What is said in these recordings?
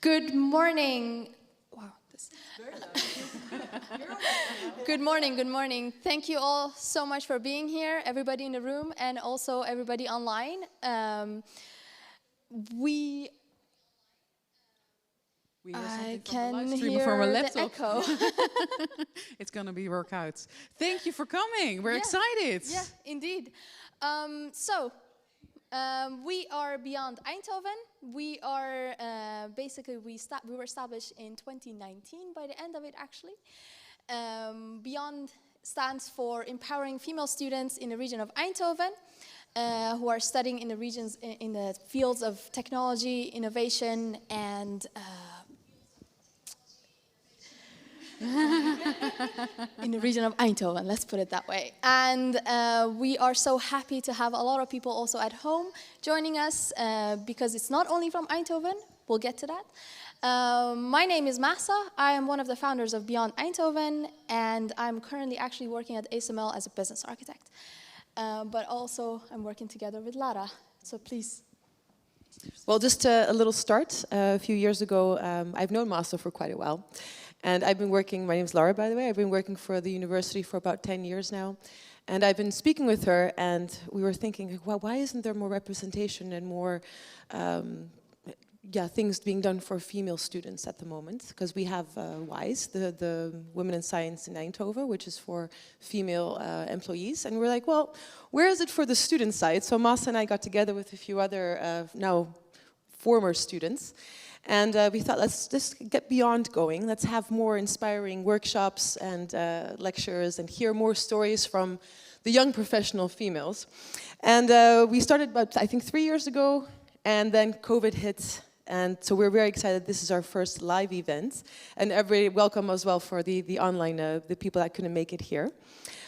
Good morning. Wow. Good morning, good morning. Thank you all so much for being here, everybody in the room and also everybody online. I can hear from a the echo. It's going to be work out. Thank you for coming. We're excited. Yeah, indeed. We are Beyond Eindhoven. We are we were established in 2019. By the end of it, actually, Beyond stands for empowering female students in the region of Eindhoven, who are studying in the regions in the fields of technology, innovation, and in the region of Eindhoven, let's put it that way. And we are so happy to have a lot of people also at home joining us because it's not only from Eindhoven. We'll get to that. My name is Massa. I am one of the founders of Beyond Eindhoven, and I'm currently actually working at ASML as a business architect. But also, I'm working together with Lara. So please. Well, just a little start. A few years ago, I've known Massa for quite a while. And I've been working, my name's Laura, by the way. I've been working for the university for about 10 years now. And I've been speaking with her, and we were thinking, well, why isn't there more representation and more things being done for female students at the moment? Because we have WISE, the Women in Science in Eindhoven, which is for female employees. And we're like, well, where is it for the student side? So Massa and I got together with a few other now former students. And we thought, let's just get beyond going. Let's have more inspiring workshops and lectures and hear more stories from the young professional females. And we started about, I think, 3 years ago, and then COVID hit. And so we're very excited. This is our first live event. And everybody welcome as well for the online, the people that couldn't make it here.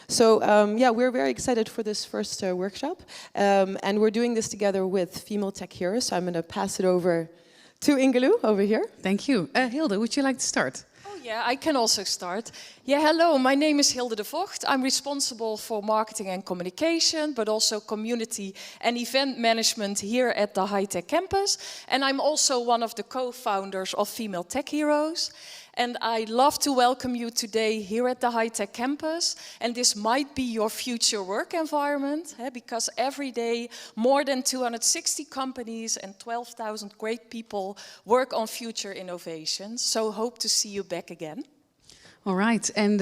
So we're very excited for this first workshop. And we're doing this together with Fe+male Tech Heroes. So I'm going to pass it over to Ingeloo over here. Thank you. Hilde, would you like to start? Oh yeah, I can also start. Yeah, hello, my name is Hilde de Vocht. I'm responsible for marketing and communication, but also community and event management here at the high-tech campus. And I'm also one of the co-founders of Fe+male Tech Heroes. And I'd love to welcome you today here at the high-tech campus. And this might be your future work environment, because every day more than 260 companies and 12,000 great people work on future innovations. So hope to see you back again. All right, and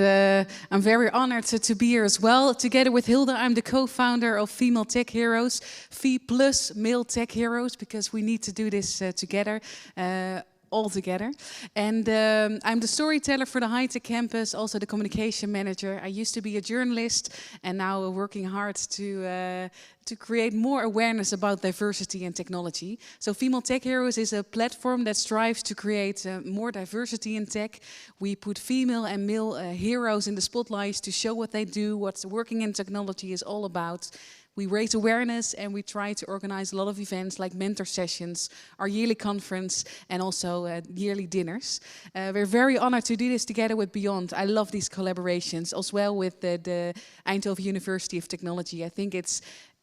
I'm very honored to be here as well. Together with Hilde, I'm the co-founder of Fe+male Tech Heroes, Fe+male Tech Heroes, because we need to do this together. All together. And I'm the storyteller for the high-tech campus, also the communication manager. I used to be a journalist and now we're working hard to create more awareness about diversity and technology. So Fe+male Tech Heroes is a platform that strives to create more diversity in tech. We put female and male heroes in the spotlight to show what they do, what working in technology is all about. We raise awareness and we try to organize a lot of events like mentor sessions, our yearly conference, and also yearly dinners. We're very honored to do this together with Beyond. I love these collaborations, as well with the Eindhoven University of Technology. I think it's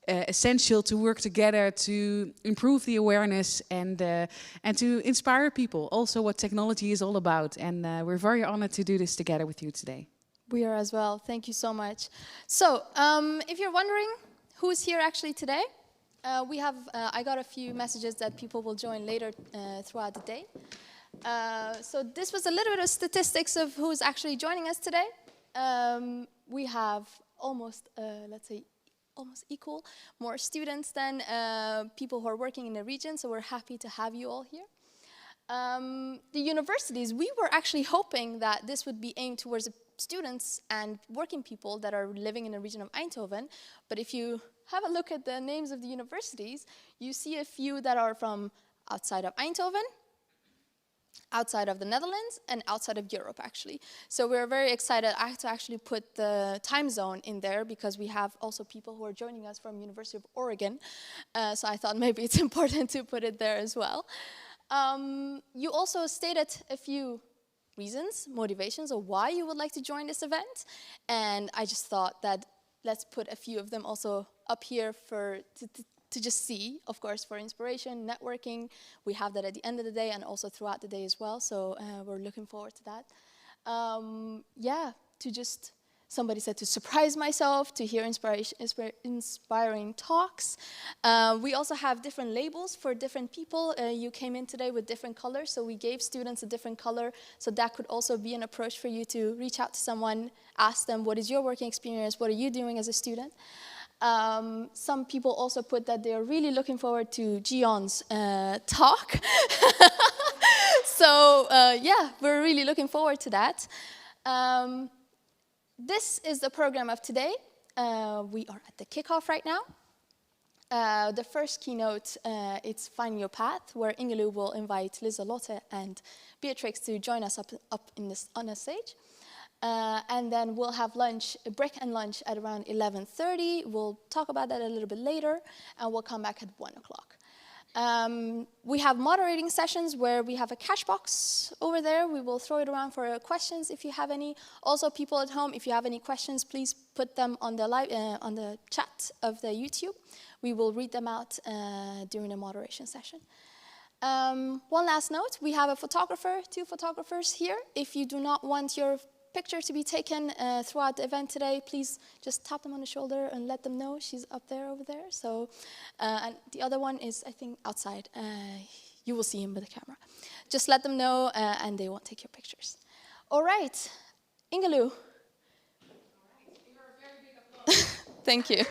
essential to work together to improve the awareness and to inspire people, also what technology is all about. And we're very honored to do this together with you today. We are as well. Thank you so much. So, if you're wondering, who's here actually today? I got a few messages that people will join later throughout the day. So this was a little bit of statistics of who's actually joining us today. We have almost, let's say, almost equal, more students than people who are working in the region, so we're happy to have you all here. The universities, we were actually hoping that this would be aimed towards students and working people that are living in the region of Eindhoven. But if you have a look at the names of the universities, you see a few that are from outside of Eindhoven, outside of the Netherlands, and outside of Europe, actually. So we're very excited to actually put the time zone in there because we have also people who are joining us from University of Oregon. So I thought maybe it's important to put it there as well. You also stated a few reasons, motivations, or why you would like to join this event. And I just thought that let's put a few of them also up here to just see, of course, for inspiration, networking. We have that at the end of the day and also throughout the day as well. So we're looking forward to that. Yeah, to just, somebody said to surprise myself, to hear inspiring talks. We also have different labels for different people. You came in today with different colors, so we gave students a different color. So that could also be an approach for you to reach out to someone, ask them, what is your working experience? What are you doing as a student? Some people also put that they're really looking forward to Gion's talk. So yeah, we're really looking forward to that. This is the program of today. We are at the kickoff right now. The first keynote, it's Finding Your Path, where Ingelu will invite Lis Lothras and Beatrice to join us up on the stage. And then we'll have lunch, a break and lunch at around 11:30. We'll talk about that a little bit later, and we'll come back at 1 o'clock. We have moderating sessions where we have a cash box over there. We will throw it around for questions if you have any. Also, people at home, if you have any questions, please put them on the chat of the YouTube. We will read them out during the moderation session. One last note, we have a photographer, 2 photographers here. If you do not want your picture to be taken throughout the event today, please just tap them on the shoulder and let them know. She's up there, over there. So, and the other one is, I think, outside. You will see him with the camera. Just let them know, and they won't take your pictures. All right, Ingelu. Thank you.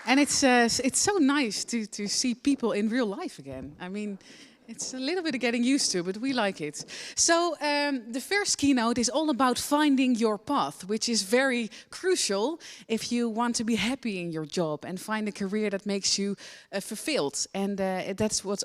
And it's so nice to see people in real life again. I mean, it's a little bit of getting used to, but we like it. So the first keynote is all about finding your path, which is very crucial if you want to be happy in your job and find a career that makes you fulfilled. And that's what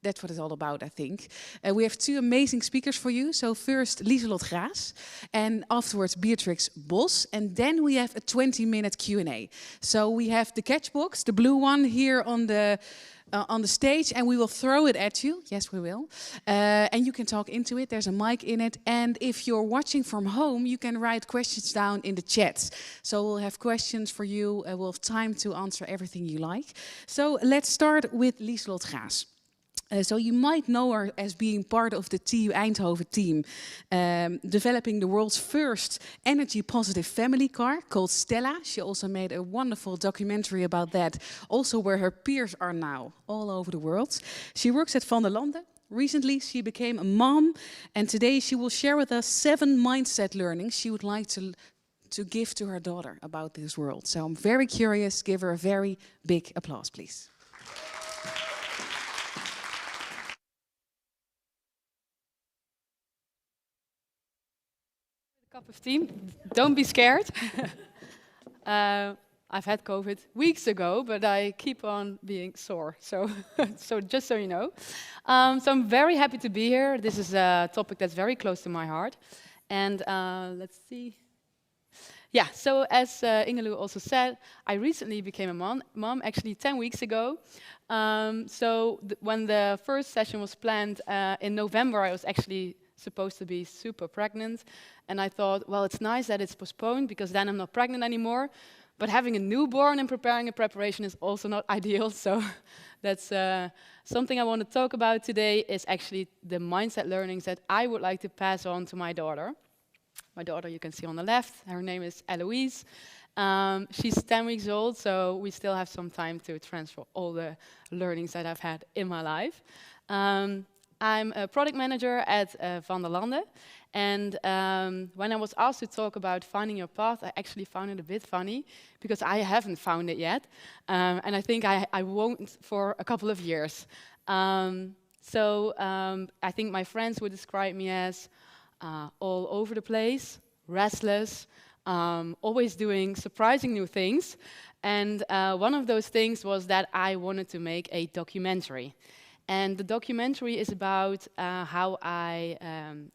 it's all about, I think. We have 2 amazing speakers for you. So first, Lis Lothras, and afterwards, Beatrice Boss. And then we have a 20-minute Q&A. So we have the catch box, the blue one, here on the stage, and we will throw it at you. Yes, we will. And you can talk into it. There's a mic in it. And if you're watching from home, you can write questions down in the chat. So we'll have questions for you. We'll have time to answer everything you like. So let's start with Lis Lothras. So you might know her as being part of the TU Eindhoven team, developing the world's first energy-positive family car called Stella. She also made a wonderful documentary about that, also where her peers are now all over the world. She works at Van der Lande. Recently, she became a mom, and today she will share with us 7 mindset learnings she would like to give to her daughter about this world. So I'm very curious. Give her a very big applause, please. Cup of tea. Don't be scared. I've had COVID weeks ago, but I keep on being sore. So, just so you know. So I'm very happy to be here. This is a topic that's very close to my heart. And let's see. Yeah, so as Ingelu also said, I recently became a mom actually 10 weeks ago. When the first session was planned in November, I was actually supposed to be super pregnant. And I thought, well, it's nice that it's postponed because then I'm not pregnant anymore. But having a newborn and preparing a preparation is also not ideal. So that's something I want to talk about today is actually the mindset learnings that I would like to pass on to my daughter. My daughter you can see on the left, her name is Eloise. She's 10 weeks old, so we still have some time to transfer all the learnings that I've had in my life. I'm a product manager at Van der Lande. And when I was asked to talk about finding your path, I actually found it a bit funny because I haven't found it yet. And I think I won't for a couple of years. I think my friends would describe me as all over the place, restless, always doing surprising new things. And one of those things was that I wanted to make a documentary. And the documentary is about how I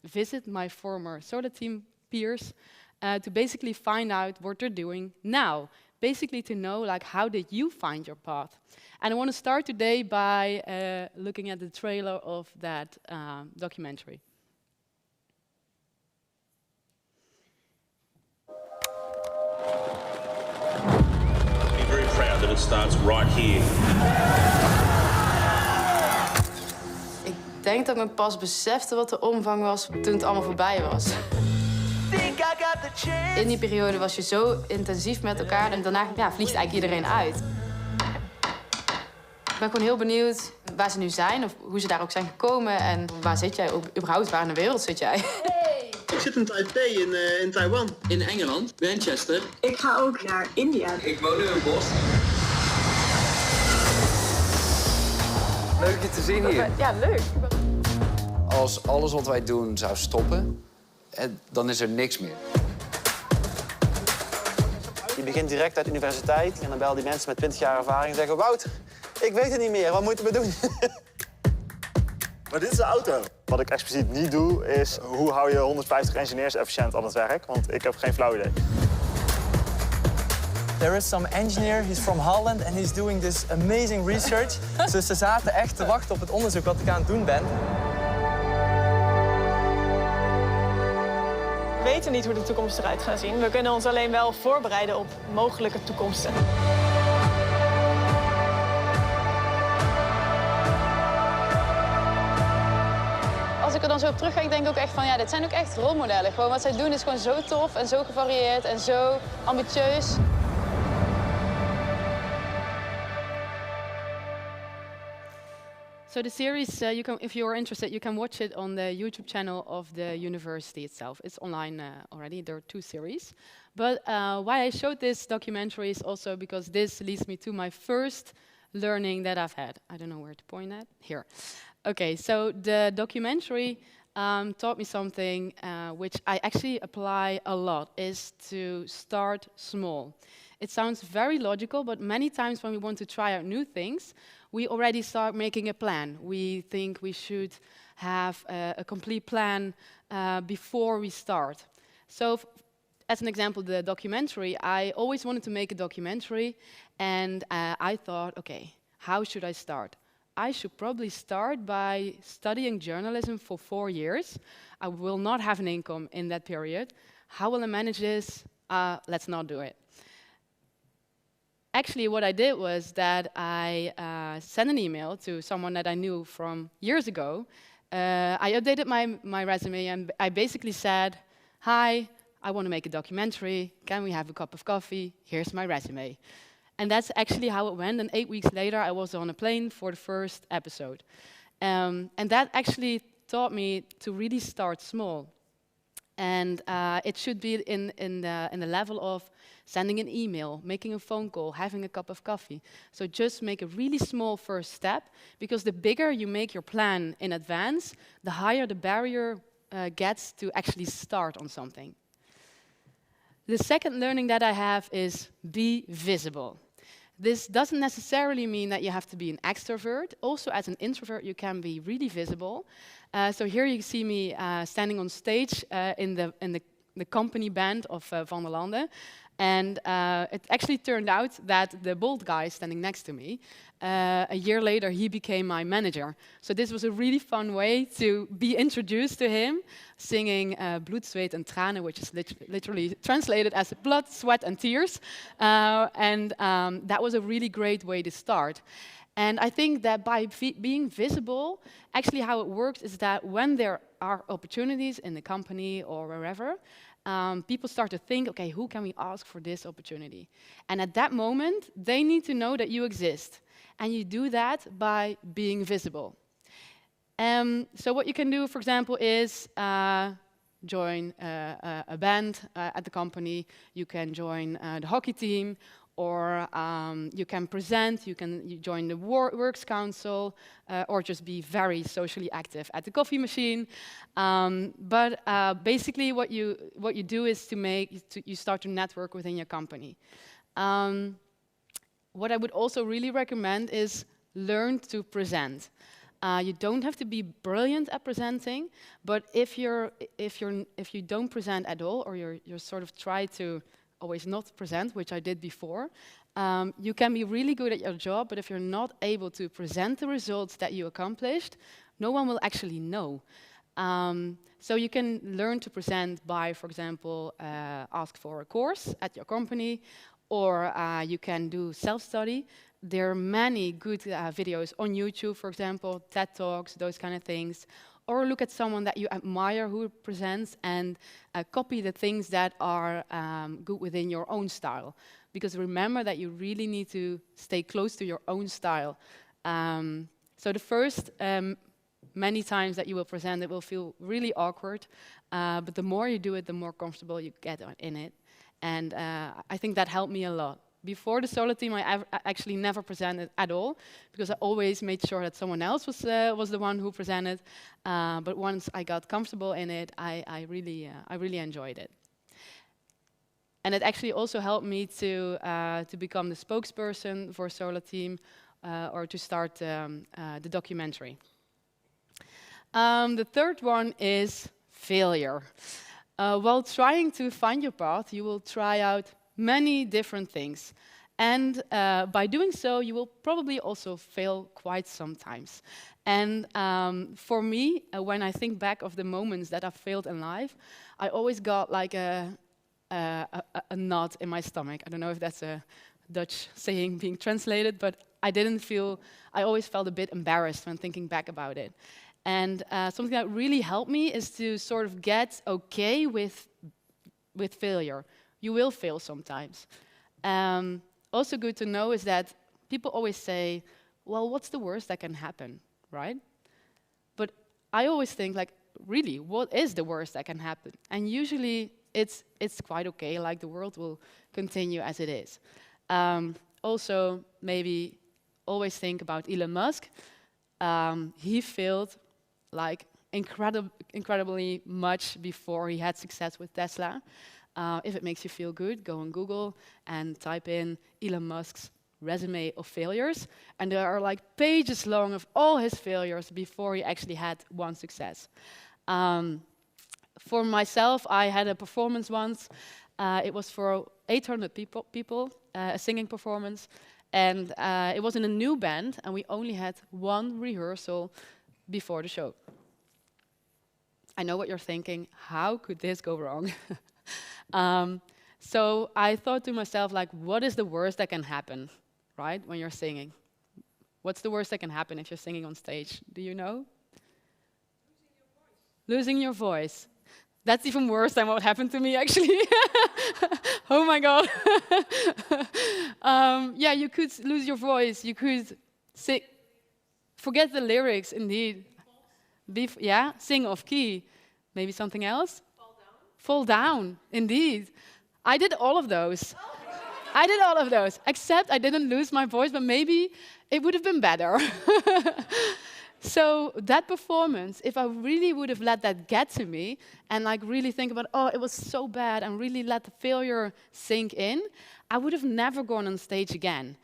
visit my former solar team peers to basically find out what they're doing now. Basically to know, like, how did you find your path? And I want to start today by looking at the trailer of that documentary. show starts right here. Ik denk dat ik me pas besefte wat de omvang was toen het allemaal voorbij was. In die periode was je zo intensief met elkaar en daarna vliegt eigenlijk iedereen uit. Ik ben gewoon heel benieuwd waar ze nu zijn of hoe ze daar ook zijn gekomen en waar zit jij überhaupt, waar in de wereld zit jij? Hey. Ik zit in Taipei in Taiwan. In Engeland, Manchester. Ik ga ook naar India. Ik woon nu in Bos. Leuk je te zien hier. Ja, leuk. Als alles wat wij doen zou stoppen, dan is er niks meer. Je begint direct uit de universiteit en dan bel die mensen met 20 jaar ervaring en zeggen... Wouter, ik weet het niet meer, wat moeten we doen? Maar dit is de auto. Wat ik expliciet niet doe, is hoe hou je 150 engineers efficiënt aan het werk? Want ik heb geen flauw idee. There is some engineer, he's from Holland and he's doing this amazing research. Dus ze zaten echt te wachten op het onderzoek wat ik aan het doen ben. We weten niet hoe de toekomst eruit gaat zien. We kunnen ons alleen wel voorbereiden op mogelijke toekomsten. Als ik er dan zo op terugkijk, denk ik ook echt van ja, dit zijn ook echt rolmodellen. Gewoon wat zij doen is gewoon zo tof en zo gevarieerd en zo ambitieus. So the series, if you're interested, you can watch it on the YouTube channel of the university itself. It's online already. There are 2 series. But why I showed this documentary is also because this leads me to my first learning that I've had. I don't know where to point at. Here. Okay, so the documentary taught me something which I actually apply a lot, is to start small. It sounds very logical, but many times when we want to try out new things, we already start making a plan. We think we should have a complete plan before we start. So, as an example, the documentary, I always wanted to make a documentary, and I thought, okay, how should I start? I should probably start by studying journalism for 4 years. I will not have an income in that period. How will I manage this? Let's not do it. Actually, what I did was that I sent an email to someone that I knew from years ago. I updated my resume and I basically said, hi, I want to make a documentary. Can we have a cup of coffee? Here's my resume. And that's actually how it went. And 8 weeks later, I was on a plane for the first episode. And that actually taught me to really start small. And it should be in the level of sending an email, making a phone call, having a cup of coffee. So just make a really small first step, because the bigger you make your plan in advance, the higher the barrier gets to actually start on something. The second learning that I have is be visible. This doesn't necessarily mean that you have to be an extrovert. Also, as an introvert, you can be really visible. So here you see me standing on stage in the company band of Van der Landen. And it actually turned out that the bald guy standing next to me, a year later, he became my manager. So this was a really fun way to be introduced to him, singing Bloed, Zweet en Tranen, which is literally translated as blood, sweat and tears. And that was a really great way to start. And I think that by being visible, actually how it works is that when there are opportunities in the company or wherever, people start to think, okay, who can we ask for this opportunity? And at that moment, they need to know that you exist. And you do that by being visible. So what you can do, for example, is join a band at the company. You can join the hockey team, or you can present, you join the Works Council, or just be very socially active at the coffee machine. But basically what you do is you start to network within your company. What I would also really recommend is learn to present. You don't have to be brilliant at presenting, but if you don't present at all, or you're sort of try to always not present, which I did before, you can be really good at your job, but if you're not able to present the results that you accomplished, no one will actually know. So you can learn to present by, for example, ask for a course at your company, or you can do self-study. There are many good videos on YouTube, for example, TED Talks, those kind of things. Or look at someone that you admire who presents and copy the things that are good within your own style. Because remember that you really need to stay close to your own style. So the first many times that you will present, it will feel really awkward. But the more you do it, the more comfortable you get in it. And I think that helped me a lot. Before the solo team, I actually never presented at all, because I always made sure that someone else was the one who presented. But once I got comfortable in it, I really enjoyed it. And it actually also helped me to become the spokesperson for a solo team, or to start the documentary. The third one is failure. While trying to find your path, you will try out many different things. And by doing so, you will probably also fail quite sometimes. And for me, when I think back of the moments that I failed in life, I always got like a knot in my stomach. I don't know if that's a Dutch saying being translated, but I always felt a bit embarrassed when thinking back about it. And something that really helped me is to sort of get okay with failure. You will fail sometimes. Also good to know is that people always say, well, what's the worst that can happen, right? But I always think, like, really, what is the worst that can happen? And usually it's quite okay, like the world will continue as it is. Also, maybe always think about Elon Musk. He failed like incredibly much before he had success with Tesla. If it makes you feel good, go on Google and type in Elon Musk's resume of failures. And there are like pages long of all his failures before he actually had one success. For myself, I had a performance once. It was for 800 people, a singing performance. And it was in a new band, and we only had one rehearsal before the show. I know what you're thinking, how could this go wrong? So I thought to myself, like, what is the worst that can happen, right, when you're singing? What's the worst that can happen if you're singing on stage? Do you know? Losing your voice. That's even worse than what happened to me, actually. Oh my God. Yeah, you could lose your voice. You could forget the lyrics, indeed. Yeah, sing off key. Maybe something else? Fall down, indeed. I did all of those. I did all of those, except I didn't lose my voice, but maybe it would have been better. So that performance, if I really would have let that get to me and like really think about, oh, it was so bad, and really let the failure sink in, I would have never gone on stage again.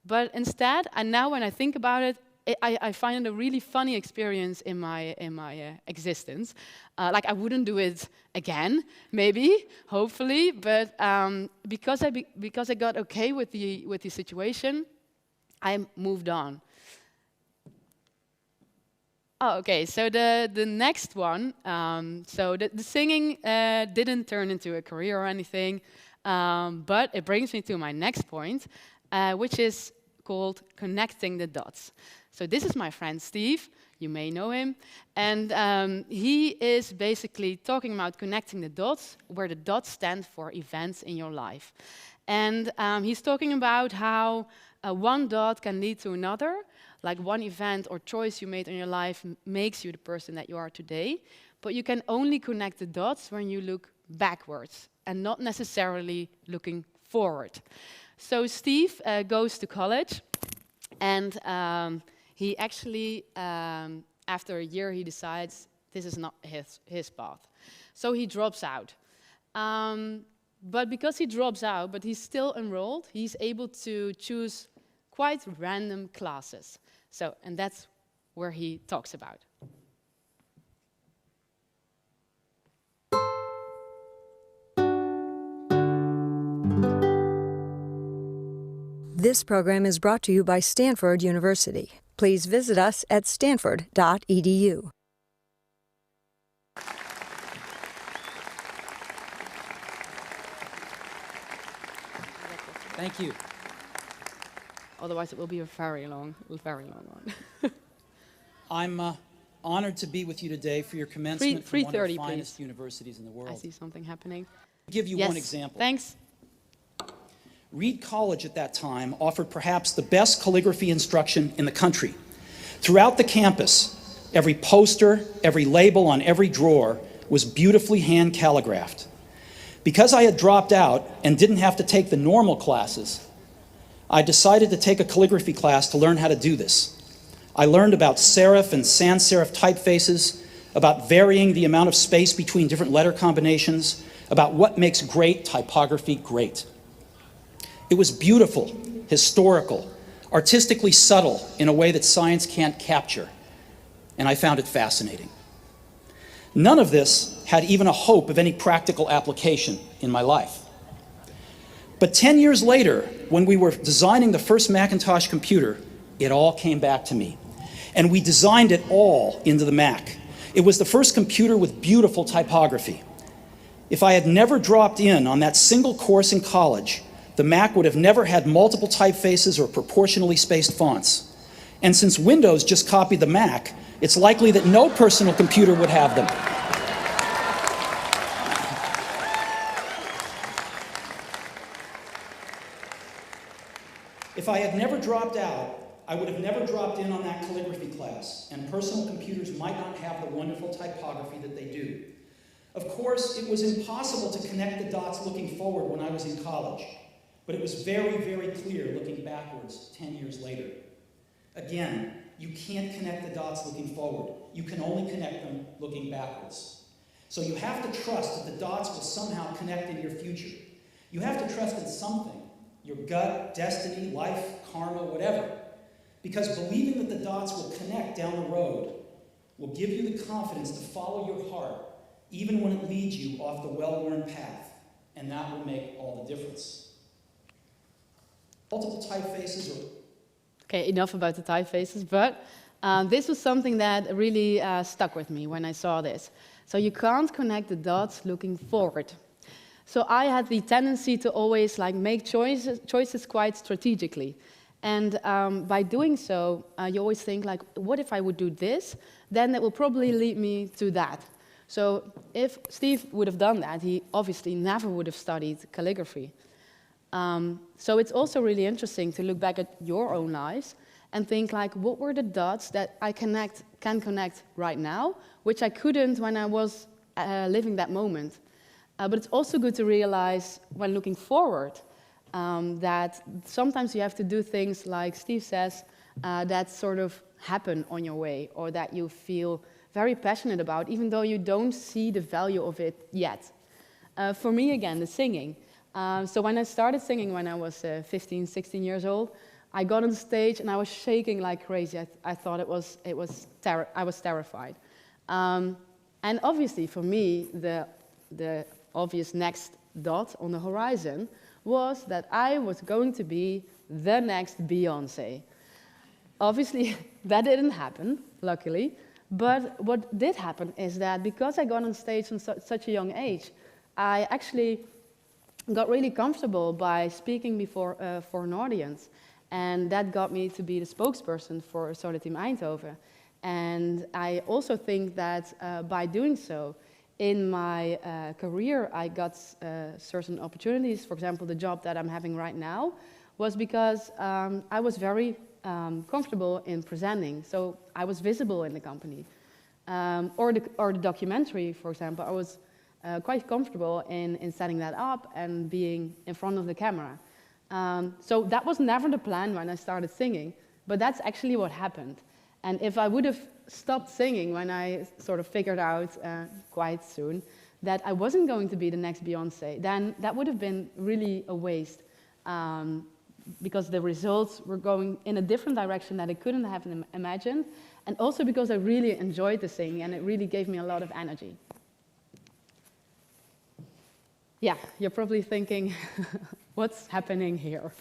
But instead, and now when I think about it, I find it a really funny experience in my existence. Like I wouldn't do it again, maybe, hopefully, but because I got okay with the situation, I moved on. Oh, okay, so the next one, so the singing didn't turn into a career or anything, but it brings me to my next point, which is called connecting the dots. So this is my friend Steve, you may know him, and he is basically talking about connecting the dots, where the dots stand for events in your life. And he's talking about how one dot can lead to another, like one event or choice you made in your life makes you the person that you are today, but you can only connect the dots when you look backwards and not necessarily looking forward. So Steve goes to college, and he actually, after a year, he decides this is not his path. So he drops out. But because he drops out, but he's still enrolled, he's able to choose quite random classes. So, and that's where he talks about. This program is brought to you by Stanford University. Please visit us at stanford.edu. Thank you. Otherwise, it will be a very long one. I'm honored to be with you today for your commencement from one of the 3:30, finest please. universities in the world. I see something happening. I'll give you Yes, one example. Thanks. Reed College at that time offered perhaps the best calligraphy instruction in the country. Throughout the campus, every poster, every label on every drawer was beautifully hand calligraphed. Because I had dropped out and didn't have to take the normal classes, I decided to take a calligraphy class to learn how to do this. I learned about serif and sans serif typefaces, about varying the amount of space between different letter combinations, about what makes great typography great. It was beautiful, historical, artistically subtle in a way that science can't capture, and I found it fascinating. None of this had even a hope of any practical application in my life. But 10 years later, when we were designing the first Macintosh computer, it all came back to me. And we designed it all into the Mac. It was the first computer with beautiful typography. If I had never dropped in on that single course in college, the Mac would have never had multiple typefaces or proportionally spaced fonts. And since Windows just copied the Mac, it's likely that no personal computer would have them. If I had never dropped out, I would have never dropped in on that calligraphy class, and personal computers might not have the wonderful typography that they do. Of course, it was impossible to connect the dots looking forward when I was in college, but it was very, very clear looking backwards 10 years later. Again, you can't connect the dots looking forward. You can only connect them looking backwards. So you have to trust that the dots will somehow connect in your future. You have to trust in something, your gut, destiny, life, karma, whatever. Because believing that the dots will connect down the road will give you the confidence to follow your heart, even when it leads you off the well-worn path. And that will make all the difference. Multiple typefaces are... Okay, enough about the typefaces, but this was something that really stuck with me when I saw this. So you can't connect the dots looking forward. So I had the tendency to always make choices quite strategically. And by doing so, you always think what if I would do this? Then it will probably lead me to that. So if Steve would have done that, he obviously never would have studied calligraphy. So it's also really interesting to look back at your own lives and think what were the dots that I can connect right now, which I couldn't when I was living that moment. But it's also good to realize when looking forward that sometimes you have to do things like Steve says that sort of happen on your way or that you feel very passionate about, even though you don't see the value of it yet. For me, again, the singing. So when I started singing when I was 15, 16 years old, I got on the stage and I was shaking like crazy. I thought I was terrified. And obviously for me, the obvious next dot on the horizon was that I was going to be the next Beyoncé. Obviously, that didn't happen, luckily. But what did happen is that because I got on stage at such a young age, I actually got really comfortable by speaking before for an audience. And that got me to be the spokesperson for Untitled Eindhoven. And I also think that by doing so, in my career, I got certain opportunities. For example, the job that I'm having right now was because I was very comfortable in presenting. So I was visible in the company. Or the documentary, for example, I was quite comfortable in setting that up and being in front of the camera. So that was never the plan when I started singing, but that's actually what happened. And if I would have stopped singing when I sort of figured out quite soon that I wasn't going to be the next Beyoncé, then that would have been really a waste because the results were going in a different direction that I couldn't have imagined, and also because I really enjoyed the singing and it really gave me a lot of energy. Yeah, you're probably thinking, what's happening here?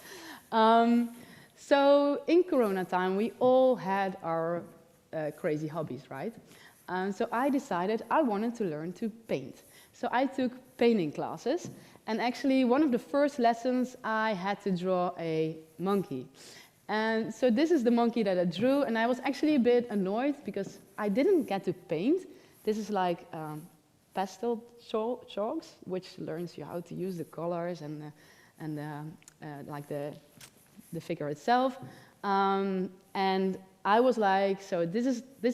So in Corona time, we all had our crazy hobbies, right? So I decided I wanted to learn to paint. So I took painting classes, And actually, one of the first lessons, I had to draw a monkey. And so this is the monkey that I drew, and I was actually a bit annoyed because I didn't get to paint. This is like pastel chalks, which learns you how to use the colors and like the figure itself. And I was like, so this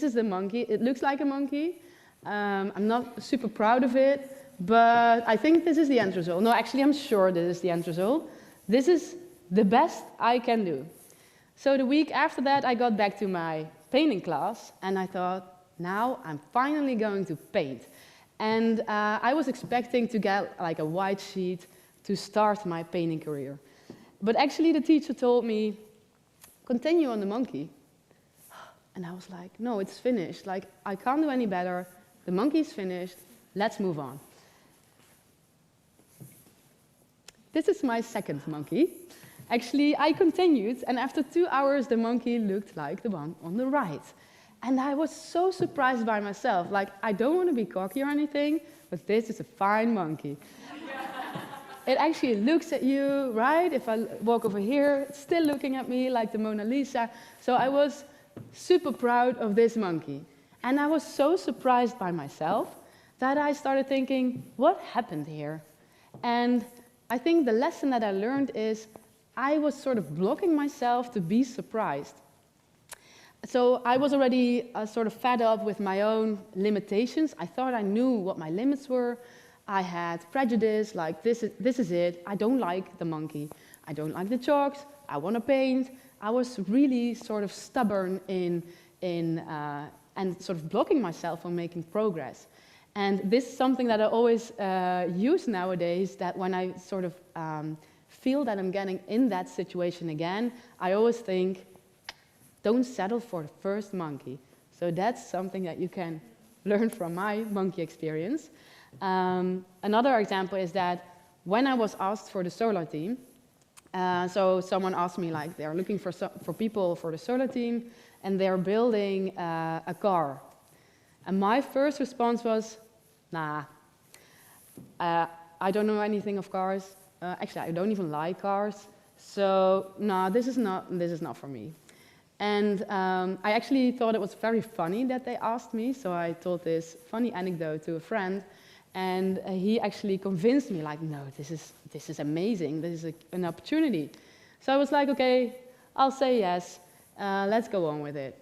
is the monkey. It looks like a monkey. I'm not super proud of it, but I think this is the end result. No, actually, I'm sure this is the end result. This is the best I can do. So the week after that, I got back to my painting class, and I thought, now I'm finally going to paint. And I was expecting to get like a white sheet to start my painting career. But actually, the teacher told me, continue on the monkey. And I was like, no, it's finished. Like, I can't do any better. The monkey's finished. Let's move on. This is my second monkey. Actually, I continued, and after 2 hours, the monkey looked like the one on the right. And I was so surprised by myself. Like, I don't want to be cocky or anything, but this is a fine monkey. It actually looks at you, right? If I walk over here, it's still looking at me like the Mona Lisa. So I was super proud of this monkey. And I was so surprised by myself that I started thinking, what happened here? And I think the lesson that I learned is I was sort of blocking myself to be surprised. So I was already sort of fed up with my own limitations. I thought I knew what my limits were. I had prejudice, like this is it. I don't like the monkey. I don't like the chalks. I want to paint. I was really sort of stubborn and sort of blocking myself from making progress. And this is something that I always use nowadays, that when I sort of feel that I'm getting in that situation again, I always think, don't settle for the first monkey. So that's something that you can learn from my monkey experience. Another example is that when I was asked for the solar team, so someone asked me, like, they're looking for people for the solar team, and they're building a car. And my first response was, nah, I don't know anything of cars. Actually, I don't even like cars. So, no, this is not for me. And I actually thought it was very funny that they asked me, so I told this funny anecdote to a friend, and he actually convinced me, like, no, this is amazing, this is an opportunity. So I was like, okay, I'll say yes, let's go on with it.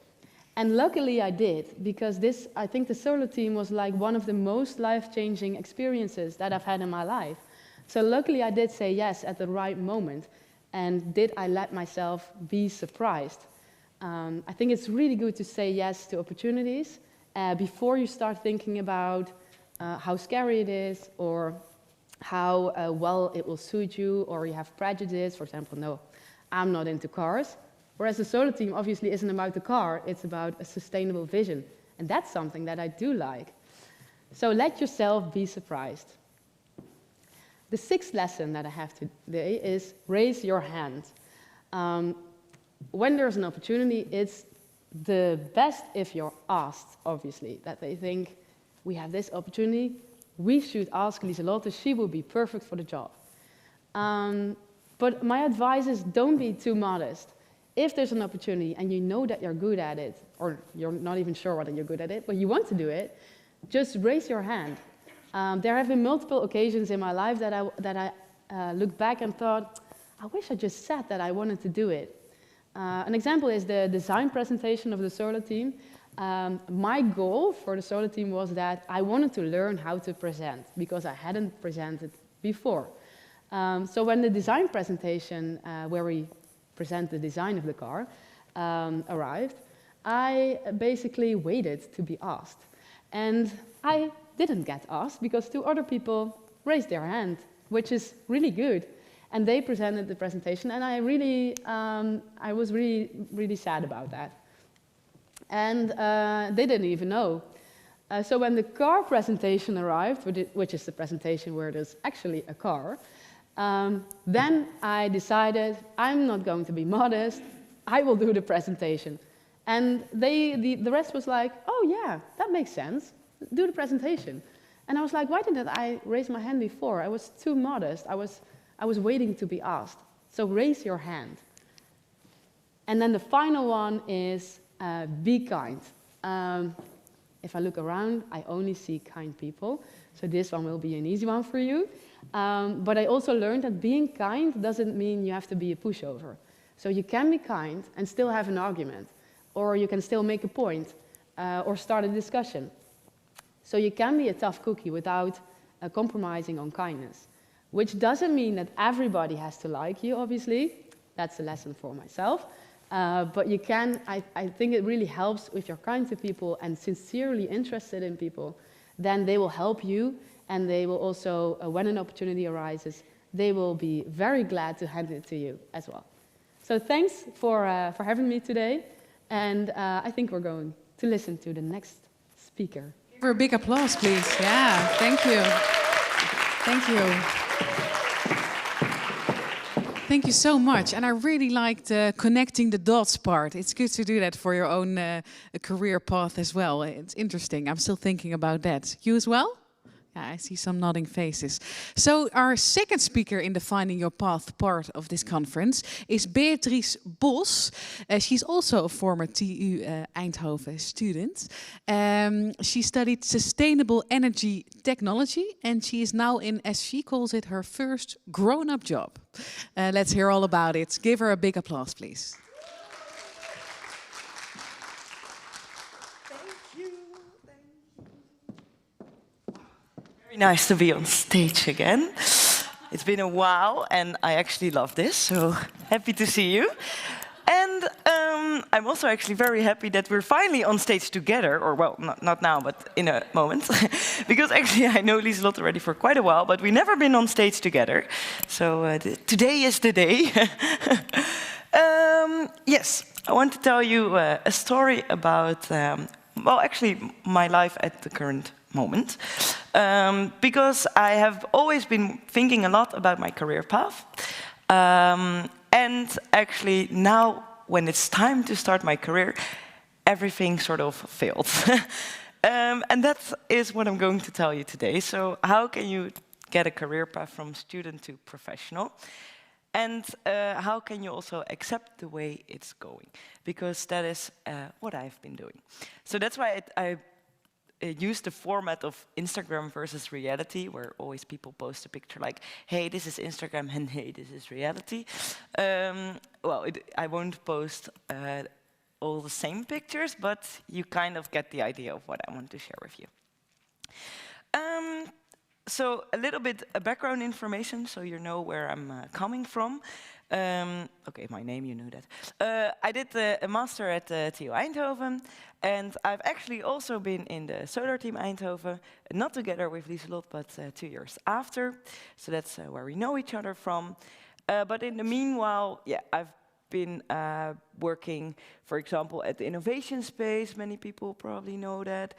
And luckily I did, because I think the solar team was like one of the most life-changing experiences that I've had in my life. So luckily I did say yes at the right moment, and did I let myself be surprised? I think it's really good to say yes to opportunities before you start thinking about how scary it is, or how well it will suit you, or you have prejudice. For example, no, I'm not into cars. Whereas the solar team obviously isn't about the car, it's about a sustainable vision. And that's something that I do like. So let yourself be surprised. The sixth lesson that I have today is raise your hand. When there's an opportunity, it's the best if you're asked, obviously, that they think, we have this opportunity, we should ask Lis Lothras, she will be perfect for the job. But my advice is, don't be too modest. If there's an opportunity and you know that you're good at it, or you're not even sure whether you're good at it, but you want to do it, just raise your hand. There have been multiple occasions in my life that I look back and thought, I wish I just said that I wanted to do it. An example is the design presentation of the solar team. My goal for the solar team was that I wanted to learn how to present, because I hadn't presented before. So when the design presentation, where we present the design of the car, arrived, I basically waited to be asked. And I didn't get asked because 2 other people raised their hand, which is really good. And they presented the presentation, and I was really sad about that. And they didn't even know. So when the car presentation arrived, which is the presentation where there's actually a car, then I decided I'm not going to be modest, I will do the presentation. And the rest was like, oh yeah, that makes sense, do the presentation. And I was like, why didn't I raise my hand before? I was too modest. I was waiting to be asked. So raise your hand. And then the final one is be kind. If I look around, I only see kind people. So this one will be an easy one for you. But I also learned that being kind doesn't mean you have to be a pushover. So you can be kind and still have an argument, or you can still make a point, or start a discussion. So you can be a tough cookie without compromising on kindness, which doesn't mean that everybody has to like you, obviously. That's a lesson for myself. But you can, I think it really helps if you're kind to people and sincerely interested in people, then they will help you, and they will also, when an opportunity arises, they will be very glad to hand it to you as well. So thanks for having me today, and I think we're going to listen to the next speaker. Give her a big applause, please. Yeah, thank you. Thank you. Thank you so much. And I really liked connecting the dots part. It's good to do that for your own career path as well. It's interesting. I'm still thinking about that. You as well? Yeah, I see some nodding faces. So our second speaker in the Finding Your Path part of this conference is Beatrice Boss. She's also a former TU Eindhoven student. She studied sustainable energy technology, and she is now in, as she calls it, her first grown-up job. Let's hear all about it. Give her a big applause, please. Nice to be on stage again. It's been a while and I actually love this, so happy to see you. And I'm also actually very happy that we're finally on stage together, or well, not now, but in a moment. Because actually I know Lis Lothras already for quite a while, but we've never been on stage together. So today is the day. Yes, I want to tell you a story about, well, actually my life at the current moment. Because I have always been thinking a lot about my career path. And actually now, when it's time to start my career, everything sort of failed. And that is what I'm going to tell you today. So how can you get a career path from student to professional? And how can you also accept the way it's going? Because that is what I've been doing. So that's why I use the format of Instagram versus reality, where always people post a picture like, hey, this is Instagram, and hey, this is reality. Well, I won't post all the same pictures, but you kind of get the idea of what I want to share with you. So a little bit of background information, so you know where I'm coming from. Okay, my name, you knew that. I did a master at TU Eindhoven, and I've actually also been in the solar team Eindhoven, not together with Lis Lothras, but 2 years after. So that's where we know each other from. But in the meanwhile, yeah, I've been working, for example, at the innovation space. Many people probably know that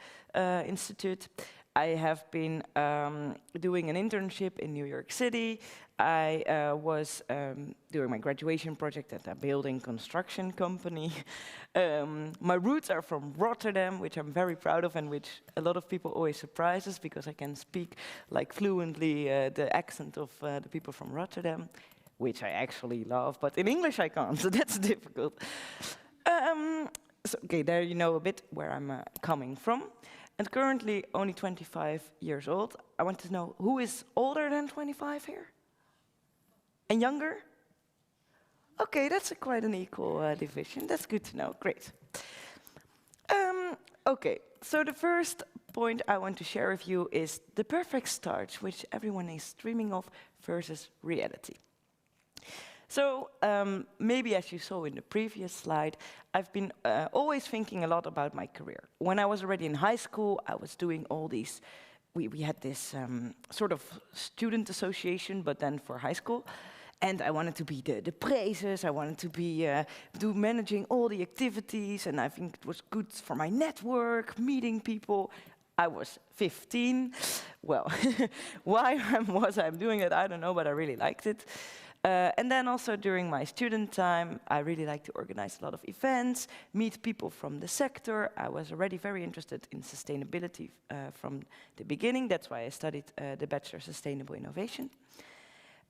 institute. I have been doing an internship in New York City. I was doing my graduation project at a building construction company. My roots are from Rotterdam, which I'm very proud of, and which a lot of people always surprises, because I can speak like fluently the accent of the people from Rotterdam, which I actually love, but in English I can't, so that's difficult. So, okay, there you know a bit where I'm coming from. And currently only 25 years old. I want to know, who is older than 25 here? And younger? Okay, that's quite an equal division. That's good to know, great. Okay, so the first point I want to share with you is the perfect start, which everyone is dreaming of, versus reality. So maybe as you saw in the previous slide, I've been always thinking a lot about my career. When I was already in high school, I was doing all these, we had this sort of student association, but then for high school. And I wanted to be the praises, I wanted to be managing all the activities, and I think it was good for my network, meeting people. I was 15. Well, why was I doing it? I don't know, but I really liked it. And then also during my student time, I really like to organize a lot of events, meet people from the sector. I was already very interested in sustainability from the beginning. That's why I studied the Bachelor of Sustainable Innovation.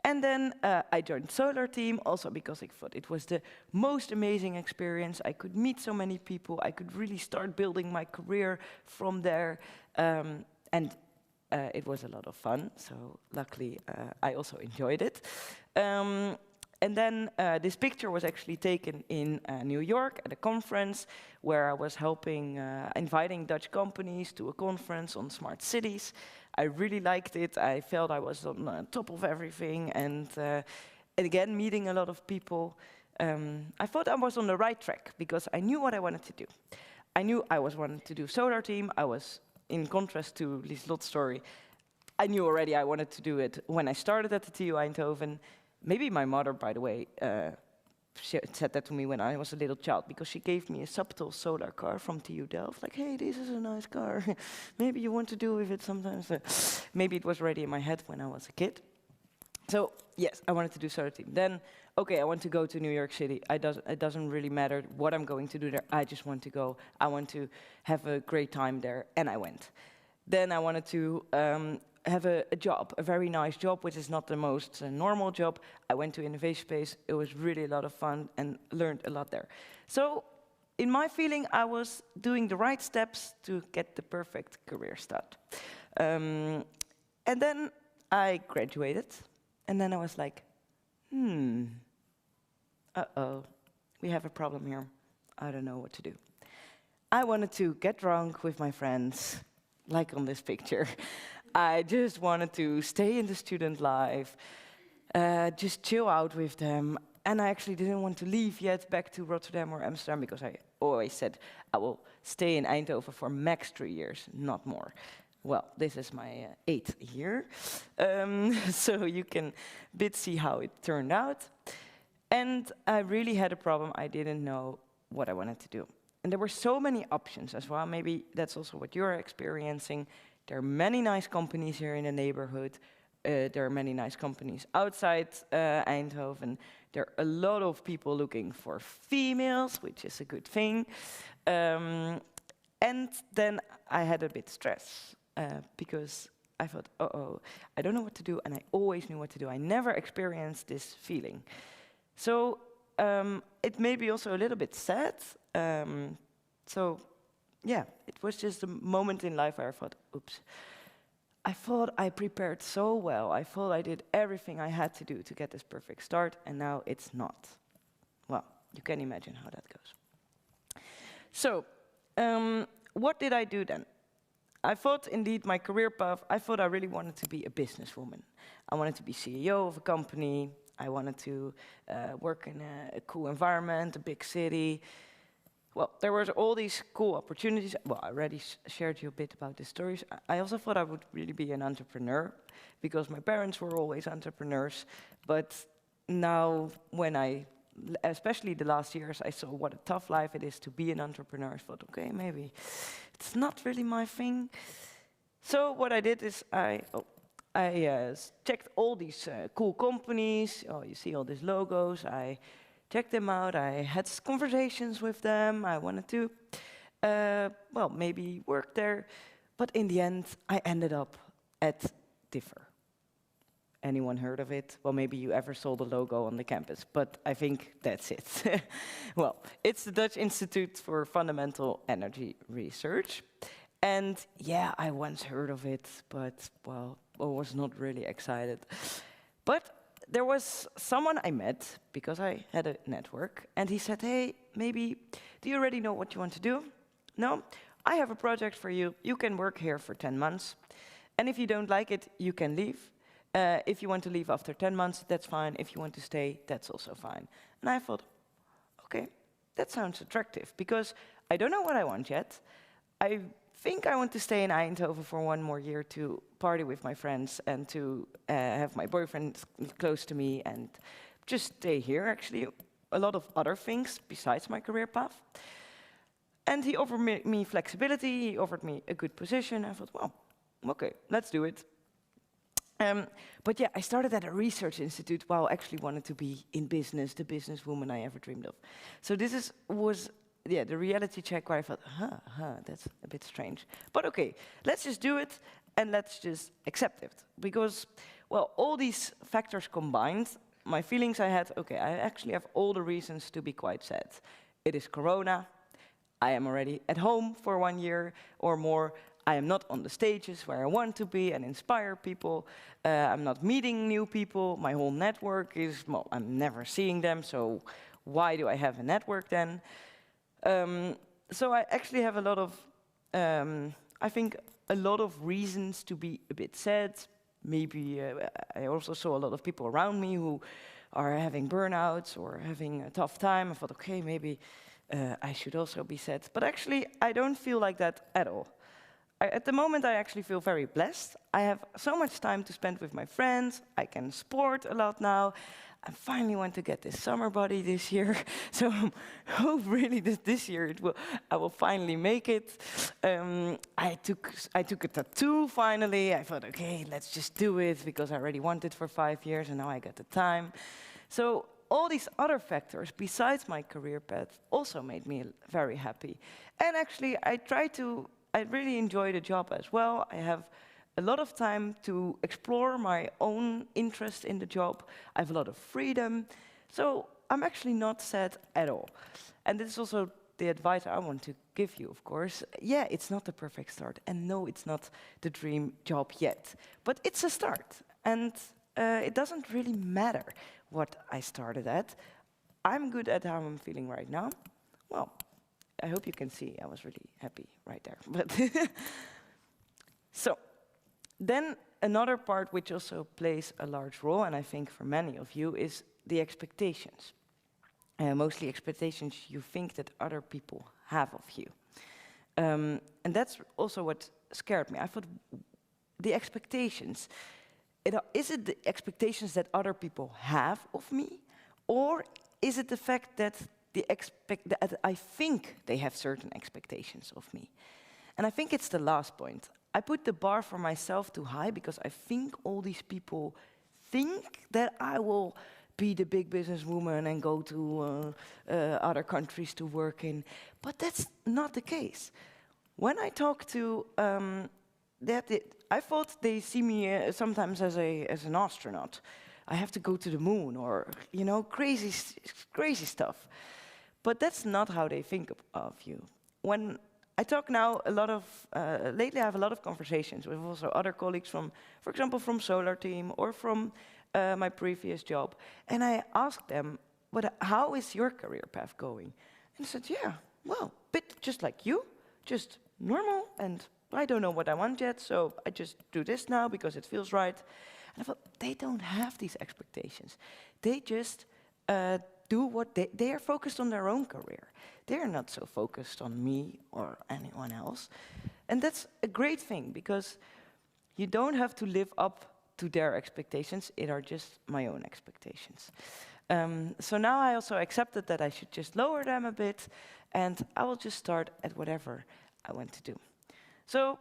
And then I joined Solar Team, also because I thought it was the most amazing experience. I could meet so many people. I could really start building my career from there. And it was a lot of fun, so luckily I also enjoyed it. And then this picture was actually taken in New York at a conference where I was helping, inviting Dutch companies to a conference on smart cities. I really liked it. I felt I was on top of everything, and again, meeting a lot of people. I thought I was on the right track because I knew what I wanted to do. I knew I wanted to do Solar Team. I was, in contrast to Lis Lothras' story, I knew already I wanted to do it when I started at the TU Eindhoven. Maybe my mother, by the way, said that to me when I was a little child, because she gave me a subtle solar car from TU Delft. Like, hey, this is a nice car. Maybe you want to do with it sometimes. Maybe it was already in my head when I was a kid. So, yes, I wanted to do Solar Team. Then, okay, I want to go to New York City. It doesn't really matter what I'm going to do there. I just want to go. I want to have a great time there, and I went. Then I wanted to have a job, a very nice job, which is not the most normal job. I went to Innovation Space. It was really a lot of fun and learned a lot there. So, in my feeling, I was doing the right steps to get the perfect career start. And then I graduated. And then I was like, uh-oh, we have a problem here. I don't know what to do. I wanted to get drunk with my friends, like on this picture. I just wanted to stay in the student life, just chill out with them. And I actually didn't want to leave yet back to Rotterdam or Amsterdam, because I always said I will stay in Eindhoven for max 3 years, not more. Well, this is my 8th year, so you can see how it turned out. And I really had a problem. I didn't know what I wanted to do. And there were so many options as well. Maybe that's also what you're experiencing. There are many nice companies here in the neighborhood. There are many nice companies outside Eindhoven. There are a lot of people looking for females, which is a good thing. And then I had a bit stress. Because I thought, uh-oh, I don't know what to do, and I always knew what to do. I never experienced this feeling. So it made me also a little bit sad. So yeah, it was just a moment in life where I thought, oops. I thought I prepared so well. I thought I did everything I had to do to get this perfect start, and now it's not. Well, you can imagine how that goes. So what did I do then? I thought, indeed, my career path, I thought I really wanted to be a businesswoman. I wanted to be CEO of a company. I wanted to work in a cool environment, a big city. Well, there were all these cool opportunities. Well, I already shared you a bit about the stories. I also thought I would really be an entrepreneur, because my parents were always entrepreneurs. But now, when especially the last years, I saw what a tough life it is to be an entrepreneur. I thought, okay, maybe it's not really my thing. So what I did is I checked all these cool companies. Oh, you see all these logos. I checked them out. I had conversations with them. I wanted to, well, maybe work there. But in the end, I ended up at Differ. Anyone heard of it? Well, maybe you ever saw the logo on the campus, but I think that's it. Well, it's the Dutch Institute for Fundamental Energy Research. And yeah, I once heard of it, but, well, I was not really excited. But there was someone I met, because I had a network, and he said, hey, maybe, do you already know what you want to do? No? I have a project for you. You can work here for 10 months. And if you don't like it, you can leave. If you want to leave after 10 months, that's fine. If you want to stay, that's also fine. And I thought, okay, that sounds attractive, because I don't know what I want yet. I think I want to stay in Eindhoven for 1 more year to party with my friends and to have my boyfriend close to me and just stay here, actually. A lot of other things besides my career path. And he offered me flexibility. He offered me a good position. I thought, well, okay, let's do it. But yeah, I started at a research institute while I actually wanted to be in business, the businesswoman I ever dreamed of. So this was the reality check where I thought, that's a bit strange. But okay, let's just do it and let's just accept it. Because, well, all these factors combined, my feelings I had, okay, I actually have all the reasons to be quite sad. It is Corona, I am already at home for 1 year or more, I am not on the stages where I want to be and inspire people, I'm not meeting new people, my whole network is, well, I'm never seeing them, so why do I have a network then? So I actually have a lot of, I think, a lot of reasons to be a bit sad. Maybe I also saw a lot of people around me who are having burnouts or having a tough time. I thought, okay, maybe I should also be sad. But actually, I don't feel like that at all. At the moment, I actually feel very blessed. I have so much time to spend with my friends. I can sport a lot now. I finally want to get this summer body this year. So I hope really this year I will finally make it. I took a tattoo finally. I thought, okay, let's just do it because I already wanted for 5 years and now I got the time. So all these other factors besides my career path also made me very happy. And actually I really enjoy the job as well. I have a lot of time to explore my own interest in the job. I have a lot of freedom. So I'm actually not sad at all. And this is also the advice I want to give you, of course. Yeah, it's not the perfect start. And no, it's not the dream job yet. But it's a start. And it doesn't really matter what I started at. I'm good at how I'm feeling right now. Well, I hope you can see I was really happy right there. But so. Then another part which also plays a large role, and I think for many of you, is the expectations. Mostly expectations you think that other people have of you. And that's also what scared me. I thought, the expectations, is it the expectations that other people have of me? Or is it the fact that that I think they have certain expectations of me? And I think it's the last point. I put the bar for myself too high because I think all these people think that I will be the big businesswoman and go to other countries to work in. But that's not the case. When I talk to I thought they see me sometimes as an astronaut. I have to go to the moon or, you know, crazy stuff. But that's not how they think of you. When I talk now a lot of, lately I have a lot of conversations with also other colleagues from, for example, from Solar Team or from my previous job. And I asked them, how is your career path going? And they said, yeah, well, bit just like you, just normal, and I don't know what I want yet, so I just do this now because it feels right. And I thought, they don't have these expectations. They just do what they are focused on their own career. They're not so focused on me or anyone else. And that's a great thing, because you don't have to live up to their expectations. It are just my own expectations. So now I also accepted that I should just lower them a bit, and I will just start at whatever I want to do. So,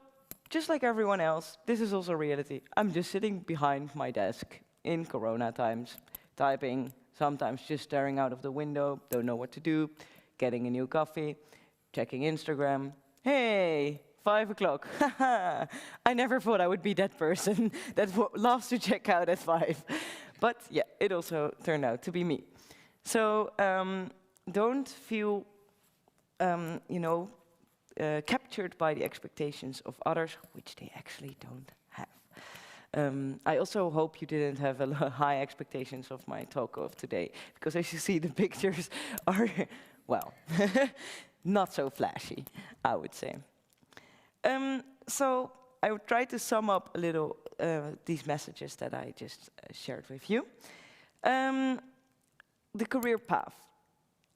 just like everyone else, this is also reality. I'm just sitting behind my desk in Corona times, typing, sometimes just staring out of the window, don't know what to do, getting a new coffee, checking Instagram. Hey, 5 o'clock. I never thought I would be that person that loves to check out at 5. But yeah, it also turned out to be me. So don't feel, captured by the expectations of others, which they actually don't have. I also hope you didn't have high expectations of my talk of today, because as you see, the pictures are, well, not so flashy, I would say. So I would try to sum up a little these messages that I just shared with you. The career path.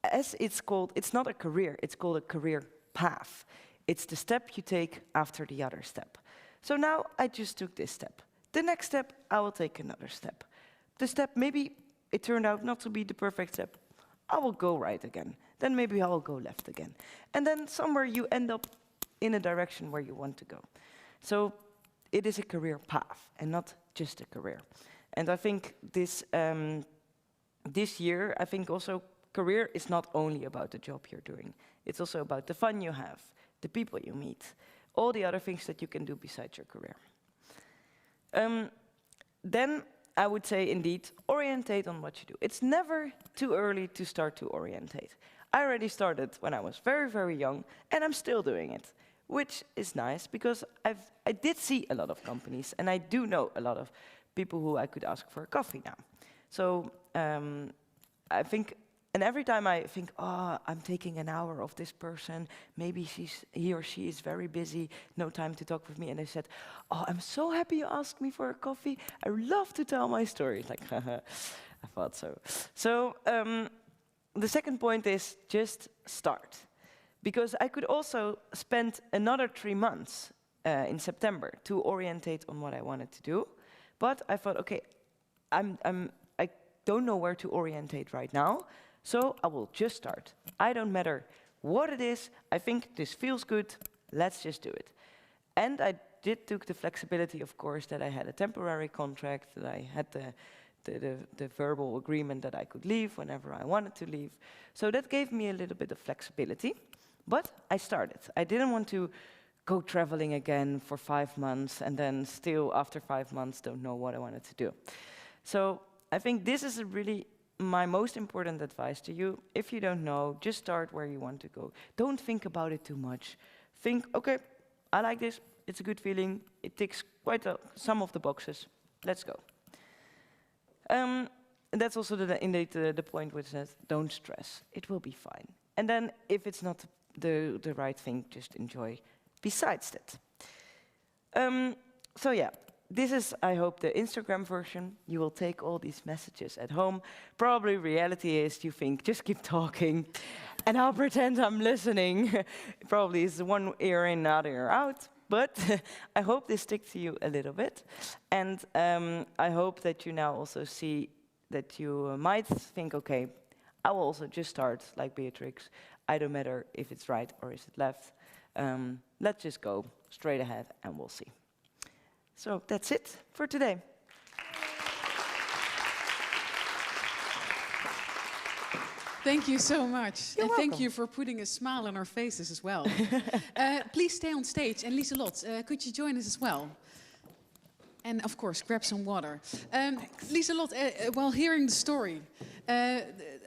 As it's called, it's not a career, it's called a career path. It's the step you take after the other step. So now I just took this step. The next step, I will take another step. The step, maybe it turned out not to be the perfect step. I will go right again. Then maybe I will go left again. And then somewhere you end up in a direction where you want to go. So it is a career path and not just a career. And I think this year, I think also career is not only about the job you're doing. It's also about the fun you have, the people you meet, all the other things that you can do besides your career. Then I would say, indeed, orientate on what you do. It's never too early to start to orientate. I already started when I was very, very young, and I'm still doing it, which is nice because I did see a lot of companies, and I do know a lot of people who I could ask for a coffee now. So I think, and every time I think, oh, I'm taking an hour of this person, maybe he or she is very busy, no time to talk with me, and they said, oh, I'm so happy you asked me for a coffee. I love to tell my story. Like, I thought so. So the second point is just start. Because I could also spend another 3 months in September to orientate on what I wanted to do. But I thought, okay, I don't know where to orientate right now, so I will just start. I don't matter what it is, I think this feels good, let's just do it. And I did took the flexibility, of course, that I had a temporary contract, that I had the verbal agreement that I could leave whenever I wanted to leave. So that gave me a little bit of flexibility, but I started. I didn't want to go traveling again for 5 months and then still after 5 months don't know what I wanted to do. So I think this is really my most important advice to you. If you don't know, just start where you want to go. Don't think about it too much. Think, okay, I like this, it's a good feeling, it ticks quite some of the boxes, let's go. And that's also the point which says, don't stress, it will be fine. And then if it's not the right thing, just enjoy besides that. So yeah, this is, I hope, the Instagram version. You will take all these messages at home. Probably reality is you think, just keep talking, and I'll pretend I'm listening. Probably is one ear in, another ear out. But I hope this sticks to you a little bit. And I hope that you now also see that you might think, okay, I will also just start like Beatrice. I don't matter if it's right or is it left. Let's just go straight ahead and we'll see. So that's it for today. Thank you so much. You're and thank welcome. you for putting a smile on our faces as well. Please stay on stage. And Lis Lothras, could you join us as well? And of course, grab some water. Lis Lothras, while hearing the story,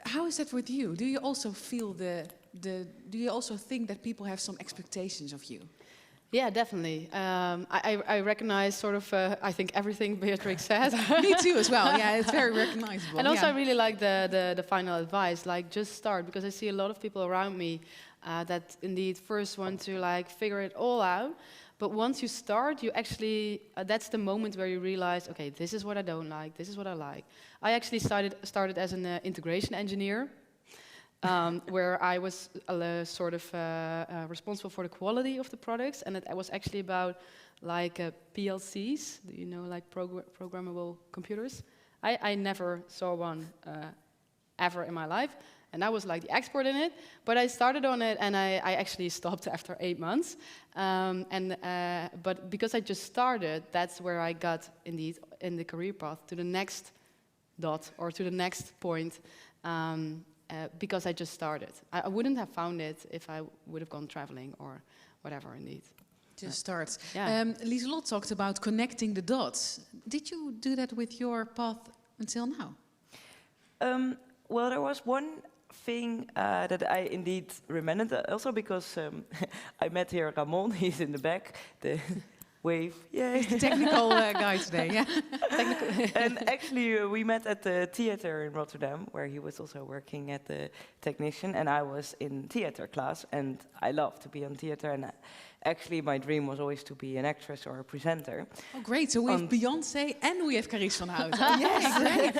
how is that with you? Do you also feel do you also think that people have some expectations of you? Yeah, definitely. I recognize sort of, I think, everything Beatrice said. Me too as well. Yeah, it's very recognizable. And also I really like the final advice, like just start, because I see a lot of people around me that indeed first want to like figure it all out. But once you start, you actually, that's the moment where you realize, okay, this is what I don't like, this is what I like. I actually started as an integration engineer. Where I was sort of responsible for the quality of the products, and it was actually about like PLCs. Do you know, like programmable computers? I never saw one ever in my life, and I was like the expert in it. But I started on it, and I actually stopped after 8 months. But because I just started, that's where I got indeed in the career path to the next dot or to the next point. Because I just started. I wouldn't have found it if I would have gone traveling or whatever, indeed. Just start. Yeah. Lis Lothras talked about connecting the dots. Did you do that with your path until now? Well, there was one thing that I indeed remembered, also because I met here Ramon, he's in the back, the wave, yay. The technical guy today, yeah. And actually we met at the theater in Rotterdam, where he was also working at the technician, and I was in theater class, and I love to be on theater, and actually my dream was always to be an actress or a presenter. Oh great, so we have Beyoncé and we have Carice van Houten. Yes, great.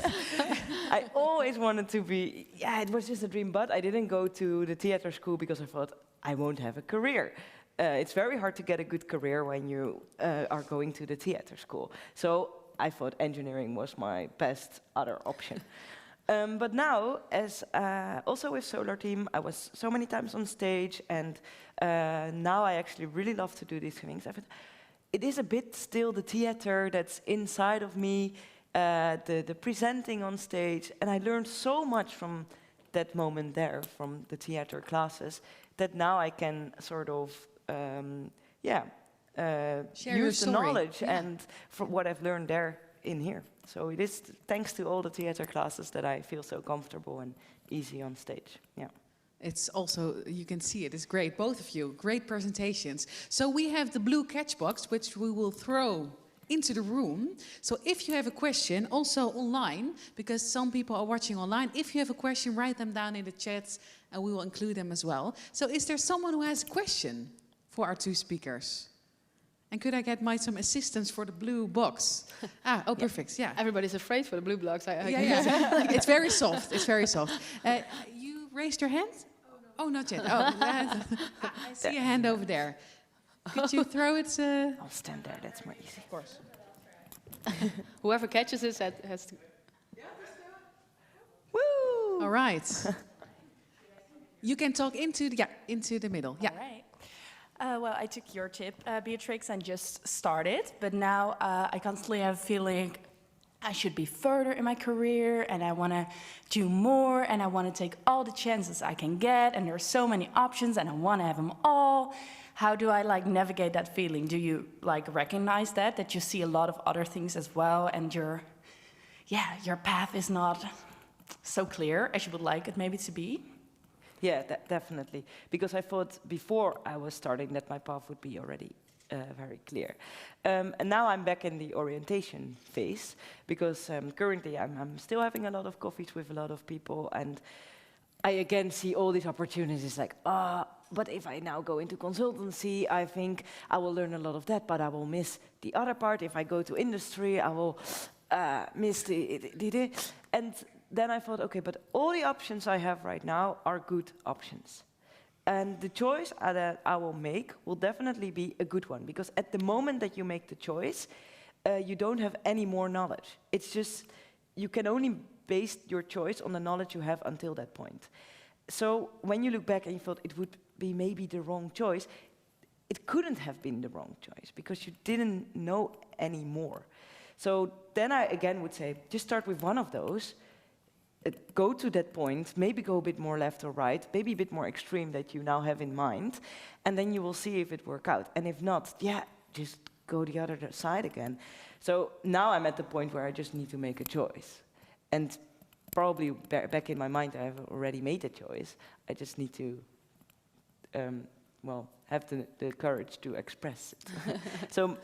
I always wanted to be, yeah, it was just a dream, but I didn't go to the theater school because I thought I won't have a career. It's very hard to get a good career when you are going to the theater school. So I thought engineering was my best other option. But now, as also with Solar Team, I was so many times on stage, and now I actually really love to do these things. I thought, it is a bit still the theater that's inside of me, the presenting on stage, and I learned so much from that moment there, from the theater classes, that now I can sort of, use the knowledge and from what I've learned there in here. So it is thanks to all the theater classes that I feel so comfortable and easy on stage. Yeah. It's also, you can see it, it's great, both of you, great presentations. So we have the blue catch box, which we will throw into the room. So if you have a question, also online, because some people are watching online, if you have a question, write them down in the chats and we will include them as well. So is there someone who has a question for our two speakers? And could I get some assistance for the blue box? Perfect, yeah. Everybody's afraid for the blue blocks. It's very soft, it's very soft. You raised your hand? Oh, not yet. Oh, I see a hand over there. Could you throw it? I'll stand there, that's more easy. Of course. Whoever catches it has to... Woo! All right. You can talk into the middle. Yeah. All right. Well, I took your tip, Beatrix, and just started. But now I constantly have a feeling I should be further in my career, and I want to do more, and I want to take all the chances I can get, and there are so many options, and I want to have them all. How do I navigate that feeling? Do you recognize that you see a lot of other things as well, and your path is not so clear as you would like it maybe to be? Yeah, definitely. Because I thought before I was starting that my path would be already very clear. And now I'm back in the orientation phase, because currently I'm still having a lot of coffees with a lot of people, and I again see all these opportunities but if I now go into consultancy, I think I will learn a lot of that, but I will miss the other part. If I go to industry, I will miss the... And then I thought, okay, but all the options I have right now are good options. And the choice that I will make will definitely be a good one, because at the moment that you make the choice, you don't have any more knowledge. It's just, you can only base your choice on the knowledge you have until that point. So when you look back and you thought it would be maybe the wrong choice, it couldn't have been the wrong choice, because you didn't know any more. So then I again would say, just start with one of those, go to that point, maybe go a bit more left or right, maybe a bit more extreme that you now have in mind, and then you will see if it works out. And if not, just go the other side again. So now I'm at the point where I just need to make a choice. And probably back in my mind, I have already made a choice. I just need to, have the courage to express it. So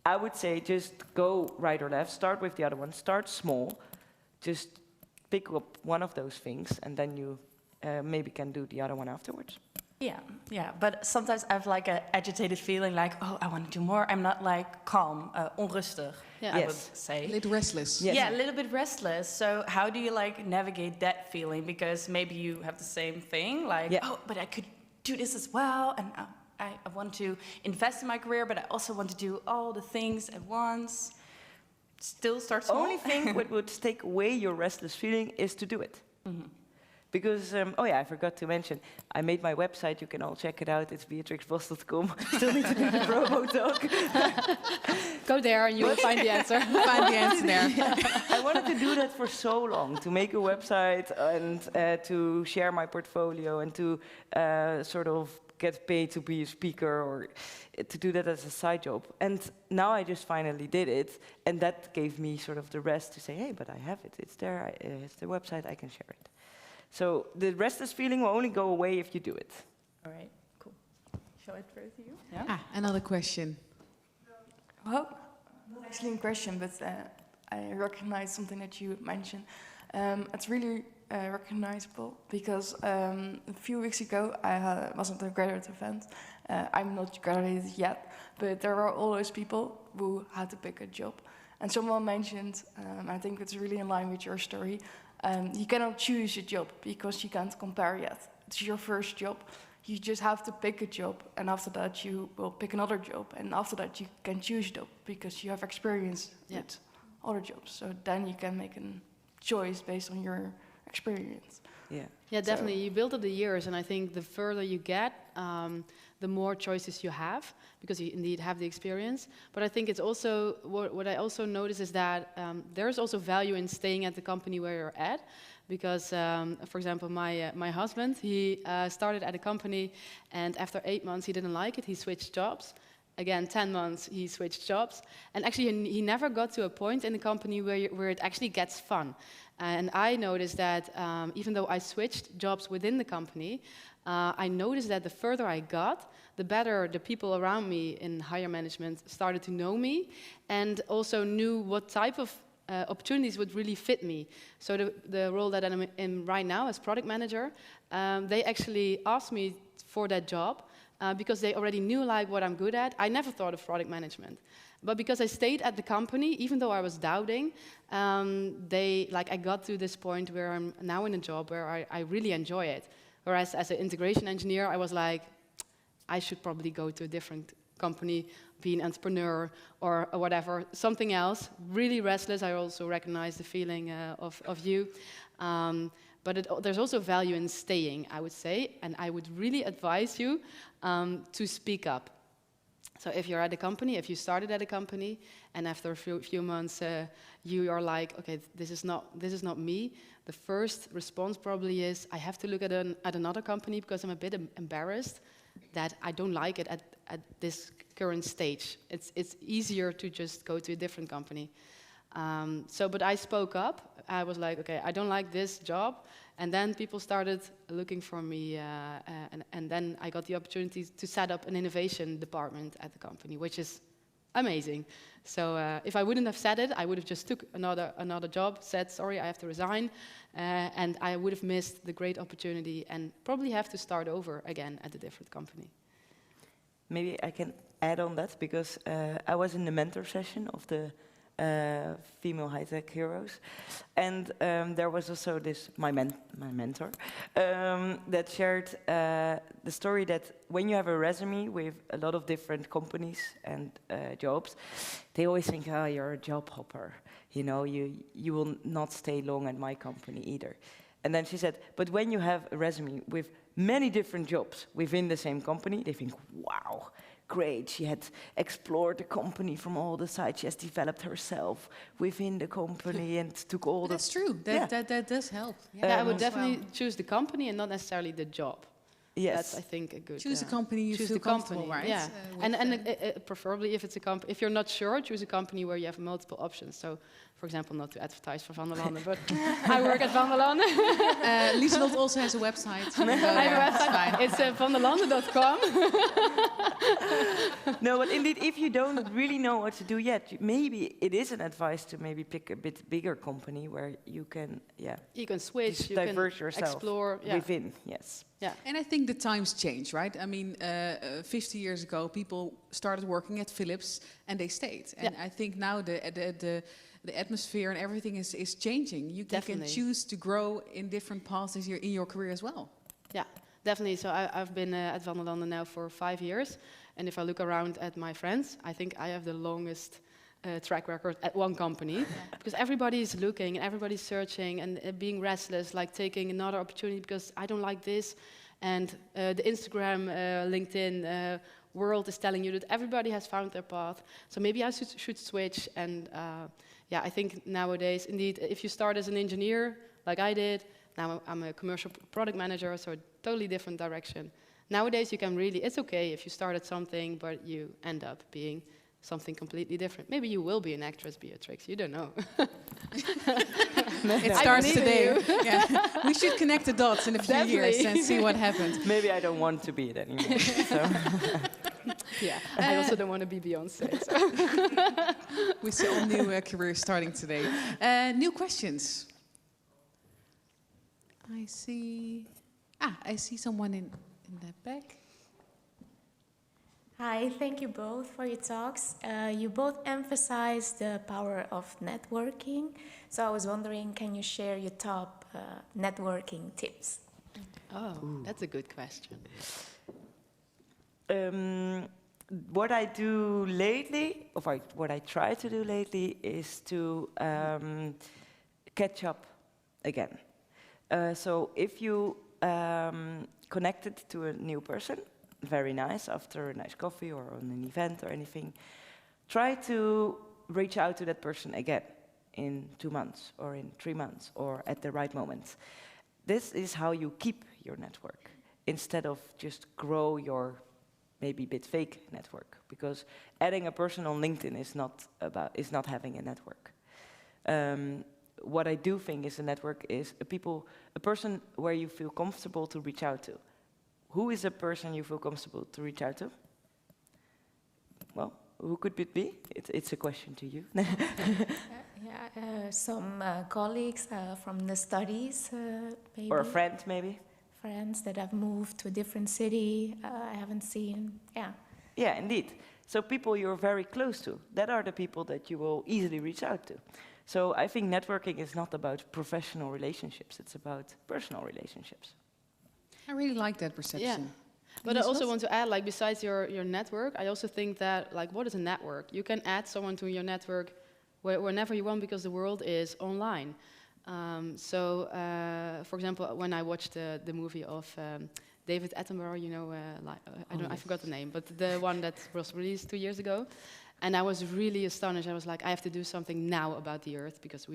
I would say just go right or left, start with the other one, start small, just pick up one of those things, and then you maybe can do the other one afterwards. Yeah, but sometimes I have an agitated feeling oh, I want to do more. I'm not calm, onrustig, I would say. A little restless. Yes. Yeah, a little bit restless. So how do you navigate that feeling? Because maybe you have the same thing, oh, but I could do this as well, and I want to invest in my career, but I also want to do all the things at once. Still start small. Only thing what would take away your restless feeling is to do it. Mm-hmm. Because, I forgot to mention, I made my website, you can all check it out, it's beatriceboss.com. Still need to do the promo talk. Go there and you will find the answer. Find the answer there. I wanted to do that for so long, to make a website and to share my portfolio and to sort of get paid to be a speaker or to do that as a side job. And now I just finally did it, and that gave me sort of the rest to say, hey, but I have it, it's there, it's the website, I can share it. So the restless feeling will only go away if you do it. All right, cool. Shall I throw it to you? Yeah. Another question. Well, not actually a question, but I recognize something that you mentioned. It's really recognizable because a few weeks ago I was at a graduate event. I'm not graduated yet, but there are all those people who had to pick a job. And someone mentioned, I think it's really in line with your story, you cannot choose a job because you can't compare yet. It's your first job. You just have to pick a job, and after that you will pick another job, and after that you can choose a job because you have experience with other jobs. So then you can make a choice based on your experience. Yeah, definitely. You build up the years, and I think the further you get, the more choices you have, because you indeed have the experience. But I think it's also, what I also notice is that there's also value in staying at the company where you're at. Because, for example, my husband, he started at a company, and after 8 months he didn't like it, he switched jobs. Again, 10 months he switched jobs. And actually he never got to a point in the company where it actually gets fun. And I noticed that even though I switched jobs within the company, I noticed that the further I got, the better the people around me in higher management started to know me, and also knew what type of opportunities would really fit me. So the role that I'm in right now as product manager, they actually asked me for that job because they already knew like what I'm good at. I never thought of product management. But because I stayed at the company, even though I was doubting, I got to this point where I'm now in a job where I really enjoy it. Whereas as an integration engineer, I was like, I should probably go to a different company, be an entrepreneur or whatever, something else. Really restless. I also recognize the feeling of you. But there's also value in staying, I would say. And I would really advise you to speak up. So if you're at a company, if you started at a company, and after a few months you are like, okay, this is not me, the first response probably is, I have to look at another company because I'm a bit embarrassed that I don't like it at this current stage. It's easier to just go to a different company. But I spoke up. I was like, okay, I don't like this job. And then people started looking for me, and then I got the opportunity to set up an innovation department at the company, which is amazing. So if I wouldn't have said it, I would have just took another job, said, sorry, I have to resign, and I would have missed the great opportunity and probably have to start over again at a different company. Maybe I can add on that, because I was in the mentor session of the Female High-Tech Heroes, and there was also my mentor that shared the story that when you have a resume with a lot of different companies and jobs, they always think, oh, you're a job hopper, you know, you will not stay long at my company either. And then she said, but when you have a resume with many different jobs within the same company, they think, wow, great, she had explored the company from all the sides, she has developed herself within the company and took all That's true, that does help. Yeah, I would definitely choose the company and not necessarily the job. Yes. That's, I think, a good... Choose a company you feel comfortable, right? Yeah, and preferably if it's a company, if you're not sure, choose a company where you have multiple options. So, for example, not to advertise for Van der Landen, but I work at Van der Landen. Lis Lothras also has a website. I have a website. It's vanderlanden.com. No, but indeed, if you don't really know what to do yet, maybe it is an advice to maybe pick a bit bigger company where you can, you can switch, you diverse can yourself explore within. Yes. Yeah. And I think the times change, right? I mean, 50 years ago, people started working at Philips and they stayed. And I think now the atmosphere and everything is changing. You can choose to grow in different paths in your career as well. Yeah, definitely. So I've been at Van der Landen now for 5 years. And if I look around at my friends, I think I have the longest track record at one company. Because everybody is looking and everybody's searching and being restless, like taking another opportunity because I don't like this. And the Instagram, LinkedIn world is telling you that everybody has found their path. So maybe I should switch. And I think nowadays, indeed, if you start as an engineer, like I did, now I'm a commercial product manager, so a totally different direction. Nowadays, you can really, it's okay if you start at something, but you end up being something completely different. Maybe you will be an actress, Beatrix, you don't know. It starts today. Yeah. We should connect the dots in a few years and see what happens. Maybe I don't want to be it anymore. So. Yeah, I also don't want to be Beyoncé. So. We see all new careers starting today. New questions. I see someone in the back. Hi, thank you both for your talks. You both emphasized the power of networking. So I was wondering, can you share your top networking tips? Oh, that's a good question. What I do lately, or what I try to do lately, is to catch up again. So if you connected to a new person, very nice after a nice coffee or on an event or anything, try to reach out to that person again in 2 months or in 3 months or at the right moment. This is how you keep your network instead of just grow your maybe a bit fake network, because adding a person on LinkedIn is not having a network. What I do think is a network is a person where you feel comfortable to reach out to. Who is a person you feel comfortable to reach out to? Well, who could it be? It's a question to you. Some colleagues from the studies, maybe. Or a friend, maybe. Friends that have moved to a different city, I haven't seen, Yeah, indeed. So people you're very close to, that are the people that you will easily reach out to. So I think networking is not about professional relationships, it's about personal relationships. I really like that perception. Yeah. But I also want to add, like, besides your network, I also think that, like, what is a network? You can add someone to your network whenever you want, because the world is online. For example, when I watched the movie of David Attenborough, you know, I forgot the name, but the one that was released 2 years ago, and I was really astonished. I was like, I have to do something now about the Earth, because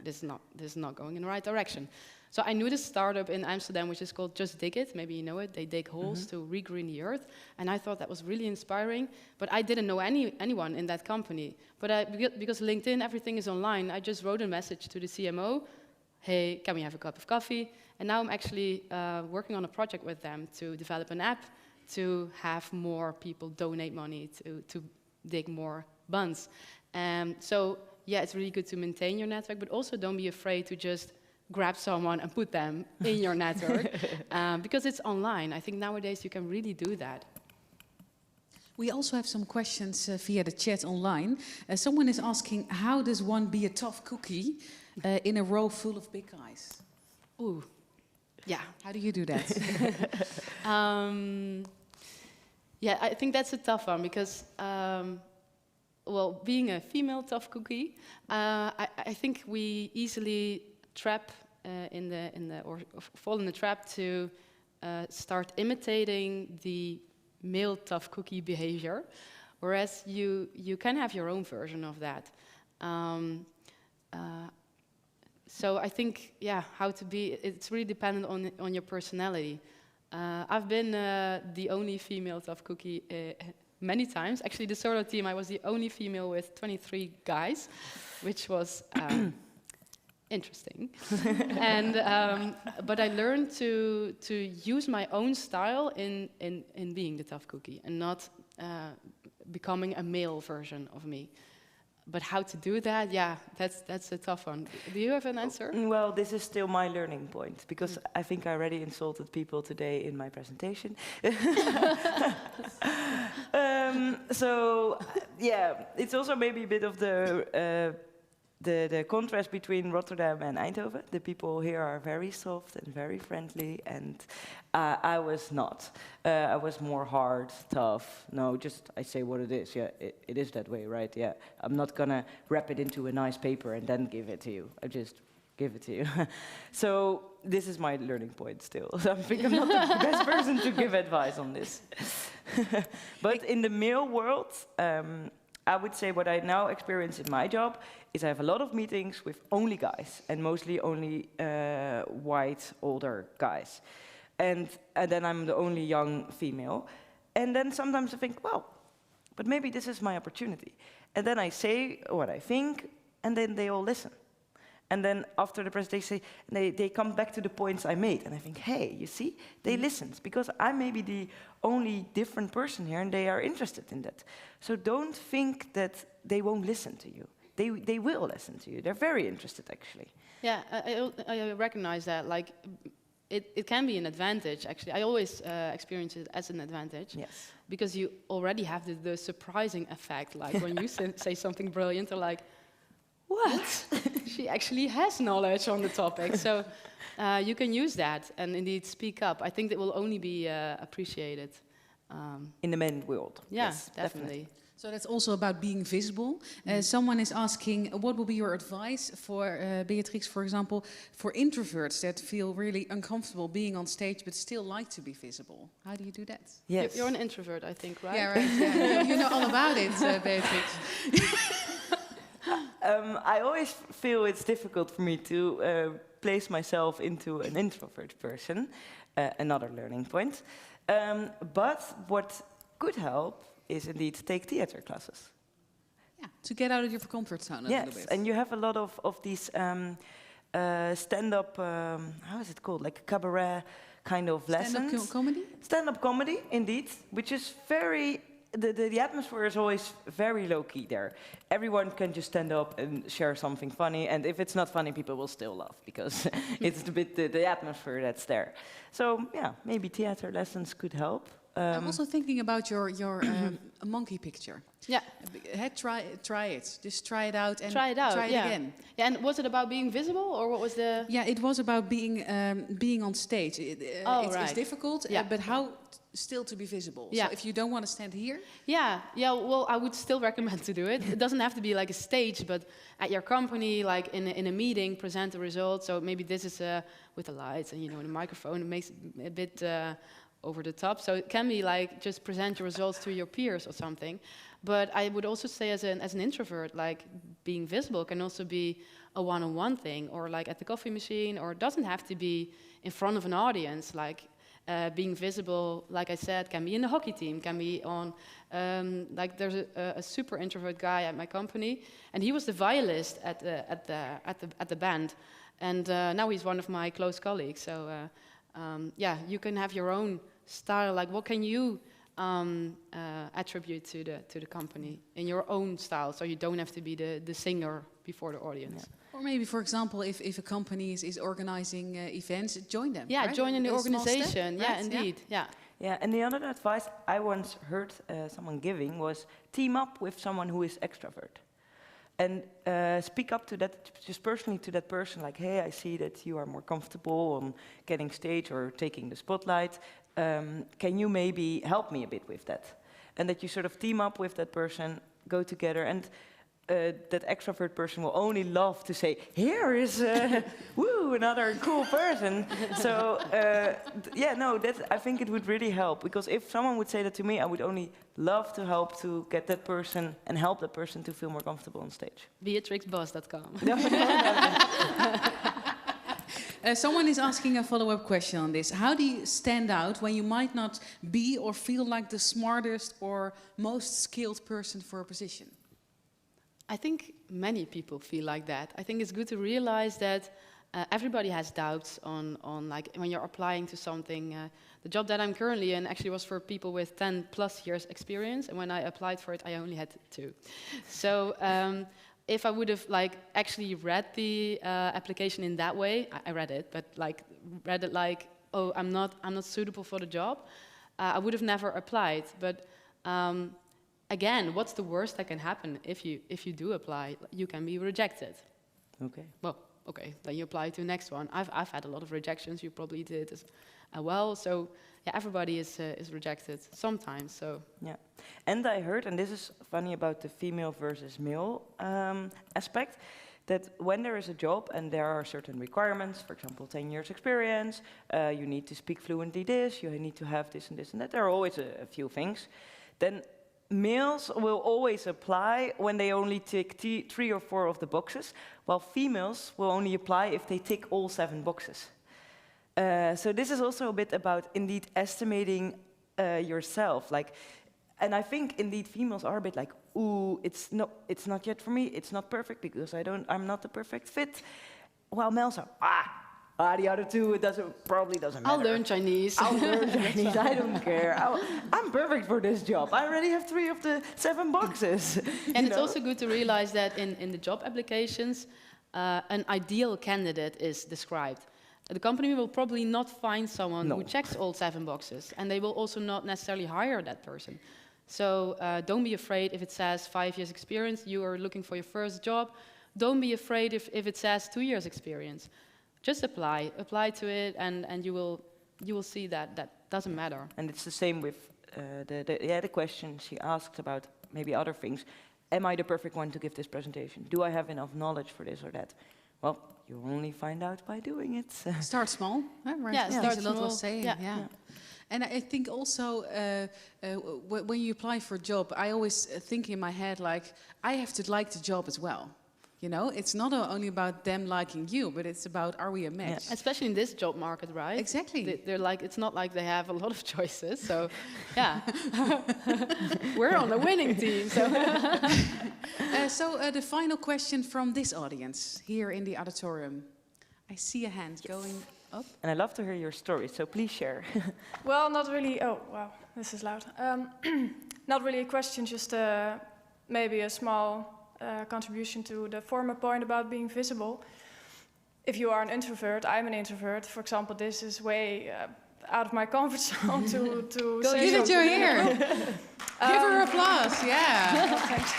this is not going in the right direction. So I knew this startup in Amsterdam, which is called Just Dig It. Maybe you know it. They dig holes to regreen the Earth, and I thought that was really inspiring. But I didn't know anyone in that company. But because LinkedIn, everything is online, I just wrote a message to the CMO. Hey, can we have a cup of coffee? And now I'm actually working on a project with them to develop an app to have more people donate money to dig more buns. So yeah, it's really good to maintain your network, but also don't be afraid to just grab someone and put them in your network, because it's online. I think nowadays you can really do that. We also have some questions via the chat online. Someone is asking, how does one be a tough cookie in a row full of big guys? Ooh, yeah. How do you do that? Yeah, I think that's a tough one, because, well, being a female tough cookie, I think we easily trap or fall in the trap to start imitating the male tough cookie behavior, whereas you can have your own version of that. So I think, yeah, how to be, it's really dependent on your personality. I've been the only female tough cookie many times. Actually, the solo team, I was the only female with 23 guys, which was interesting. And but I learned to use my own style in being the tough cookie and not becoming a male version of me. But how to do that, yeah, that's a tough one. Do you have an answer? Well, this is still my learning point, because I think I already insulted people today in my presentation. So, yeah, it's also maybe a bit of the contrast between Rotterdam and Eindhoven. The people here are very soft and very friendly, and I was not. I was more hard, tough. No, just I say what it is. Yeah, it is that way, right? Yeah, I'm not gonna wrap it into a nice paper and then give it to you. I just give it to you. So this is my learning point still. So I think I'm not the best person to give advice on this. But in the male world, I would say what I now experience in my job is I have a lot of meetings with only guys, and mostly only white, older guys. And then I'm the only young female. And then sometimes I think, well, but maybe this is my opportunity. And then I say what I think, and then they all listen. And then after the presentation, they come back to the points I made. And I think, hey, you see, they listened. Because I'm maybe the only different person here, and they are interested in that. So don't think that they won't listen to you. They will listen to you. They're very interested, actually. Yeah, I recognize that. Like, it can be an advantage, actually. I always experience it as an advantage. Yes. Because you already have the surprising effect. Like, when you say something brilliant, they're like, what? She actually has knowledge on the topic. So you can use that and indeed speak up. I think that will only be appreciated. In the men world. Yeah, yes, definitely. So that's also about being visible. Someone is asking, what will be your advice for, Beatrice, for example, for introverts that feel really uncomfortable being on stage but still like to be visible? How do you do that? Yes. You're an introvert, I think, right? Yeah, right. Yeah. You know all about it, Beatrice. I always feel it's difficult for me to place myself into an introvert person, another learning point. But what could help is indeed take theater classes. Yeah, to get out of your comfort zone a little bit. Yes, and you have a lot of these stand-up, how is it called, like cabaret kind of lessons. Stand-up comedy? Stand-up comedy, indeed, which is very, the atmosphere is always very low-key there. Everyone can just stand up and share something funny, and if it's not funny, people will still laugh, because it's a bit the atmosphere that's there. So, yeah, maybe theater lessons could help. I'm also thinking about your monkey picture. Yeah. Try it. Just try it out and try it again. Yeah, and was it about being visible, or what was the... Yeah, it was about being on stage. It's difficult, but how still to be visible? Yeah. So if you don't want to stand here? Yeah, well, I would still recommend to do it. It doesn't have to be like a stage, but at your company, like in a meeting, present the results. So maybe this is with the lights and, the microphone. It makes it a bit... over the top, so it can be like just present your results to your peers or something. But I would also say as an introvert, like being visible can also be a one-on-one thing, or like at the coffee machine, or it doesn't have to be in front of an audience. Like being visible, like I said, can be in the hockey team, can be on like there's a super introvert guy at my company, and he was the violist at the band, and now he's one of my close colleagues. So. Yeah, you can have your own style. Like, what can you attribute to the company in your own style? So you don't have to be the singer before the audience. Yeah. Or maybe, for example, if a company is organizing events, join them. Yeah, right? join in the organization. Step, Yeah, right? indeed. Yeah. Yeah, and the other advice I once heard someone giving was team up with someone who is extrovert. And speak up to that, just personally to that person, like, hey, I see that you are more comfortable on getting stage or taking the spotlight. Can you maybe help me a bit with that? And that you sort of team up with that person, go together, and that extrovert person will only love to say, here is, woo, another cool person. So, yeah, no, I think it would really help. Because if someone would say that to me, I would only love to help to get that person and help that person to feel more comfortable on stage. BeatriceBoss.com. Someone is asking a follow-up question on this. How do you stand out when you might not be or feel like the smartest or most skilled person for a position? I think many people feel like that. I think it's good to realize that everybody has doubts on like when you're applying to something. The job that I'm currently in actually was for people with 10+ years experience, and when I applied for it, I only had 2. So if I would have like actually read the application in that way, I read it, but like read it like, oh, I'm not suitable for the job, I would have never applied. But again, what's the worst that can happen if you do apply? You can be rejected. Okay. Well, okay, then you apply to the next one. I've had a lot of rejections. You probably did as well. So yeah, everybody is rejected sometimes. So yeah, and I heard, and this is funny about the female versus male aspect, that when there is a job and there are certain requirements, for example, 10 years experience, you need to speak fluently this, you need to have this and this and that. There are always a few things. Then males will always apply when they only tick 3 or 4 of the boxes, while females will only apply if they tick all 7 boxes. So this is also a bit about indeed estimating yourself. Like, and I think indeed females are a bit like, ooh, it's not yet for me. It's not perfect because I'm not the perfect fit. While males are, the other 2, probably doesn't matter. I'll learn Chinese. I'll learn Chinese, I don't care. I'm perfect for this job. I already have 3 of the 7 boxes. And it's also good to realize that in the job applications, an ideal candidate is described. The company will probably not find someone who checks all 7 boxes, and they will also not necessarily hire that person. So don't be afraid if it says 5 years experience, you are looking for your first job. Don't be afraid if it says 2 years experience. Just apply to it, and you will see that doesn't matter. And it's the same with the question she asked about maybe other things. Am I the perfect one to give this presentation? Do I have enough knowledge for this or that? Well, you only find out by doing it. Start small, right? Yeah, start Lis Lothras small. was saying, yeah. And I think also when you apply for a job, I always think in my head like, I have to like the job as well. You know, it's not only about them liking you, but it's about, are we a match? Yeah. Especially in this job market, right? Exactly. They're like, it's not like they have a lot of choices. So, yeah, we're on the winning team. So, the final question from this audience here in the auditorium. I see a hand going up. And I love to hear your story, so please share. Well, not really. Oh, wow, this is loud. Not really a question, just maybe a small contribution to the former point about being visible. If you are an introvert, I'm an introvert. For example, this is way out of my comfort zone to Go say give it your something. ear. Give her applause. Yeah. Thanks.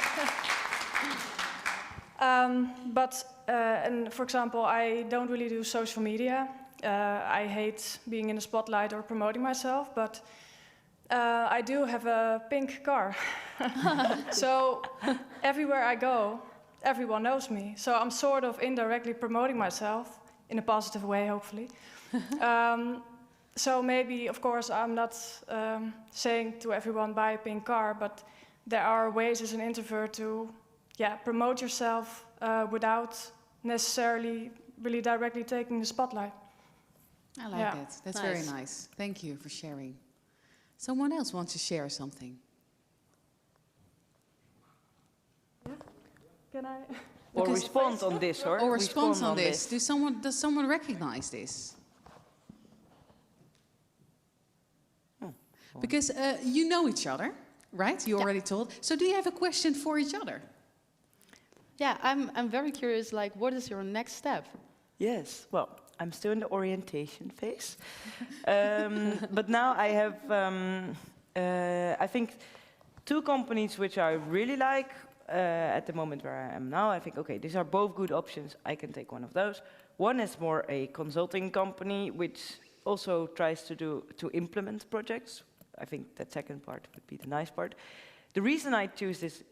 And for example, I don't really do social media. I hate being in the spotlight or promoting myself, but I do have a pink car. So everywhere I go, everyone knows me. So I'm sort of indirectly promoting myself in a positive way, hopefully. So maybe, of course, I'm not saying to everyone, buy a pink car, but there are ways as an introvert to promote yourself without necessarily really directly taking the spotlight. I like that. That's very nice. Thank you for sharing. Someone else wants to share something. Yeah. Can I? Or respond on this, or? Or respond on this. Does someone recognize this? Because you know each other, right? You already told. So do you have a question for each other? Yeah, I'm very curious, like, what is your next step? Yes, well, I'm still in the orientation phase. But now I have, I think, 2 companies which I really like at the moment where I am now. I think, okay, these are both good options. I can take one of those. One is more a consulting company, which also tries to implement projects. I think that second part would be the nice part. The reason I choose this,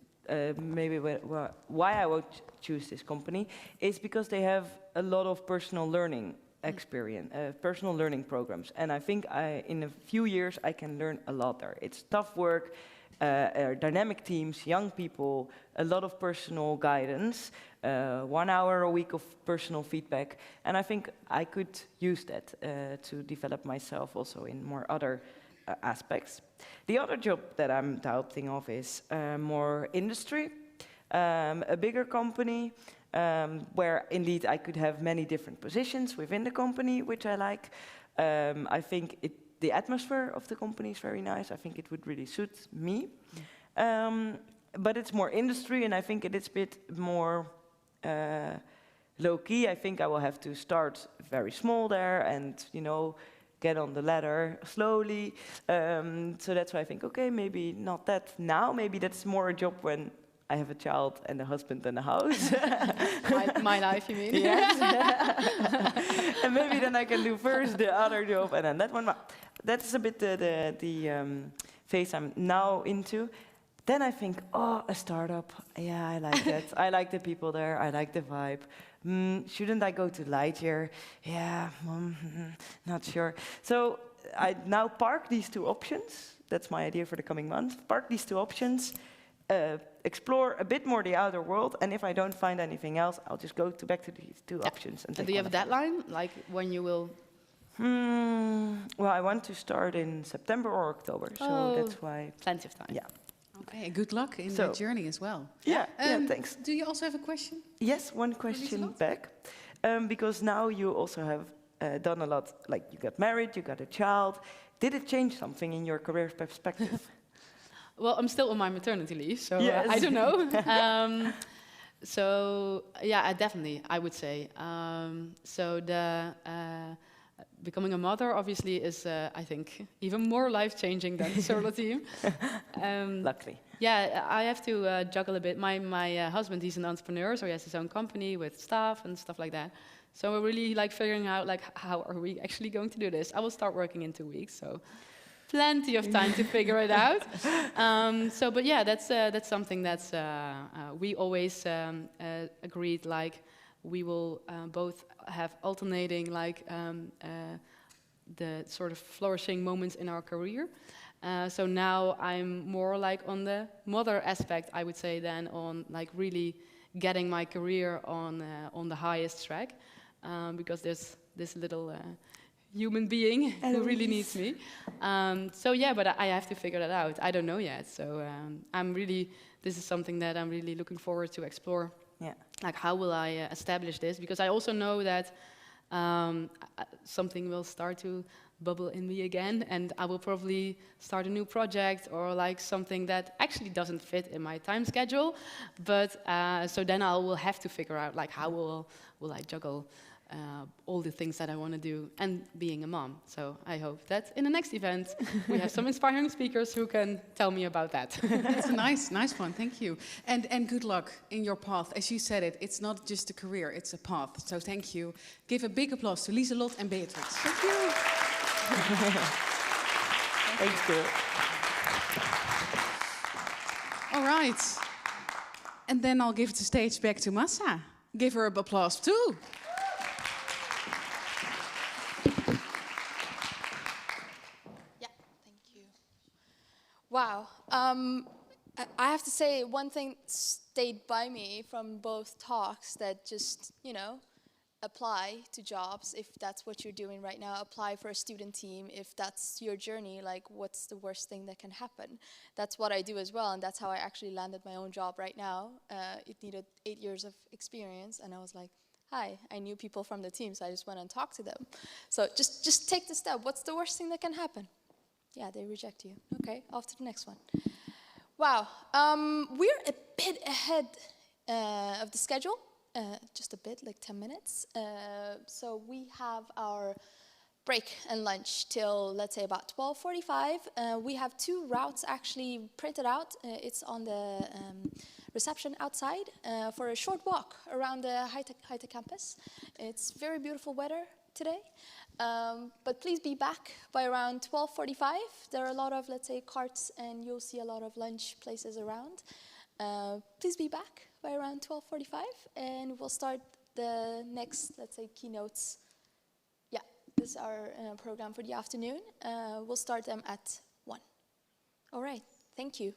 maybe why I would choose this company, is because they have a lot of personal learning experience, personal learning programs. And I think in a few years I can learn a lot there. It's tough work, dynamic teams, young people, a lot of personal guidance, 1 hour a week of personal feedback. And I think I could use that to develop myself also in more other aspects. The other job that I'm doubting of is more industry, a bigger company, where indeed I could have many different positions within the company, which I like. I think the atmosphere of the company is very nice. I think it would really suit me. But it's more industry, and I think it is a bit more low-key. I think I will have to start very small there and, you know, get on the ladder slowly. So that's why I think, okay, maybe not that now. Maybe that's more a job when I have a child and a husband and a house. my life, you mean? Yes. And maybe then I can do first the other job and then that one. That's a bit the phase I'm now into. Then I think, oh, a startup. Yeah, I like that. I like the people there. I like the vibe. Shouldn't I go to Lightyear? Yeah, not sure. So I now park these 2 options. That's my idea for the coming month. Park these 2 options, explore a bit more the outer world, and if I don't find anything else, I'll just go back to these 2 options. And do you have a deadline, like when you will? Well, I want to start in September or October, so that's why. Plenty of time. Yeah. Okay, good luck in the journey as well. Yeah, thanks. Do you also have a question? Yes, one question back. Because now you also have done a lot, like you got married, you got a child. Did it change something in your career perspective? Well, I'm still on my maternity leave, so yes. I don't know. So yeah, definitely, I would say. So the becoming a mother obviously is, I think, even more life-changing than the solo team. Luckily. Yeah, I have to juggle a bit. My husband, he's an entrepreneur, so he has his own company with staff and stuff like that. So we're really like figuring out like how are we actually going to do this. I will start working in 2 weeks, so plenty of time to figure it out. But yeah, that's something that's we always agreed, like we will both have alternating, like the sort of flourishing moments in our career. So now I'm more like on the mother aspect, I would say, than on like really getting my career on the highest track, because there's this little human being who really needs me. So yeah, but I have to figure that out. I don't know yet. So this is something that I'm really looking forward to explore. Yeah. Like, how will I establish this? Because I also know that something will start to bubble in me again, and I will probably start a new project or like something that actually doesn't fit in my time schedule. But so then I will have to figure out like how will I juggle all the things that I want to do and being a mom. So I hope that in the next event we have some inspiring speakers who can tell me about that. That's a nice one. Thank you. And good luck in your path. As you said it, it's not just a career, it's a path. So thank you. Give a big applause to Lis Lothras and Beatrice. Thank you. Thank you. All right. And then I'll give the stage back to Massa. Give her an applause too. Wow. I have to say, one thing stayed by me from both talks that just, apply to jobs if that's what you're doing right now. Apply for a student team if that's your journey. Like, what's the worst thing that can happen? That's what I do as well, and that's how I actually landed my own job right now. It needed 8 years of experience, and I was like, hi, I knew people from the team, so I just went and talked to them. So just take the step. What's the worst thing that can happen? Yeah, they reject you. Okay, off to the next one. Wow, we're a bit ahead of the schedule. Just a bit, like 10 minutes. So we have our break and lunch till, let's say, about 12:45. We have 2 routes actually printed out. It's on the reception outside for a short walk around the high-tech campus. It's very beautiful weather today. But please be back by around 12:45. There are a lot of, let's say, carts, and you'll see a lot of lunch places around. Please be back by around 12:45, and we'll start the next, let's say, keynotes. Yeah, this is our program for the afternoon. We'll start them at 1. All right, thank you.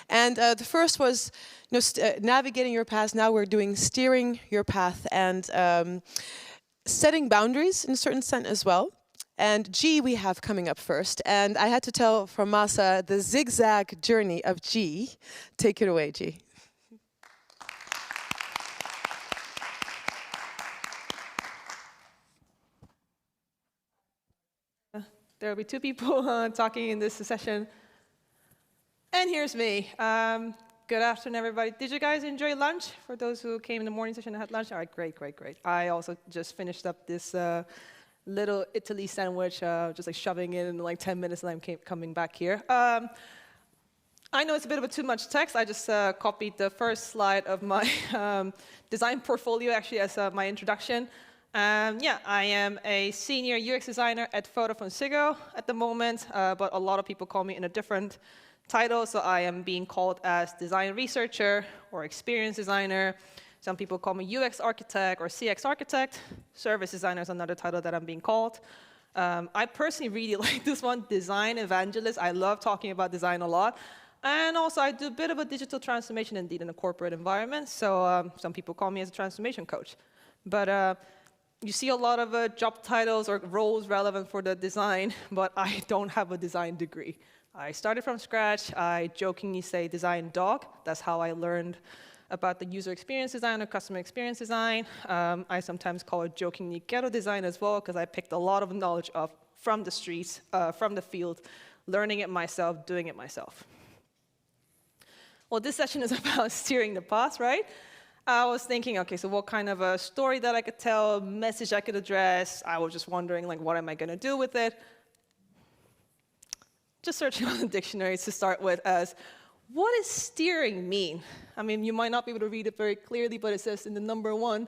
And the first was navigating your path. Now we're doing steering your path and setting boundaries in a certain sense as well. And G we have coming up first. And I had to tell from Masa the zigzag journey of G. Take it away, G. There will be two people talking in this session. And here's me. Good afternoon, everybody. Did you guys enjoy lunch? For those who came in the morning session and had lunch? All right, great, great, great. I also just finished up this little Italy sandwich, just like shoving it in like 10 minutes, and I'm coming back here. I know it's a bit of too much text. I just copied the first slide of my design portfolio, actually, as my introduction. Yeah, I am a senior UX designer at Vodafone Ziggo at the moment, but a lot of people call me in a different title, so I am being called as design researcher or experience designer. Some people call me UX architect or CX architect. Service designer is another title that I'm being called. I personally really like this one, design evangelist. I love talking about design a lot. And also I do a bit of a digital transformation indeed in a corporate environment, so some people call me as a transformation coach. But you see a lot of job titles or roles relevant for the design, but I don't have a design degree. I started from scratch. I jokingly say design dog. That's how I learned about the user experience design or customer experience design. I sometimes call it jokingly ghetto design as well, because I picked a lot of knowledge up from the streets, from the field, learning it myself, doing it myself. Well, this session is about steering the path, right? I was thinking, okay, so what kind of a story that I could tell, message I could address. I was just wondering, like, what am I going to do with it? Just searching on the dictionaries to start with as, what does steering mean? I mean, you might not be able to read it very clearly, but it says in the number 1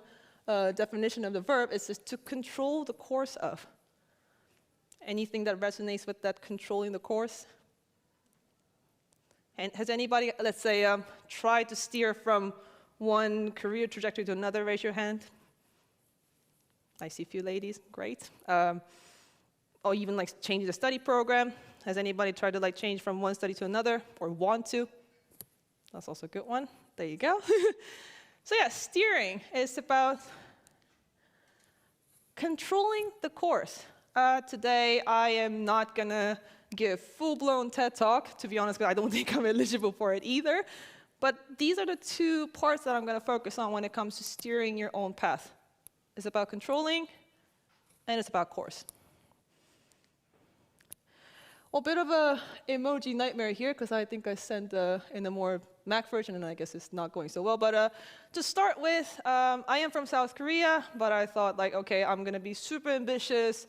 definition of the verb, it says to control the course of. Anything that resonates with that controlling the course? And has anybody, let's say, tried to steer from one career trajectory to another? Raise your hand. I see a few ladies, great. Or even like changing the study program. Has anybody tried to like change from one study to another or want to? That's also a good one. There you go. So yeah, steering is about controlling the course. Today, I am not gonna give full-blown TED Talk, to be honest, because I don't think I'm eligible for it either. But these are the two parts that I'm gonna focus on when it comes to steering your own path. It's about controlling, and it's about course. Well, a bit of a emoji nightmare here, because I think I sent in a more Mac version, and I guess it's not going so well. But to start with, I am from South Korea, but I thought, like, okay, I'm going to be super ambitious,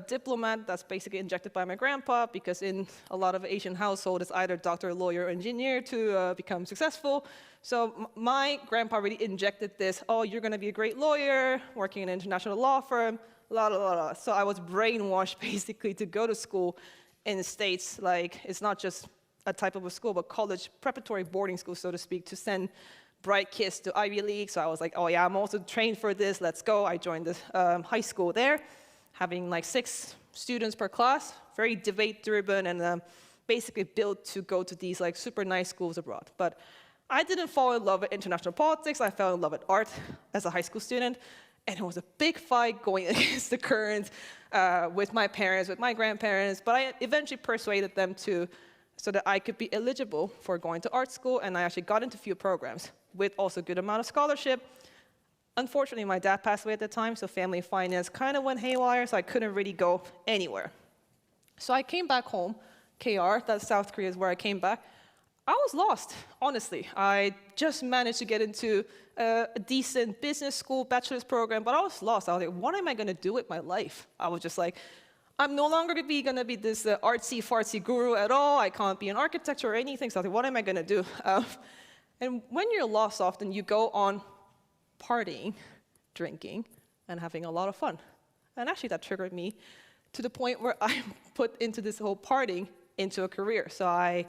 diplomat. That's basically injected by my grandpa, because in a lot of Asian households, it's either doctor, lawyer, or engineer to become successful. So my grandpa really injected this, oh, you're going to be a great lawyer, working in an international law firm, la, la, la, la. So I was brainwashed, basically, to go to school in the States. Like, it's not just a type of a school, but college preparatory boarding school, so to speak, to send bright kids to Ivy League. So I was like, oh yeah, I'm also trained for this, let's go. I joined the high school there, having like 6 students per class, very debate-driven, and basically built to go to these like super nice schools abroad. But I didn't fall in love with international politics. I fell in love with art as a high school student. And it was a big fight going against the current with my parents, with my grandparents. But I eventually persuaded them so that I could be eligible for going to art school. And I actually got into a few programs with also a good amount of scholarship. Unfortunately, my dad passed away at the time, so family finance kind of went haywire, so I couldn't really go anywhere. So I came back home, KR, that's South Korea is where I came back. I was lost, honestly. I just managed to get into a decent business school bachelor's program, but I was lost. I was like, what am I going to do with my life? I was just like, I'm no longer going to be this artsy-fartsy guru at all. I can't be an architect or anything. So I was like, what am I going to do? And when you're lost, often you go on partying, drinking, and having a lot of fun. And actually, that triggered me to the point where I put into this whole partying into a career. So I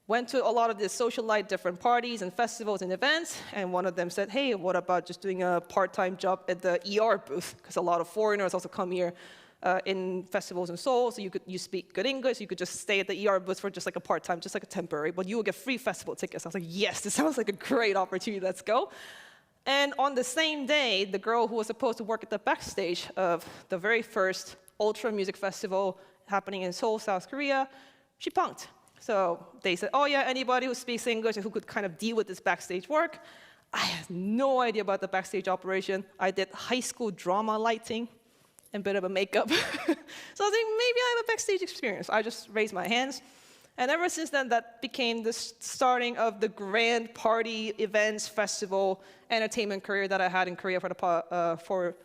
went to a lot of the socialite, different parties and festivals and events, and one of them said, hey, what about just doing a part-time job at the ER booth? Because a lot of foreigners also come here in festivals in Seoul, so you speak good English, you could just stay at the ER booth for just like a part-time, just like a temporary, but you will get free festival tickets. I was like, yes, this sounds like a great opportunity, let's go. And on the same day, the girl who was supposed to work at the backstage of the very first Ultra Music Festival happening in Seoul, South Korea, she punked. So they said, oh yeah, anybody who speaks English and who could kind of deal with this backstage work. I had no idea about the backstage operation. I did high school drama lighting and a bit of a makeup. So I was like, maybe I have a backstage experience. I just raised my hands. And ever since then, that became the starting of the grand party, events, festival, entertainment career that I had in Korea for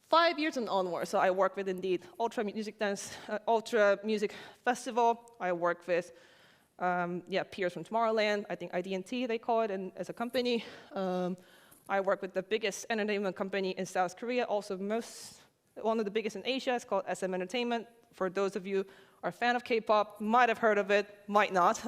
5 years and onward. So I work with, indeed, Ultra Music Festival. I work with peers from Tomorrowland, I think ID&T they call it, and as a company. I work with the biggest entertainment company in South Korea, also one of the biggest in Asia. It's called SM Entertainment. For those of you who are a fan of K-pop, might have heard of it, might not.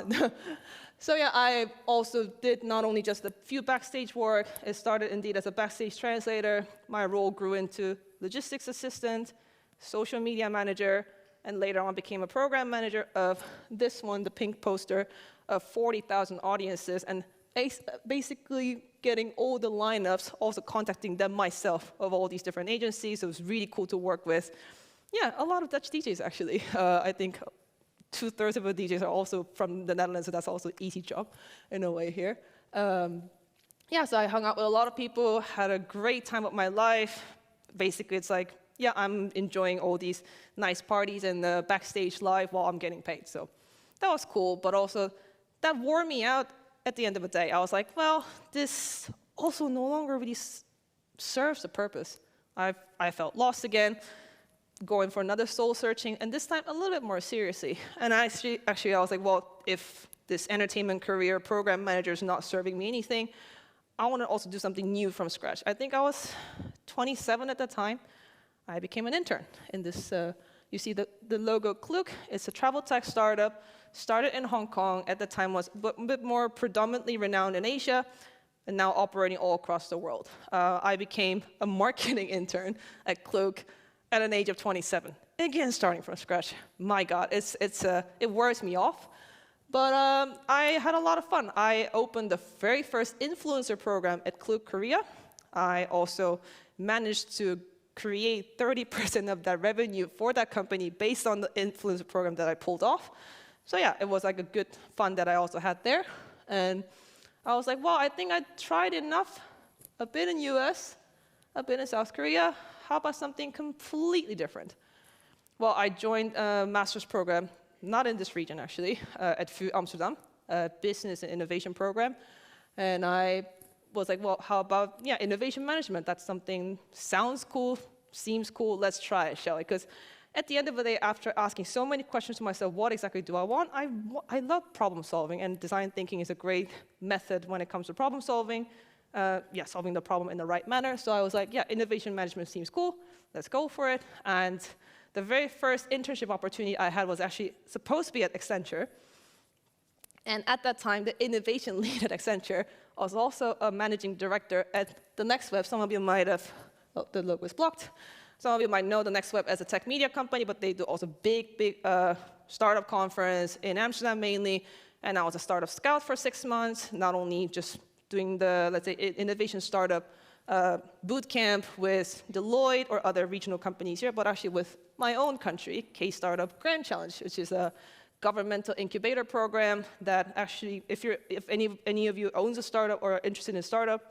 So yeah, I also did not only just a few backstage work. It started indeed as a backstage translator. My role grew into logistics assistant, social media manager, and later on became a program manager of this one, the pink poster, of 40,000 audiences, and basically getting all the lineups, also contacting them myself of all these different agencies. So it was really cool to work with. Yeah, a lot of Dutch DJs, actually. I think 2/3 of the DJs are also from the Netherlands, so that's also an easy job in a way here. Yeah, so I hung out with a lot of people, had a great time with my life. Basically, it's like, yeah, I'm enjoying all these nice parties and the backstage live while I'm getting paid. So that was cool, but also that wore me out at the end of the day. I was like, well, this also no longer really serves the purpose. I felt lost again, going for another soul searching, and this time a little bit more seriously. And actually I was like, well, if this entertainment career program manager is not serving me anything, I want to also do something new from scratch. I think I was 27 at the time. I became an intern in this, you see the logo Klook. It's a travel tech startup, started in Hong Kong, at the time was a bit more predominantly renowned in Asia, and now operating all across the world. I became a marketing intern at Klook at an age of 27. Again, starting from scratch. My God, it wears me off. But I had a lot of fun. I opened the very first influencer program at Klook Korea. I also managed to create 30% of that revenue for that company based on the influencer program that I pulled off. So yeah, it was like a good fun that I also had there. And I was like, well, I think I tried enough. A bit in US, a bit in South Korea. How about something completely different? Well, I joined a master's program, not in this region actually, at Fe+ Amsterdam, a business and innovation program. And I was like, well, how about, yeah, innovation management? That's something, sounds cool, seems cool, let's try it, shall we? Because at the end of the day, after asking so many questions to myself, what exactly do I want? I love problem solving, and design thinking is a great method when it comes to problem solving. Solving the problem in the right manner. So I was like, yeah, innovation management seems cool, let's go for it. And the very first internship opportunity I had was actually supposed to be at Accenture. And at that time, the innovation lead at Accenture was also a managing director at the Next Web. Some of you might have, oh, the logo is blocked. Some of you might know the Next Web as a tech media company, but they do also big startup conference in Amsterdam mainly. And I was a startup scout for 6 months, not only just doing the, let's say, innovation startup boot camp with Deloitte or other regional companies here, but actually with my own country, K-Startup Grand Challenge, which is a governmental incubator program that actually, if any of you owns a startup or are interested in a startup,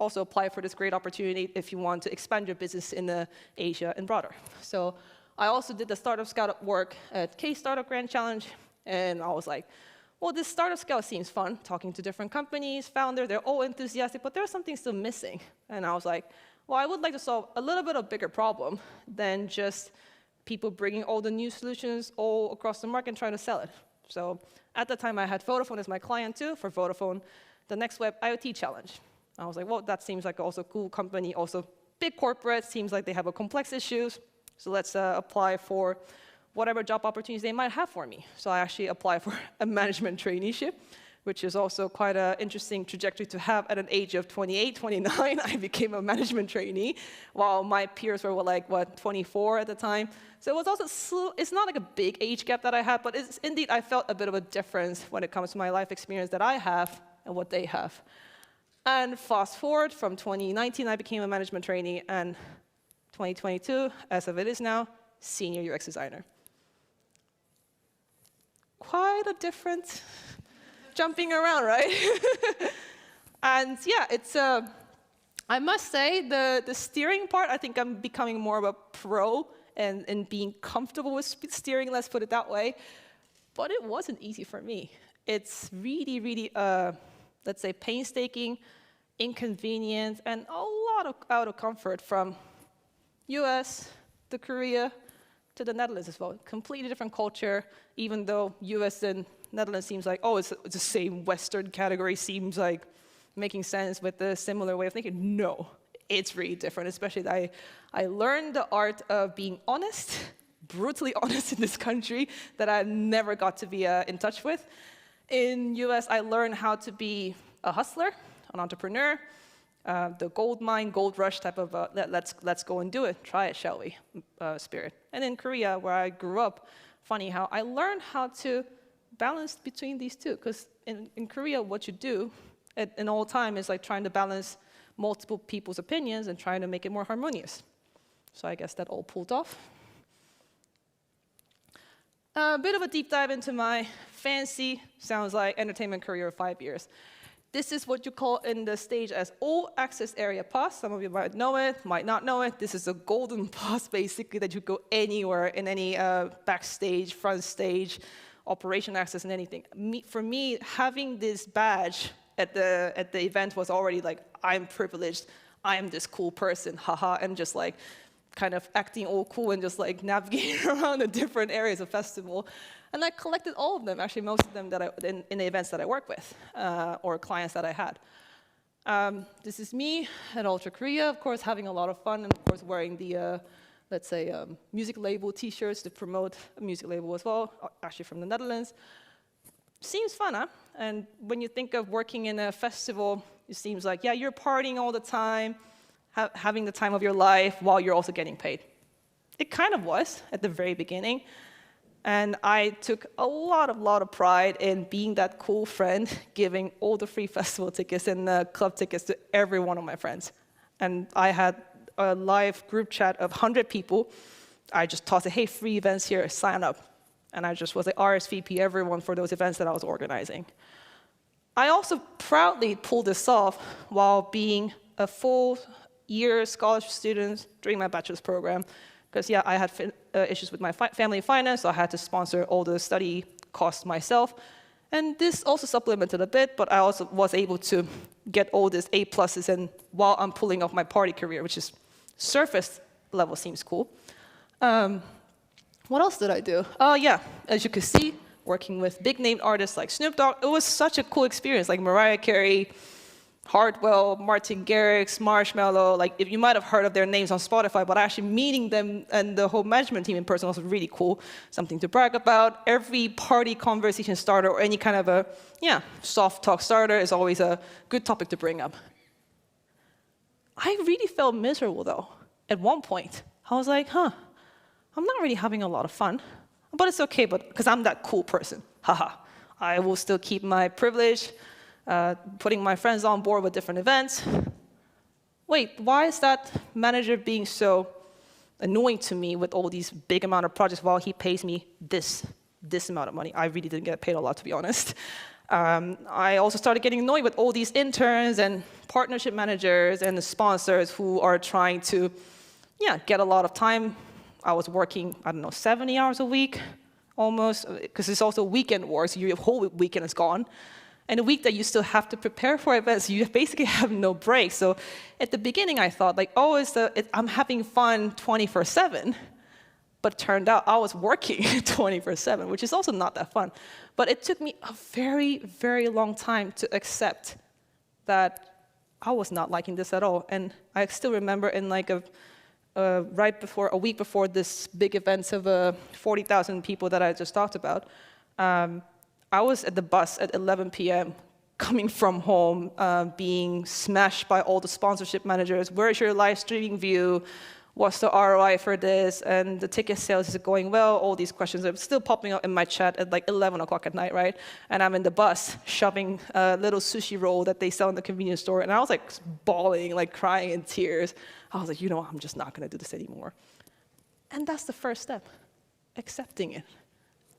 also apply for this great opportunity if you want to expand your business in Asia and broader. So I also did the startup scout work at K-Startup Grand Challenge, and I was like, well, this startup scout seems fun, talking to different companies, founders, they're all enthusiastic, but there's something still missing. And I was like, well, I would like to solve a little bit of a bigger problem than just people bringing all the new solutions all across the market and trying to sell it. So at the time, I had Vodafone as my client too, for Vodafone, the Next Web IoT Challenge. I was like, well, that seems like also a cool company, also big corporate, seems like they have a complex issues, so let's apply for whatever job opportunities they might have for me. So I actually applied for a management traineeship which is also quite an interesting trajectory to have at an age of 28, 29. I became a management trainee, while my peers were like, what, 24 at the time. So it was also, it's not like a big age gap that I had, but it's, indeed I felt a bit of a difference when it comes to my life experience that I have and what they have. And fast forward from 2019, I became a management trainee, and 2022, as of it is now, senior UX designer. Quite a different jumping around, right? And yeah, it's, I must say, the steering part, I think I'm becoming more of a pro and being comfortable with steering, let's put it that way. But it wasn't easy for me. It's really, really, let's say, painstaking, inconvenient, and a lot of out of comfort from US to Korea to the Netherlands as well. Completely different culture, even though US and Netherlands seems like, oh, it's the same Western category, seems like making sense with the similar way of thinking. No, it's really different, especially that I learned the art of being honest, brutally honest in this country that I never got to be in touch with. In US, I learned how to be a hustler, an entrepreneur, the gold mine, gold rush type of let's go and do it, try it, shall we, spirit. And in Korea, where I grew up, funny how I learned how to balance between these two, because in Korea, what you do in all time is like trying to balance multiple people's opinions and trying to make it more harmonious. So I guess that all pulled off. A bit of a deep dive into my fancy, sounds like, entertainment career of 5 years. This is what you call in the stage as all access area pass. Some of you might know it, might not know it. This is a golden pass, basically, that you go anywhere in any backstage, front stage, operation access, and anything. For me, having this badge at the event was already like, I'm privileged, I am this cool person, haha, and just like kind of acting all cool and just like navigating around the different areas of festival. And I collected all of them, actually most of them that in the events that I work with, or clients that I had. This is me at Ultra Korea, of course, having a lot of fun, and of course wearing the, let's say, music label t-shirts to promote a music label as well, actually from the Netherlands. Seems fun, huh? And when you think of working in a festival, it seems like, yeah, you're partying all the time, having the time of your life while you're also getting paid. It kind of was at the very beginning. And I took a lot of pride in being that cool friend, giving all the free festival tickets and club tickets to every one of my friends. And I had a live group chat of 100 people. I just tossed it, hey, free events here, sign up. And I just was like RSVP everyone for those events that I was organizing. I also proudly pulled this off while being a full-year scholarship student during my bachelor's program. Because, yeah, I had issues with my family finance, so I had to sponsor all the study costs myself. And this also supplemented a bit, but I also was able to get all these A+s and while I'm pulling off my party career, which is surface level seems cool. What else did I do? Oh, yeah, as you can see, working with big-name artists like Snoop Dogg, it was such a cool experience, like Mariah Carey, Hardwell, Martin Garrix, Marshmello, like if you might have heard of their names on Spotify, but actually meeting them and the whole management team in person was really cool. Something to brag about. Every party conversation starter or any kind of a, yeah, soft talk starter is always a good topic to bring up. I really felt miserable though, at one point. I was like, I'm not really having a lot of fun, but it's okay, because I'm that cool person, haha. I will still keep my privilege, putting my friends on board with different events. Wait, why is that manager being so annoying to me with all these big amount of projects while he pays me this amount of money? I really didn't get paid a lot, to be honest. I also started getting annoyed with all these interns and partnership managers and the sponsors who are trying to, yeah, get a lot of time. I was working, I don't know, 70 hours a week, almost, because it's also weekend work, so your whole weekend is gone. And a week that you still have to prepare for events, you basically have no break. So at the beginning, I thought, like, oh, I'm having fun 24/7. But it turned out I was working 24/7, which is also not that fun. But it took me a very, very long time to accept that I was not liking this at all. And I still remember in like a week before this big event of 40,000 people that I just talked about, I was at the bus at 11 p.m. coming from home, being smashed by all the sponsorship managers. Where's your live streaming view? What's the ROI for this? And the ticket sales, is it going well? All these questions are still popping up in my chat at like 11 o'clock at night, right? And I'm in the bus shoving a little sushi roll that they sell in the convenience store. And I was like bawling, like crying in tears. I was like, you know, I'm just not gonna do this anymore. And that's the first step, accepting it.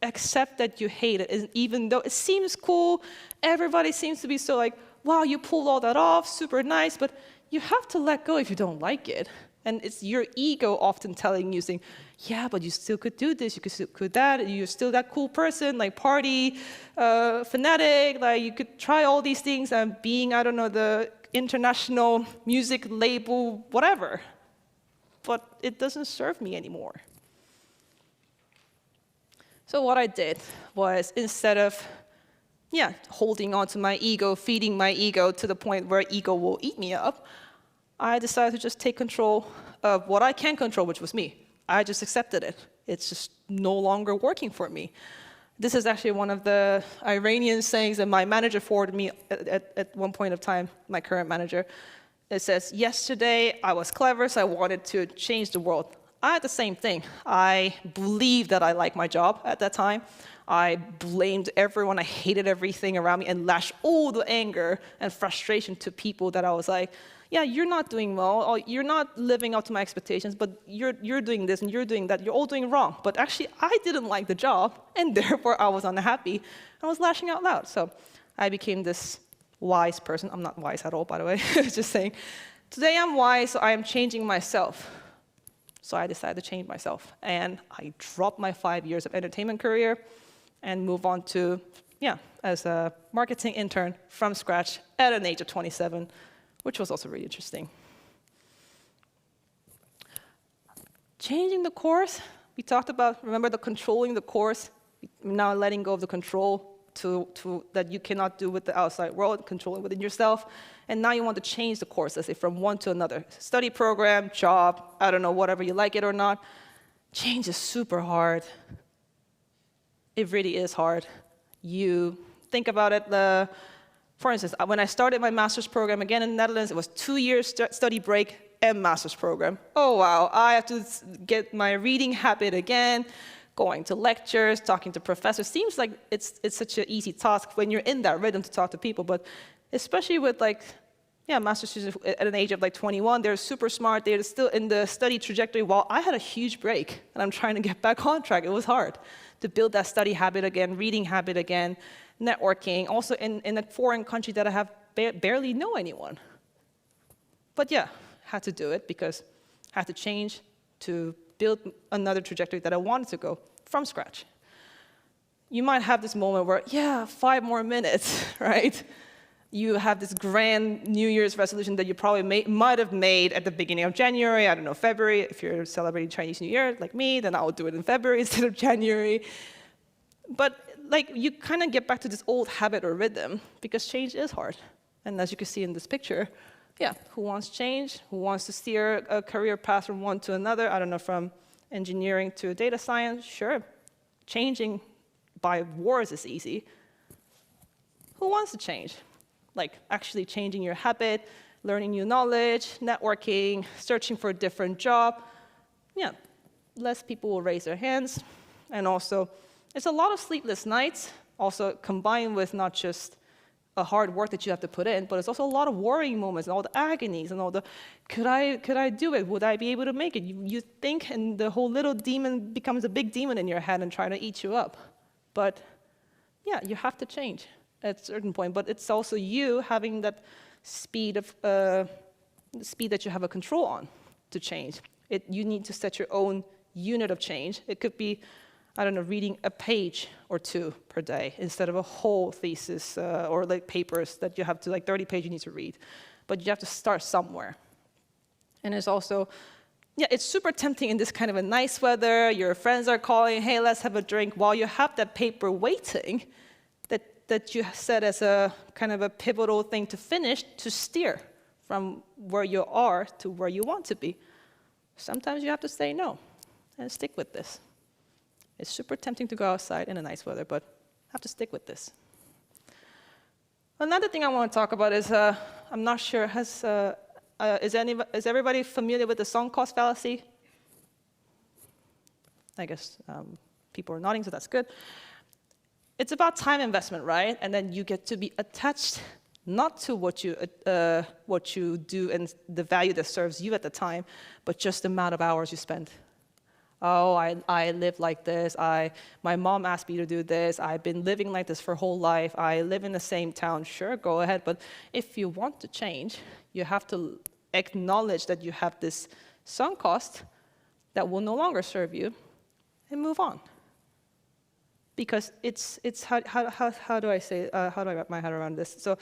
Accept that you hate it, and even though it seems cool, everybody seems to be so like, wow, you pulled all that off, super nice, but you have to let go if you don't like it. And it's your ego often telling you, saying, yeah, but you still could do this, you could still could that, you're still that cool person, like party, fanatic, like you could try all these things and being, I don't know, the international music label, whatever. But it doesn't serve me anymore. So what I did was, instead of holding on to my ego, feeding my ego to the point where ego will eat me up, I decided to just take control of what I can control, which was me. I just accepted it. It's just no longer working for me. This is actually one of the Iranian sayings that my manager forwarded me at one point of time, my current manager. It says, yesterday I was clever, so I wanted to change the world. I had the same thing. I believed that I liked my job at that time. I blamed everyone. I hated everything around me and lashed all the anger and frustration to people that I was like, yeah, you're not doing well, or you're not living up to my expectations, but you're doing this and you're doing that. You're all doing wrong. But actually, I didn't like the job, and therefore I was unhappy. I was lashing out loud. So I became this wise person. I'm not wise at all, by the way. Just saying, today I'm wise, so I am changing myself. So I decided to change myself. And I dropped my 5 years of entertainment career and move on to, as a marketing intern from scratch at an age of 27, which was also really interesting. Changing the course, we talked about, remember the controlling the course, now letting go of the control that you cannot do with the outside world, controlling within yourself. And now you want to change the course, let's say, from one to another. Study program, job, I don't know, whatever, you like it or not. Change is super hard. It really is hard. You think about it, for instance, when I started my master's program again in the Netherlands, it was 2 years study break and master's program. Oh, wow, I have to get my reading habit again, going to lectures, talking to professors. Seems like it's such an easy task when you're in that rhythm to talk to people, but especially with master's students at an age of 21, they're super smart, they're still in the study trajectory, while I had a huge break, and I'm trying to get back on track. It was hard to build that study habit again, reading habit again, networking, also in a foreign country that I have barely know anyone. But had to do it because I had to change to build another trajectory that I wanted to go from scratch. You might have this moment where, 5 more minutes, right? You have this grand New Year's resolution that you probably might have made at the beginning of January, I don't know, February. If you're celebrating Chinese New Year like me, then I'll do it in February instead of January. But you kind of get back to this old habit or rhythm because change is hard. And as you can see in this picture, who wants change? Who wants to steer a career path from one to another? I don't know, from engineering to data science? Sure. Changing by wars is easy. Who wants to change? Actually changing your habit, learning new knowledge, networking, searching for a different job. Less people will raise their hands. And also, it's a lot of sleepless nights, also combined with not just a hard work that you have to put in, but it's also a lot of worrying moments and all the agonies and all the, could I do it? Would I be able to make it? You think, and the whole little demon becomes a big demon in your head and trying to eat you up. But you have to change at a certain point, but it's also you having that speed that you have a control on to change. You need to set your own unit of change. It could be, I don't know, reading a page or 2 per day instead of a whole thesis or papers that you have to 30 pages you need to read. But you have to start somewhere. And it's also, it's super tempting in this kind of a nice weather. Your friends are calling, hey, let's have a drink, while you have that paper waiting that you set as a kind of a pivotal thing to finish, to steer from where you are to where you want to be. Sometimes you have to say no and stick with this. It's super tempting to go outside in a nice weather, but have to stick with this. Another thing I want to talk about is, I'm not sure, is everybody familiar with the sunk cost fallacy? I guess people are nodding, so that's good. It's about time investment, right? And then you get to be attached not to what you do and the value that serves you at the time, but just the amount of hours you spend. Oh, I live like this. My mom asked me to do this. I've been living like this for whole life. I live in the same town. Sure, go ahead. But if you want to change, you have to acknowledge that you have this sunk cost that will no longer serve you and move on. Because it's how do I say, how do I wrap my head around this? So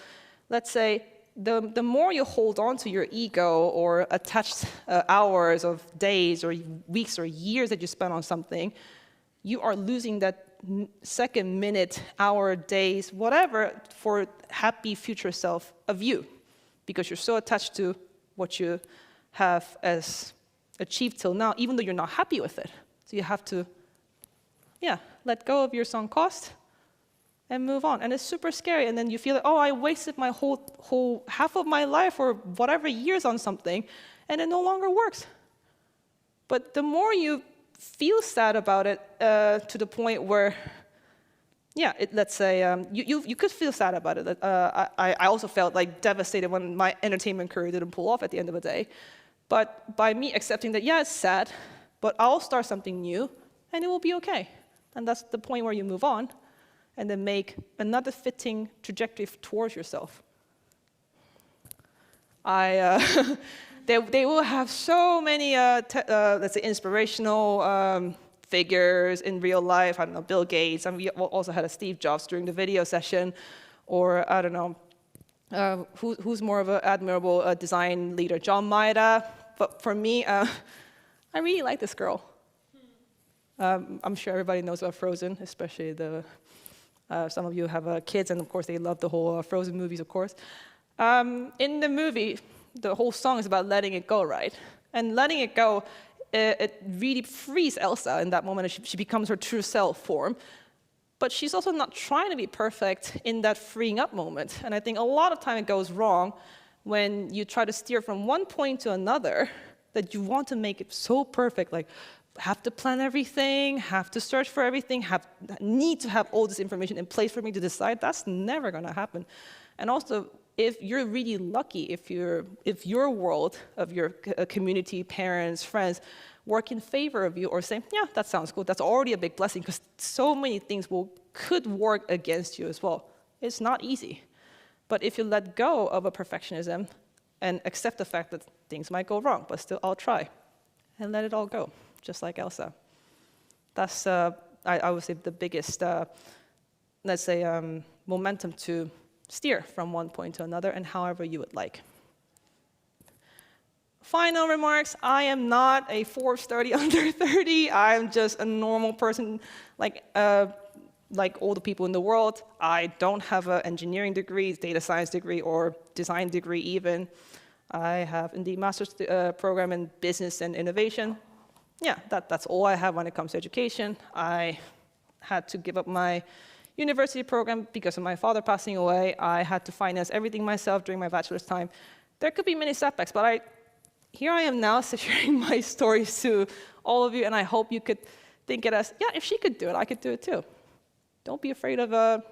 let's say the more you hold on to your ego or attached hours of days or weeks or years that you spend on something, you are losing that second, minute, hour, days, whatever, for happy future self of you. Because you're so attached to what you have as achieved till now, even though you're not happy with it. So you have to, let go of your sunk cost and move on. And it's super scary. And then you feel like, oh, I wasted my whole half of my life or whatever years on something, and it no longer works. But the more you feel sad about it, to the point where, let's say you could feel sad about it. I also felt like devastated when my entertainment career didn't pull off at the end of the day. But by me accepting that, it's sad, but I'll start something new, and it will be okay. And that's the point where you move on, and then make another fitting trajectory towards yourself. They will have so many, let's say, inspirational figures in real life. I don't know, Bill Gates, and we also had a Steve Jobs during the video session, or I don't know, who's more of an admirable design leader, John Maeda. But for me, I really like this girl. I'm sure everybody knows about Frozen, especially some of you have kids, and of course they love the whole Frozen movies, of course. In the movie, the whole song is about letting it go, right? And letting it go, it really frees Elsa in that moment. She becomes her true self form. But she's also not trying to be perfect in that freeing up moment. And I think a lot of time it goes wrong when you try to steer from one point to another, that you want to make it so perfect, like have to plan everything, have to search for everything, need to have all this information in place for me to decide. That's never going to happen. And also, if you're really lucky, if your world of your community, parents, friends, work in favor of you or say, that sounds good, that's already a big blessing, because so many things could work against you as well. It's not easy. But if you let go of a perfectionism and accept the fact that things might go wrong, but still I'll try, and let it all go, just like Elsa. That's, I would say, the biggest, let's say, momentum to steer from one point to another, and however you would like. Final remarks, I am not a Forbes 30 under 30. I'm just a normal person like all the people in the world. I don't have an engineering degree, data science degree, or design degree even. I have indeed master's program in business and innovation. That's all I have when it comes to education. I had to give up my university program because of my father passing away. I had to finance everything myself during my bachelor's time. There could be many setbacks, but here I am now sharing my stories to all of you, and I hope you could think it as, if she could do it, I could do it too. Don't be afraid of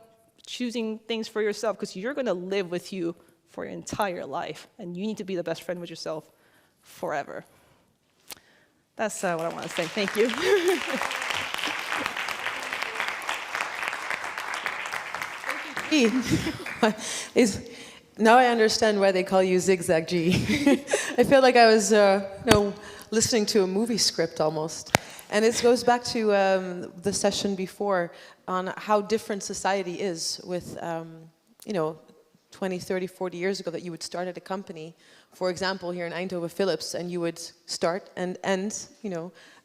choosing things for yourself, because you're going to live with you for your entire life, and you need to be the best friend with yourself forever. That's what I want to say. Thank you. Now I understand why they call you Zigzag G. I feel like I was listening to a movie script almost. And it goes back to the session before on how different society is with, 20, 30, 40 years ago, that you would start at a company, for example, here in Eindhoven Philips, and you would start and end,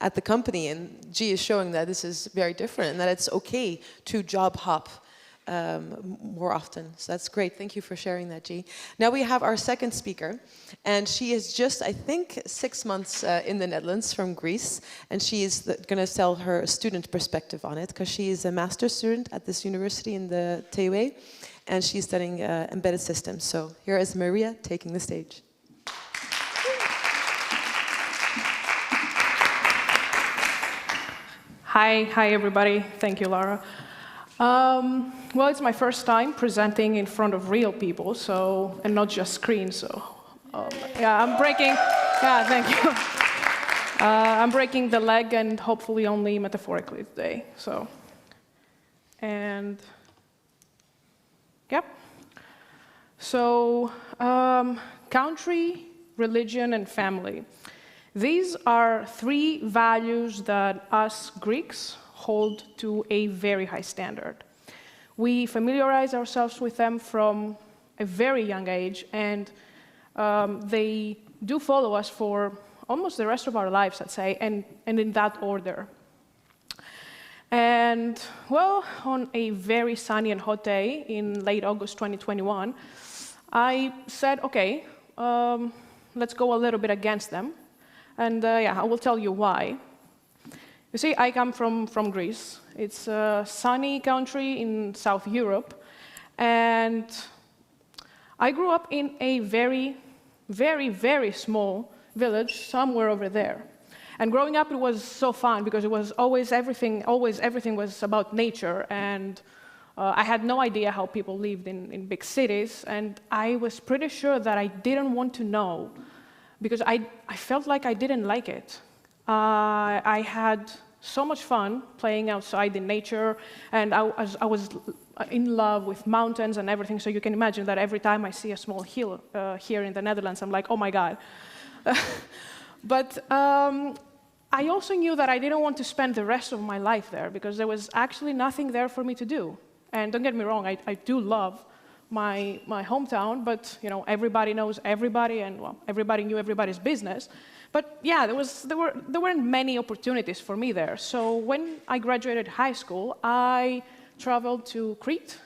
at the company. And G is showing that this is very different, and that it's okay to job hop more often. So that's great. Thank you for sharing that, G. Now we have our second speaker, and she is just, I think, 6 months in the Netherlands from Greece, and she is going to tell her student perspective on it, because she is a master's student at this university in the TUE, and she's studying embedded systems. So here is Maria taking the stage. Hi everybody. Thank you, Lara. Well, it's my first time presenting in front of real people, so, and not just screens. So, yeah, I'm breaking. Yeah, thank you. I'm breaking the leg, and hopefully only metaphorically today. So, and yep. So, country, religion, and family. These are 3 values that us Greeks hold to a very high standard. We familiarize ourselves with them from a very young age, and they do follow us for almost the rest of our lives, I'd say, and in that order. And, well, on a very sunny and hot day in late August 2021, I said, okay, let's go a little bit against them. And yeah, I will tell you why. You see, I come from Greece. It's a sunny country in South Europe. And I grew up in a very, very, very small village somewhere over there. And growing up, it was so fun because it was always everything was about nature. And I had no idea how people lived in big cities. And I was pretty sure that I didn't want to know, because I felt like I didn't like it. I had so much fun playing outside in nature, and I was in love with mountains and everything, so you can imagine that every time I see a small hill here in the Netherlands, I'm like, oh my God. But I also knew that I didn't want to spend the rest of my life there, because there was actually nothing there for me to do. And don't get me wrong, I do love my hometown, but everybody knows everybody, and well, everybody knew everybody's business. But yeah, there weren't many opportunities for me there. So when I graduated high school, I traveled to Crete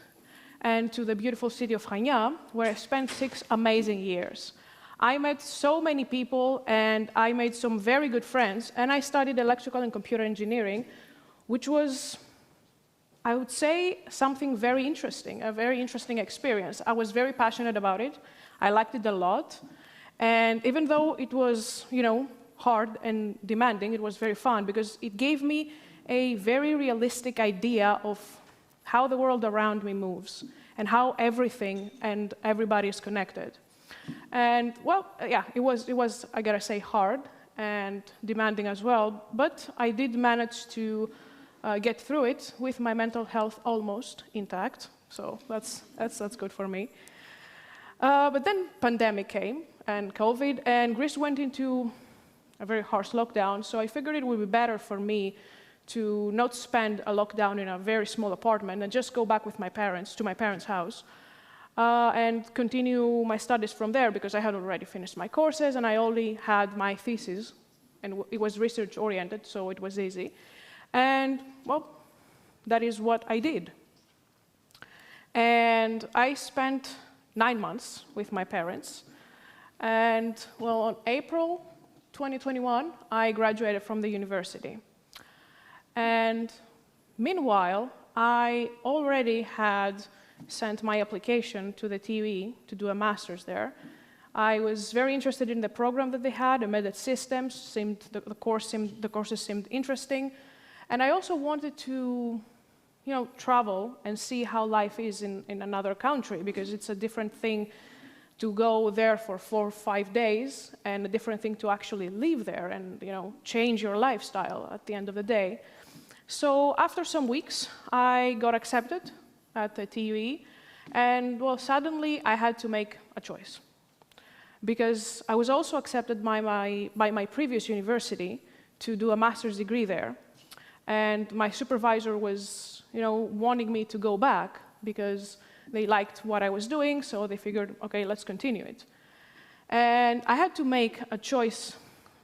and to the beautiful city of Chania, where I spent 6 amazing years. I met so many people, and I made some very good friends, and I studied electrical and computer engineering, which was, I would say, something very interesting, a very interesting experience. I was very passionate about it. I liked it a lot. And even though it was, hard and demanding, it was very fun because it gave me a very realistic idea of how the world around me moves and how everything and everybody is connected. And, well, yeah, it was, I gotta say, hard and demanding as well, but I did manage to get through it with my mental health almost intact, so that's good for me. But then pandemic came, and COVID, and Greece went into a very harsh lockdown, so I figured it would be better for me to not spend a lockdown in a very small apartment and just go back with my parents, to my parents' house, and continue my studies from there, because I had already finished my courses, and I only had my thesis, and it was research-oriented, so it was easy. And, well, that is what I did. And I spent 9 months with my parents. And, well, on April 2021, I graduated from the university. And meanwhile, I already had sent my application to the TUE to do a master's there. I was very interested in the program that they had, embedded systems, the courses seemed interesting. And I also wanted to, travel and see how life is in another country, because it's a different thing to go there for 4 or 5 days, and a different thing to actually live there and, change your lifestyle at the end of the day. So after some weeks, I got accepted at the TUE, and, well, suddenly I had to make a choice, because I was also accepted by my previous university to do a master's degree there. And my supervisor was, wanting me to go back because they liked what I was doing, so they figured, okay, let's continue it. And I had to make a choice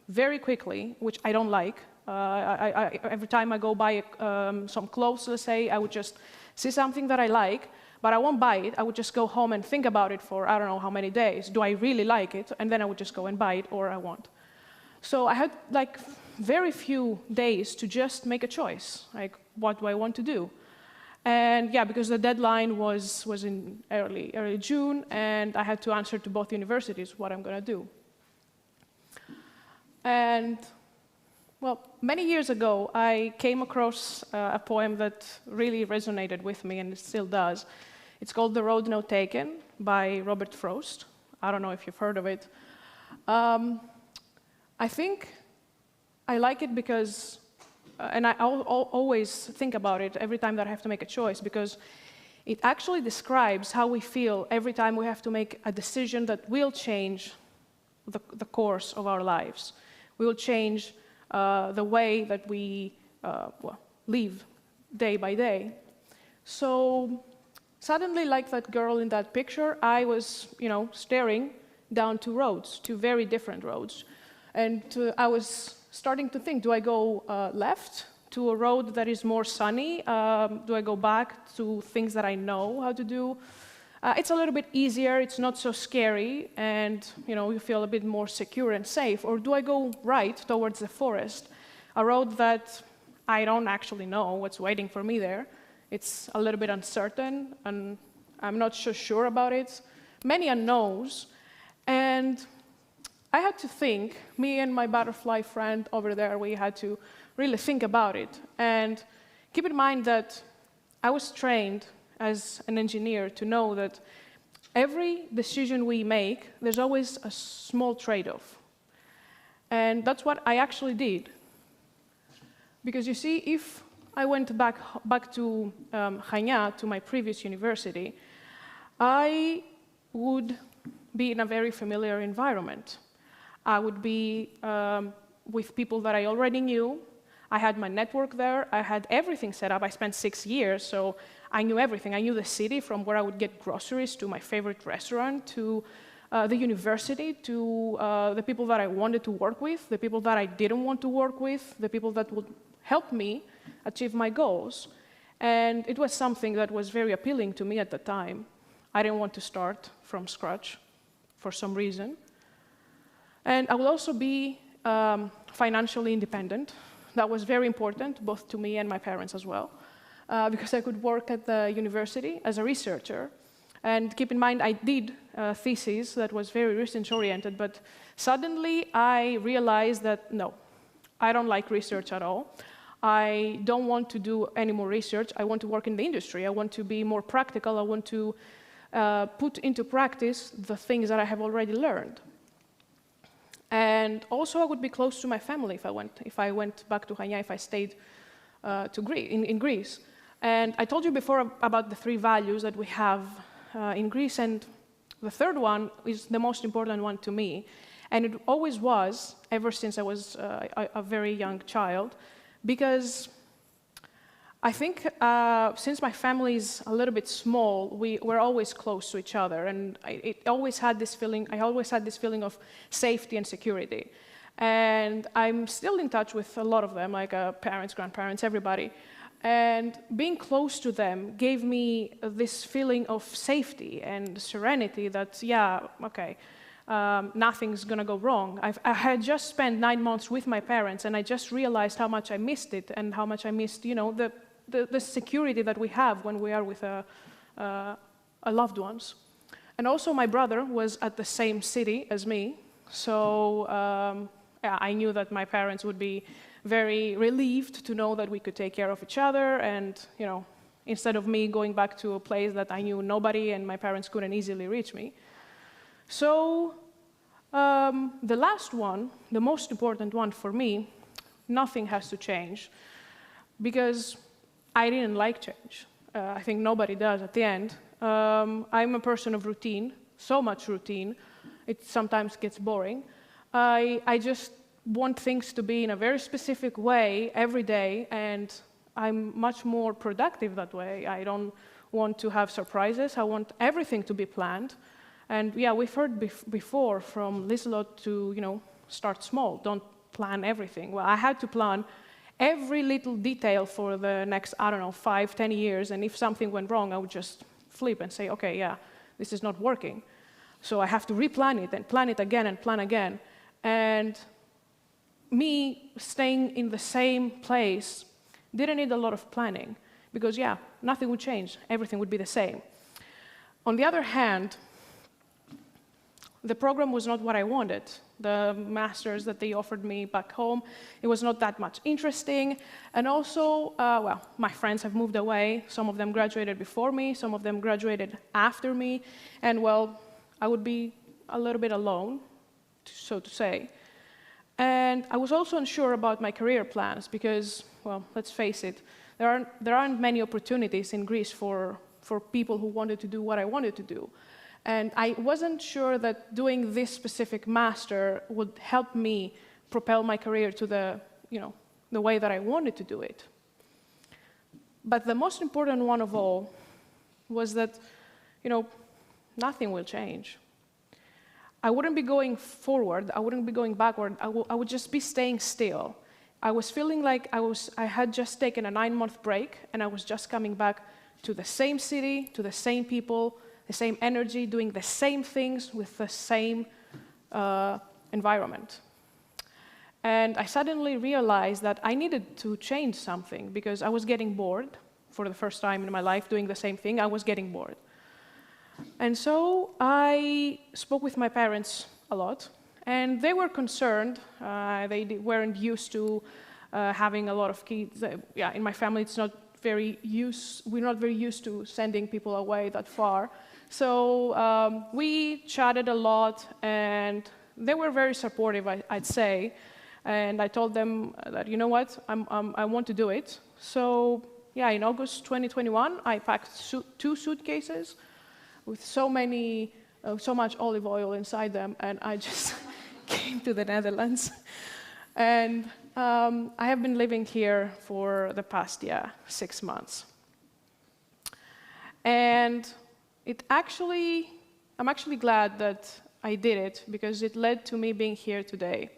very quickly, which I don't like. Every time I go buy some clothes, let's say, I would just see something that I like, but I won't buy it. I would just go home and think about it for I don't know how many days. Do I really like it? And then I would just go and buy it, or I won't. So I had like very few days to just make a choice, like what do I want to do? And yeah, because the deadline was in early June, and I had to answer to both universities what I'm going to do. And well, many years ago, I came across a poem that really resonated with me, and it still does. It's called The Road Not Taken by Robert Frost. I don't know if you've heard of it. I think I like it because, and I always think about it every time that I have to make a choice, because it actually describes how we feel every time we have to make a decision that will change the course of our lives. We will change the way that we live day by day. So suddenly, like that girl in that picture, I was, staring down two roads, two very different roads. And I was starting to think, do I go left to a road that is more sunny? Do I go back to things that I know how to do? It's a little bit easier, it's not so scary, and you feel a bit more secure and safe. Or do I go right towards the forest, a road that I don't actually know what's waiting for me there? It's a little bit uncertain, and I'm not so sure about it. Many unknowns, and I had to think, me and my butterfly friend over there, we had to really think about it. And keep in mind that I was trained as an engineer to know that every decision we make, there's always a small trade-off. And that's what I actually did. Because you see, if I went back to Hanya, to my previous university, I would be in a very familiar environment. I would be with people that I already knew. I had my network there. I had everything set up. I spent 6 years, so I knew everything. I knew the city, from where I would get groceries to my favorite restaurant, to the university, to the people that I wanted to work with, the people that I didn't want to work with, the people that would help me achieve my goals. And it was something that was very appealing to me at the time. I didn't want to start from scratch for some reason. And I will also be financially independent. That was very important, both to me and my parents as well, because I could work at the university as a researcher. And keep in mind, I did a thesis that was very research-oriented, but suddenly I realized that, no, I don't like research at all. I don't want to do any more research. I want to work in the industry. I want to be more practical. I want to put into practice the things that I have already learned. And also, I would be close to my family if I went back to Hanya, if I stayed in Greece. And I told you before about the 3 values that we have in Greece, and the third one is the most important one to me. And it always was, ever since I was a very young child, because I think since my family is a little bit small, we're always close to each other, and I always had this feeling of safety and security. And I'm still in touch with a lot of them, like parents, grandparents, everybody. And being close to them gave me this feeling of safety and serenity that, yeah, okay, nothing's gonna go wrong. I had just spent 9 months with my parents, and I just realized how much I missed it, and how much I missed, the security that we have when we are with loved ones. And also, my brother was at the same city as me, so yeah, I knew that my parents would be very relieved to know that we could take care of each other, and instead of me going back to a place that I knew nobody and my parents couldn't easily reach me. So the last one, the most important one for me, nothing has to change, because I didn't like change. I think nobody does at the end. I'm a person of routine, so much routine, it sometimes gets boring. I just want things to be in a very specific way every day, and I'm much more productive that way. I don't want to have surprises. I want everything to be planned. And yeah, we've heard before from Lis Lothras to start small, don't plan everything. Well, I had to plan every little detail for the next, I don't know, 5, 10 years, and if something went wrong, I would just flip and say, okay, yeah, this is not working. So I have to replan it and plan it again and plan again. And me staying in the same place didn't need a lot of planning, because yeah, nothing would change, everything would be the same. On the other hand, the program was not what I wanted. The masters that they offered me back home, it was not that much interesting. And also, well, my friends have moved away. Some of them graduated before me, some of them graduated after me. And well, I would be a little bit alone, so to say. And I was also unsure about my career plans because, well, let's face it, there aren't many opportunities in Greece for people who wanted to do what I wanted to do. And I wasn't sure that doing this specific master would help me propel my career to the way that I wanted to do it. But the most important one of all was that, nothing will change. I wouldn't be going forward, I wouldn't be going backward, I would just be staying still. I was feeling like I had just taken a 9-month break and I was just coming back to the same city, to the same people, the same energy, doing the same things with the same environment. And I suddenly realized that I needed to change something because I was getting bored for the first time in my life doing the same thing. I was getting bored. And so I spoke with my parents a lot, and they were concerned. They weren't used to having a lot of kids. Yeah, in my family, we're not very used to sending people away that far. So we chatted a lot, and they were very supportive, I'd say. And I told them that, you know what, I want to do it. So yeah, in August 2021, I packed 2 suitcases with so much olive oil inside them, and I just came to the Netherlands. And I have been living here for the past 6 months. And I'm actually glad that I did it because it led to me being here today.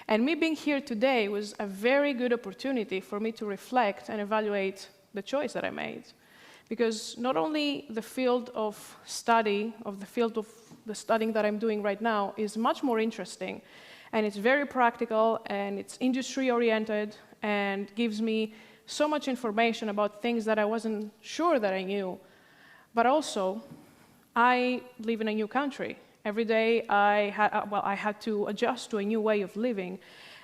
And me being here today was a very good opportunity for me to reflect and evaluate the choice that I made. Because not only the field of study, the studying that I'm doing right now is much more interesting, and it's very practical, and it's industry-oriented, and gives me so much information about things that I wasn't sure that I knew. But also, I live in a new country. Every day I had to adjust to a new way of living.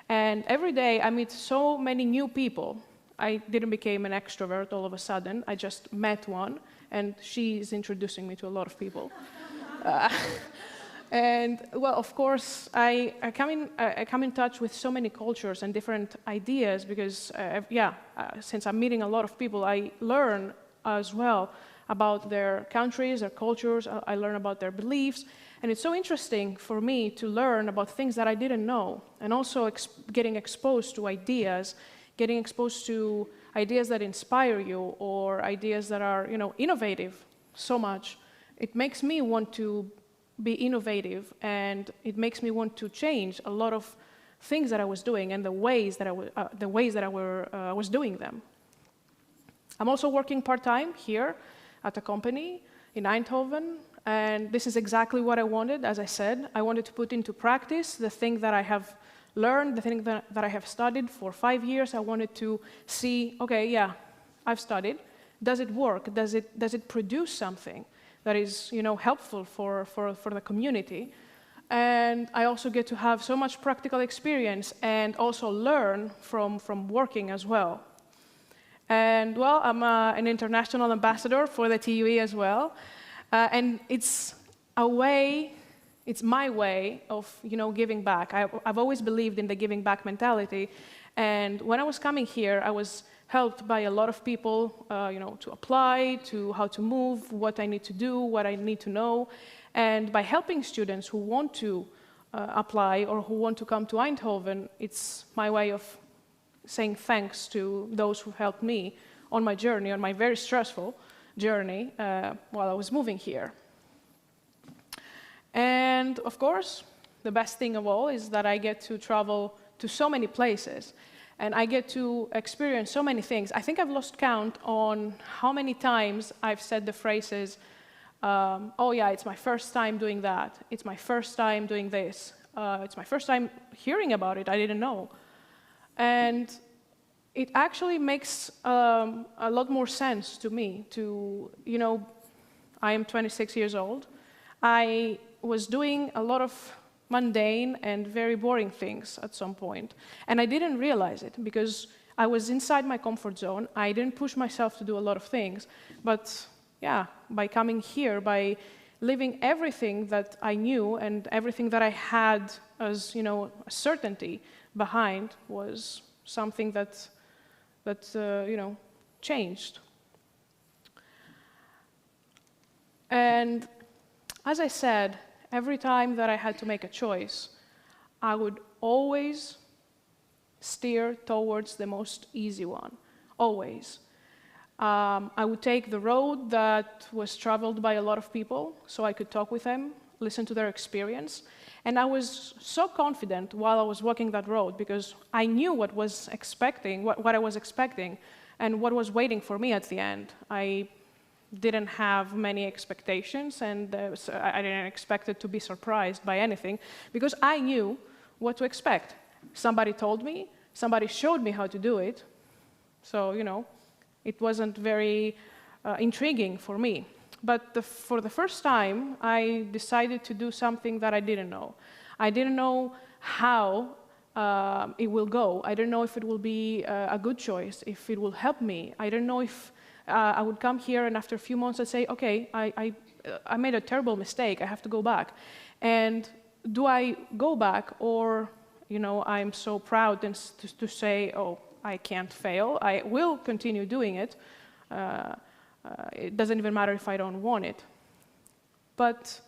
And every day I meet so many new people. I didn't become an extrovert all of a sudden. I just met one, and she's introducing me to a lot of people. And well, of course, I come in touch with so many cultures and different ideas because, since I'm meeting a lot of people, I learn as well about their countries, their cultures. I learn about their beliefs. And it's so interesting for me to learn about things that I didn't know, and also getting exposed to ideas, getting exposed to ideas that inspire you or ideas that are, innovative so much. It makes me want to be innovative, and it makes me want to change a lot of things that I was doing and the ways that I was doing them. I'm also working part-time here at a company in Eindhoven, and this is exactly what I wanted. As I said, I wanted to put into practice the thing that I have learned, the thing that I have studied for 5 years. I wanted to see, okay, yeah, I've studied. Does it work? Does it produce something that is, helpful for the community? And I also get to have so much practical experience and also learn from working as well. And well, I'm an international ambassador for the TUE as well. And it's my way of, giving back. I've always believed in the giving back mentality. And when I was coming here, I was helped by a lot of people, to apply, to how to move, what I need to do, what I need to know. And by helping students who want to apply or who want to come to Eindhoven, it's my way of saying thanks to those who helped me on my journey, on my very stressful journey while I was moving here. And of course, the best thing of all is that I get to travel to so many places. And I get to experience so many things. I think I've lost count on how many times I've said the phrases, oh yeah, it's my first time doing that. It's my first time doing this. It's my first time hearing about it. I didn't know. And it actually makes a lot more sense to me to, you know, I am 26 years old. I was doing a lot of mundane and very boring things at some point. And I didn't realize it because I was inside my comfort zone. I didn't push myself to do a lot of things. But yeah, by coming here, by living everything that I knew and everything that I had as, you know, a certainty behind was something that you know, changed. And as I said, every time that I had to make a choice, I would always steer towards the most easy one, always. I would take the road that was traveled by a lot of people, so I could talk with them, listen to their experience. And I was so confident while I was walking that road because I knew what I was expecting and what was waiting for me at the end. I didn't have many expectations, and I didn't expect it to be surprised by anything because I knew what to expect. Somebody told me, somebody showed me how to do it, so, you know, it wasn't very intriguing for me. But for the first time, I decided to do something that I didn't know. I didn't know how it will go. I didn't know if it will be a good choice, if it will help me. I didn't know if I would come here and after a few months I'd say, okay, I made a terrible mistake, I have to go back. And do I go back, or, you know, I'm so proud to say, oh, I can't fail, I will continue doing it. It doesn't even matter if I don't want it. But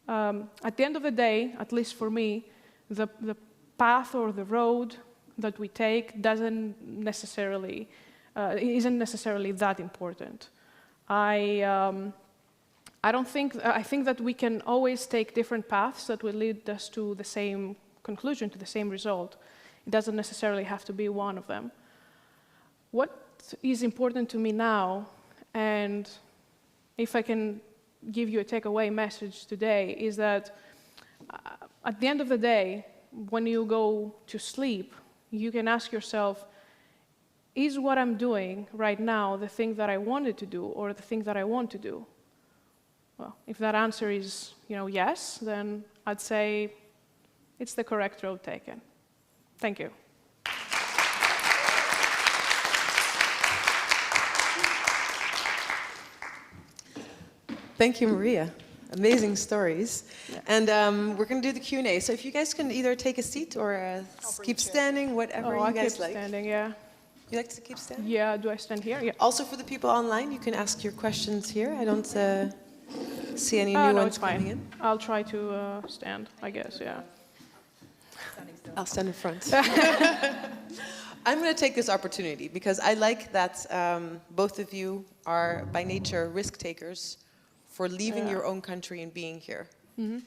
at the end of the day, at least for me, the path or the road that we take isn't necessarily that important. I think that we can always take different paths that will lead us to the same conclusion, to the same result. It doesn't necessarily have to be one of them. What is important to me now, and if I can give you a takeaway message today, is that at the end of the day, when you go to sleep, you can ask yourself, is what I'm doing right now the thing that I wanted to do or the thing that I want to do? Well, if that answer is, you know, yes, then I'd say it's the correct road taken. Thank you. Thank you, Maria. Amazing stories. Yeah. And we're going to do the Q&A. So if you guys can either take a seat or keep standing, whatever you guys like. Standing, yeah. You like to keep standing? Yeah, do I stand here? Yeah. Also for the people online, you can ask your questions here. I don't see any new ones coming in. I'll try to stand, I guess, yeah. I'll stand in front. I'm going to take this opportunity because I like that both of you are by nature risk takers for leaving your own country and being here. Mm-hmm.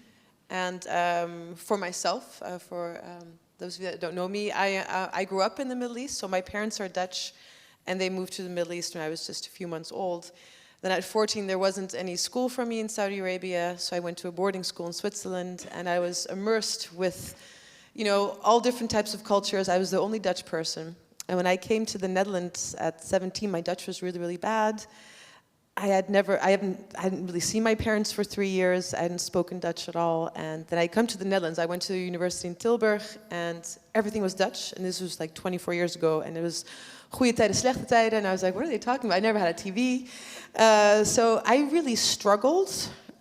And for myself, for those of you that don't know me, I grew up in the Middle East, so my parents are Dutch, and they moved to the Middle East when I was just a few months old. Then at 14, there wasn't any school for me in Saudi Arabia, so I went to a boarding school in Switzerland, and I was immersed with, you know, all different types of cultures. I was the only Dutch person. And when I came to the Netherlands at 17, my Dutch was really, really bad. I hadn't really seen my parents for 3 years. I hadn't spoken Dutch at all. And then I come to the Netherlands. I went to the university in Tilburg, and everything was Dutch. And this was like 24 years ago. And it was goede tijden, slechte tijden. And I was like, what are they talking about? I never had a TV. So I really struggled,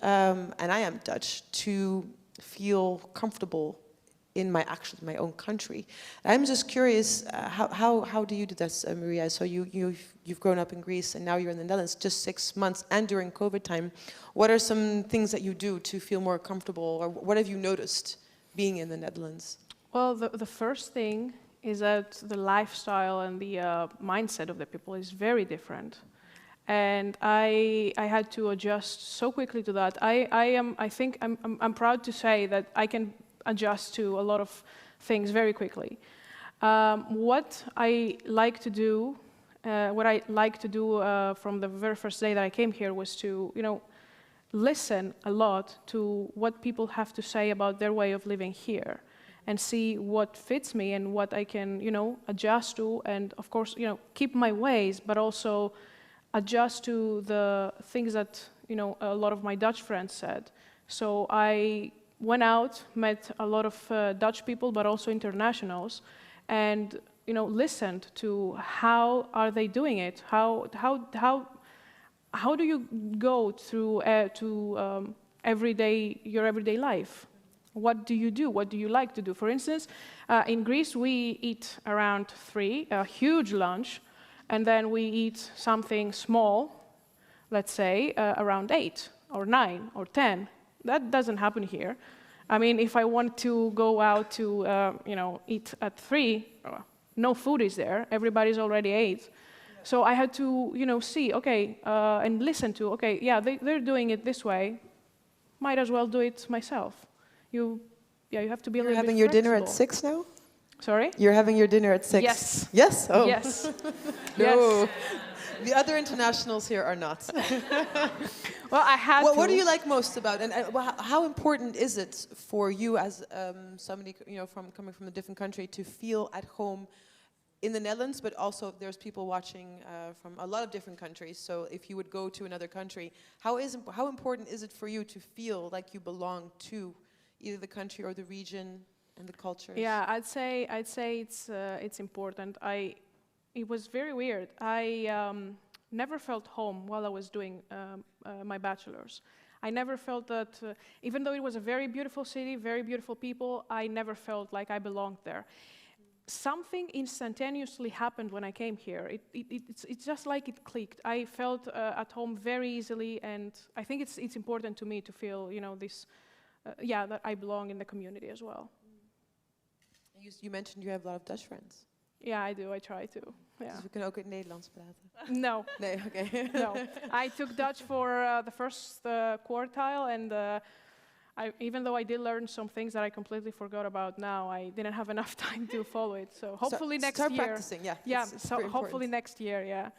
and I am Dutch, to feel comfortable in my own country. I'm just curious, how do you do this, Maria? So you've grown up in Greece and now you're in the Netherlands just 6 months and during COVID time. What are some things that you do to feel more comfortable, or what have you noticed being in the Netherlands? Well, the first thing is that the lifestyle and the mindset of the people is very different. And I had to adjust so quickly to that. I'm proud to say that I can adjust to a lot of things very quickly. What I like to do, from the very first day that I came here was to, listen a lot to what people have to say about their way of living here, and see what fits me and what I can, adjust to, and of course, keep my ways, but also adjust to the things that, a lot of my Dutch friends said. So I went out, met a lot of Dutch people, but also internationals, and listened to how are they doing it? How do you go through your everyday life? What do you do? What do you like to do? For instance, in Greece we eat around 3, a huge lunch, and then we eat something small, let's say around 8 or 9 or 10. That doesn't happen here. I mean, if I want to go out to, eat at 3, no food is there. Everybody's already ate. So I had to, see, okay, and listen to, okay, yeah, they're doing it this way. Might as well do it myself. You have to be a little bit having your dinner at flexible. 6 now? Sorry? You're having your dinner at 6? Yes. Yes? Oh. Yes. No. Yes. The other internationals here are not. Well, I had to. What do you like most about, and how important is it for you as somebody, coming from a different country, to feel at home in the Netherlands, but also there's people watching from a lot of different countries. So if you would go to another country, how important is it for you to feel like you belong to either the country or the region and the cultures? Yeah, I'd say it's important. It was very weird. I never felt home while I was doing my bachelor's. I never felt that, even though it was a very beautiful city, very beautiful people, I never felt like I belonged there. Something instantaneously happened when I came here. It's just like it clicked. I felt at home very easily, and I think it's important to me to feel, that I belong in the community as well. You mentioned you have a lot of Dutch friends. Yeah, I do. I try to. Yeah. Dus we kunnen ook in het Nederlands praten. No. Nee, okay. No. I took Dutch for the first quartile, and even though I did learn some things that I completely forgot about now, I didn't have enough time to follow it. So hopefully next year. Start practicing, yeah. Yeah, it's so very hopefully important. next year, yeah.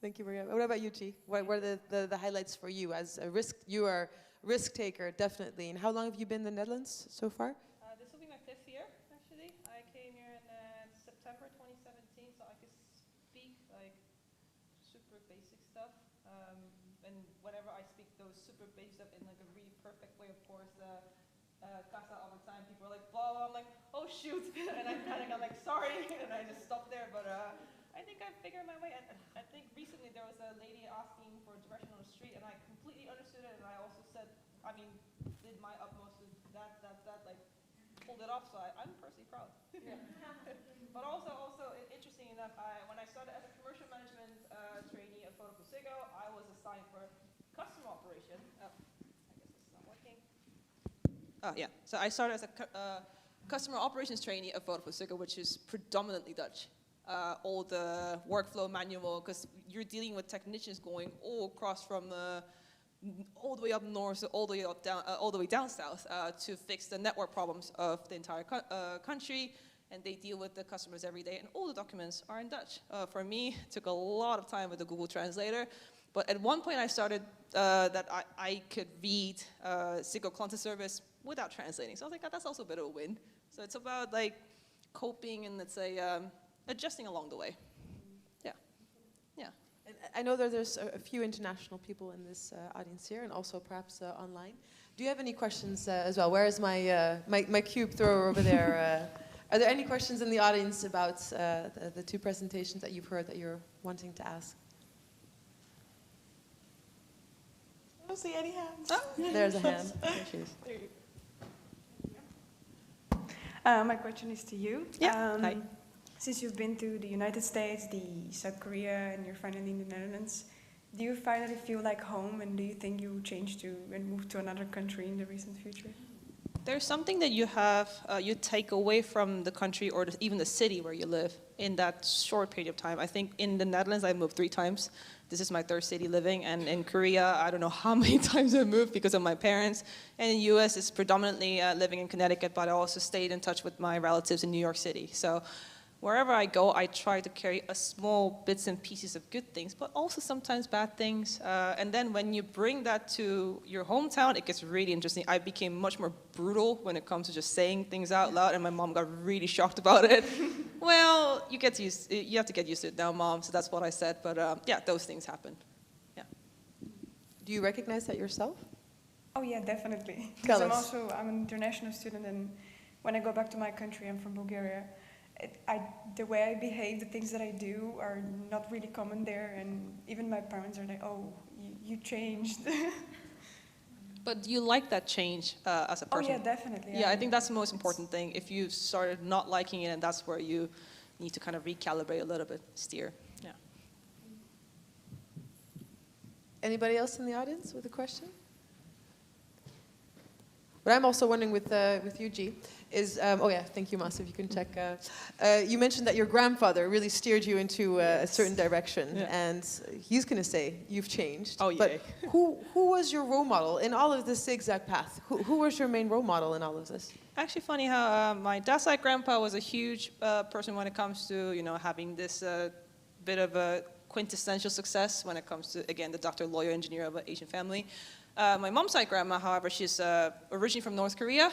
Thank you very much. What about you, T? What are the highlights for you as a risk? You are a risk taker, definitely. And how long have you been in the Netherlands so far? This will be my 5th year, actually. I came here in September 2017, so I could speak like super basic stuff. And whenever I speak those super basic stuff in like a really perfect way, of course, Casa all the time, people are like, blah, blah, I'm like, oh shoot, and I kind of got like, sorry, and I just stopped there, but I think I figured my way. I think recently there was a lady asking for direction on the street, and I completely understood it, and I also said, did my utmost to that, like, pulled it off, so I'm personally proud. But also interesting enough, when I started as a commercial management trainee at Fe+male, I was assigned for customer operation. I guess this is not working. Oh yeah, so I started as a customer operations trainee at Fe+male, which is predominantly Dutch. All the workflow manual, because you're dealing with technicians going all across from all the way up north, all the way up down, all the way down south, to fix the network problems of the entire country, and they deal with the customers every day, and all the documents are in Dutch. For me, it took a lot of time with the Google Translator, but at one point I started that I could read Ziggo Klantenservice without translating, so I was like, that's also a bit of a win. So it's about like coping and let's say adjusting along the way. Yeah. And I know that there's a few international people in this audience here, and also perhaps online. Do you have any questions as well? Where is my cube thrower over there? Are there any questions in the audience about the 2 presentations that you've heard that you're wanting to ask? I don't see any hands. Oh, there's a hand. There she is. There you My question is to you. Yeah. Hi. Since you've been to the United States, South Korea, and you're finally in the Netherlands, do you finally feel like home, and do you think you will change to and move to another country in the recent future? There's something that you have, you take away from the country or even the city where you live in that short period of time. I think in the Netherlands I moved 3 times. This is my 3rd city living, and in Korea I don't know how many times I moved because of my parents. And in the US it's predominantly living in Connecticut, but I also stayed in touch with my relatives in New York City. So wherever I go, I try to carry a small bits and pieces of good things, but also sometimes bad things. And then when you bring that to your hometown, it gets really interesting. I became much more brutal when it comes to just saying things out loud, and my mom got really shocked about it. Well, you have to get used to it now, Mom, so that's what I said. But yeah, those things happen. Yeah. Do you recognize that yourself? Oh yeah, definitely. Tell Because us. I'm an international student, and when I go back to my country, I'm from Bulgaria. The way I behave, the things that I do are not really common there, and even my parents are like, "Oh, you changed." But you like that change as a person? Oh yeah, definitely. Yeah, I think that's the most important thing. If you started not liking it, and that's where you need to kind of recalibrate a little bit, steer. Yeah. Anybody else in the audience with a question? What I'm also wondering with you, G, is, oh yeah, thank you, Mas, if you can check. You mentioned that your grandfather really steered you into a certain direction, and he's going to say you've changed. Oh, yeah. But who was your role model in all of this zigzag path? Who was your main role model in all of this? Actually, funny how my dad's side grandpa was a huge person when it comes to, having this bit of a quintessential success when it comes to, again, the doctor, lawyer, engineer of an Asian family. My mom's side grandma, however, she's originally from North Korea.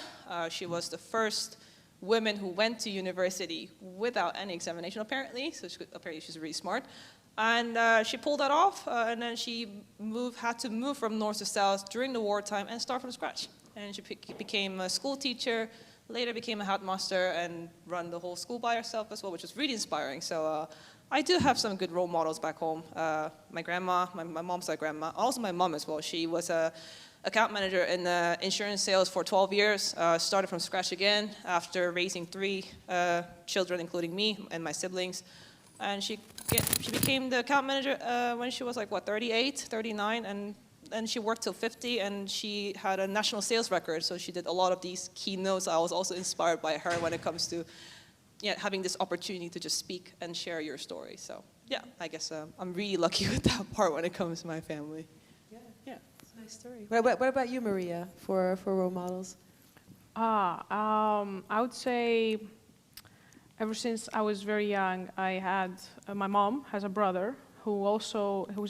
She was the first woman who went to university without any examination, apparently. So apparently she's really smart. And she pulled that off, and then she had to move from north to south during the wartime and start from scratch. And she became a school teacher, later became a headmaster, and run the whole school by herself as well, which was really inspiring. So I do have some good role models back home. My grandma, my mom's side grandma, also my mom as well. She was a account manager in insurance sales for 12 years, started from scratch again after raising 3 children, including me and my siblings. And she became the account manager when she was like, 38, 39, and she worked till 50, and she had a national sales record, so she did a lot of these keynotes. I was also inspired by her when it comes to having this opportunity to just speak and share your story. So yeah, I guess I'm really lucky with that part when it comes to my family. Yeah, it's a nice story. What about you, Maria, for role models? I would say ever since I was very young, I had, my mom has a brother who's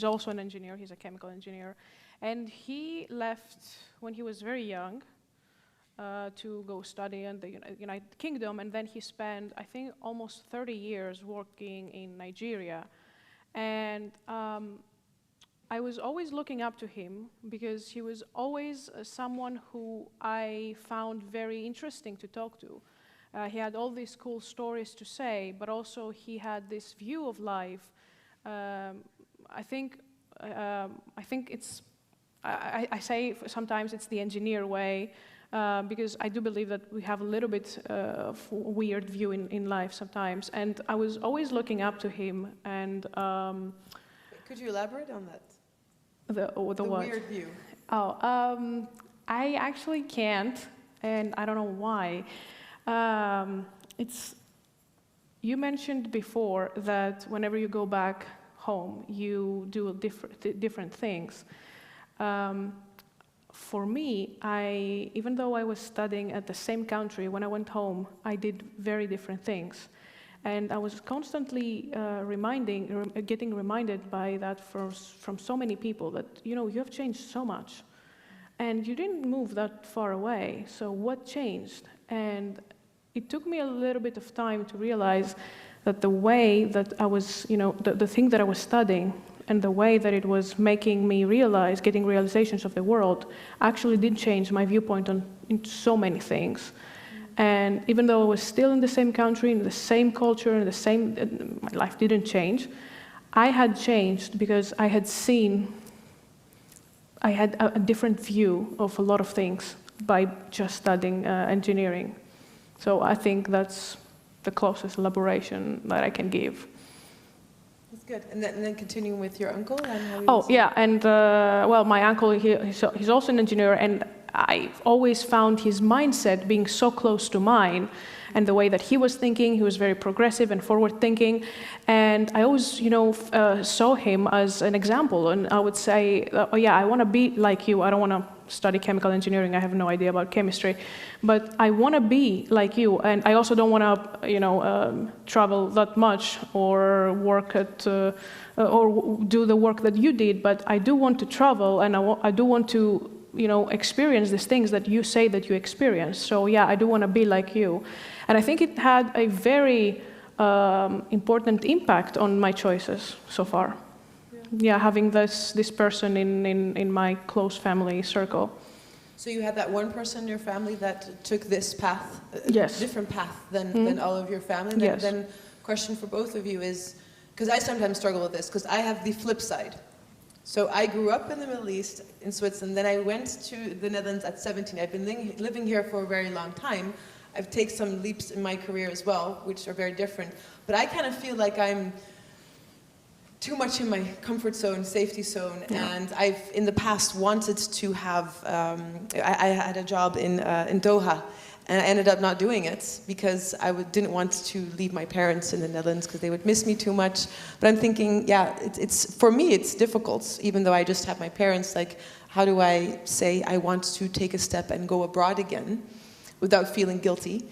also an engineer. He's a chemical engineer. And he left when he was very young to go study in the United Kingdom, and then he spent, I think, almost 30 years working in Nigeria. And I was always looking up to him because he was always someone who I found very interesting to talk to. He had all these cool stories to say, but also he had this view of life. I think it's, I say sometimes it's the engineer way, because I do believe that we have a little bit of a weird view in life sometimes. And I was always looking up to him. And could you elaborate on that? The what? Weird view. Oh, I actually can't, and I don't know why. You mentioned before that whenever you go back home, you do different things. For me, even though I was studying at the same country, when I went home, I did very different things. And I was constantly getting reminded by that from so many people that, you have changed so much. And you didn't move that far away, so what changed? And it took me a little bit of time to realize that the way that I was, the thing that I was studying, and the way that it was making me realize, getting realizations of the world, actually did change my viewpoint on so many things. And even though I was still in the same country, in the same culture, in the same, my life didn't change. I had changed because I had a different view of a lot of things by just studying engineering. So I think that's the closest elaboration that I can give. That's good. And then continuing with your uncle? And My uncle, he's also an engineer, and I've always found his mindset being so close to mine, and the way that he was thinking, he was very progressive and forward-thinking, and I always, saw him as an example, and I would say, I want to be like you. I don't want to study chemical engineering. I have no idea about chemistry, but I want to be like you. And I also don't want to, travel that much or work at or do the work that you did. But I do want to travel, and I do want to, experience these things that you say that you experience. So yeah, I do want to be like you, and I think it had a very important impact on my choices so far. Yeah, having this person in my close family circle. So you had that one person in your family that took this path, yes, different path than all of your family. Yes. Then question for both of you is, because I sometimes struggle with this, because I have the flip side. So I grew up in the Middle East, in Switzerland, then I went to the Netherlands at 17. I've been living here for a very long time. I've taken some leaps in my career as well, which are very different. But I kind of feel like I'm too much in my comfort zone, safety zone, and I've in the past wanted to have. I had a job in Doha, and I ended up not doing it because I didn't want to leave my parents in the Netherlands because they would miss me too much. But I'm thinking, yeah, it's for me it's difficult, even though I just have my parents. Like, how do I say I want to take a step and go abroad again, without feeling guilty?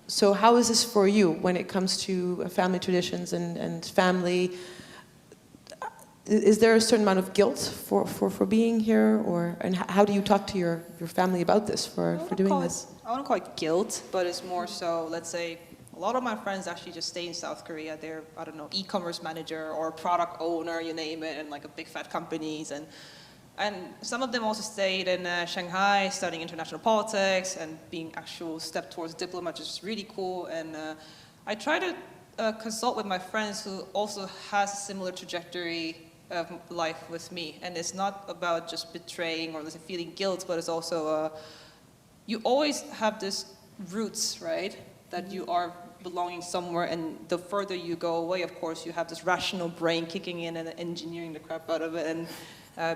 So how is this for you when it comes to family traditions and family? Is there a certain amount of guilt for being here, and how do you talk to your family about this for doing this? I wouldn't call it guilt, but it's more so, let's say, a lot of my friends actually just stay in South Korea. They're, I don't know, e-commerce manager or product owner, you name it, and like a big fat companies. And some of them also stayed in Shanghai studying international politics and being actual step towards diplomat, which is really cool. And I try to consult with my friends who also has a similar trajectory of life with me. And it's not about just betraying or feeling guilt, but it's also, you always have this roots, right? That you are belonging somewhere, and the further you go away, of course, you have this rational brain kicking in and engineering the crap out of it. And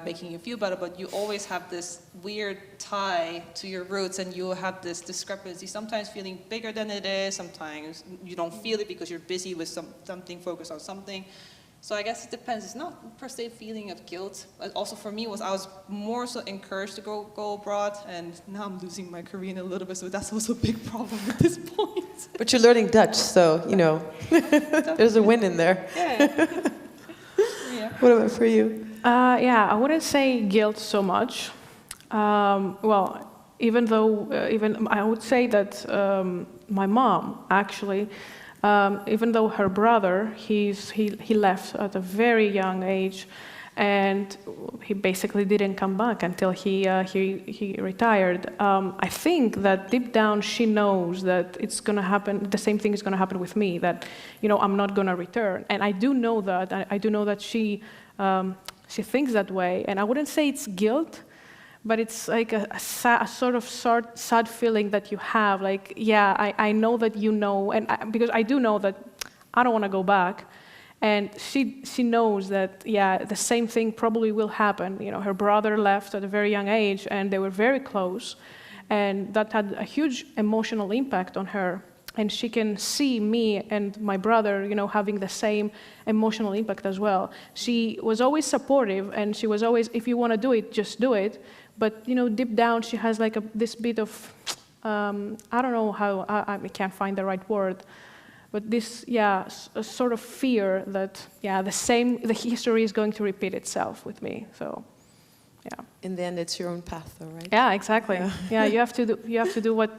making you feel better, but you always have this weird tie to your roots, and you have this discrepancy, sometimes feeling bigger than it is, sometimes you don't feel it because you're busy with something, focused on something. So I guess it depends. It's not per se a feeling of guilt, but also for me I was more so encouraged to go abroad, and now I'm losing my Korean a little bit, so that's also a big problem at this point. But you're learning Dutch, so, there's a win in there. Yeah. What about for you? Yeah, I wouldn't say guilt so much. Well, even though, I would say that my mom actually, even though her brother, he left at a very young age, and he basically didn't come back until he retired. I think that deep down she knows that it's going to happen. The same thing is going to happen with me. That I'm not going to return, and I do know that. I do know that she thinks that way, and I wouldn't say it's guilt, but it's like a sort of sad feeling that you have. Like, yeah, I know that and because I do know that I don't want to go back, and she knows that, yeah, the same thing probably will happen. Her brother left at a very young age, and they were very close, and that had a huge emotional impact on her. And she can see me and my brother, having the same emotional impact as well. She was always supportive, and she was always, if you want to do it, just do it. But, deep down, she has like this bit of, I don't know how, I can't find the right word, but this, yeah, a sort of fear that, yeah, the history is going to repeat itself with me. So, yeah. In the end, it's your own path, though, right? Yeah, exactly. Yeah, you have to do what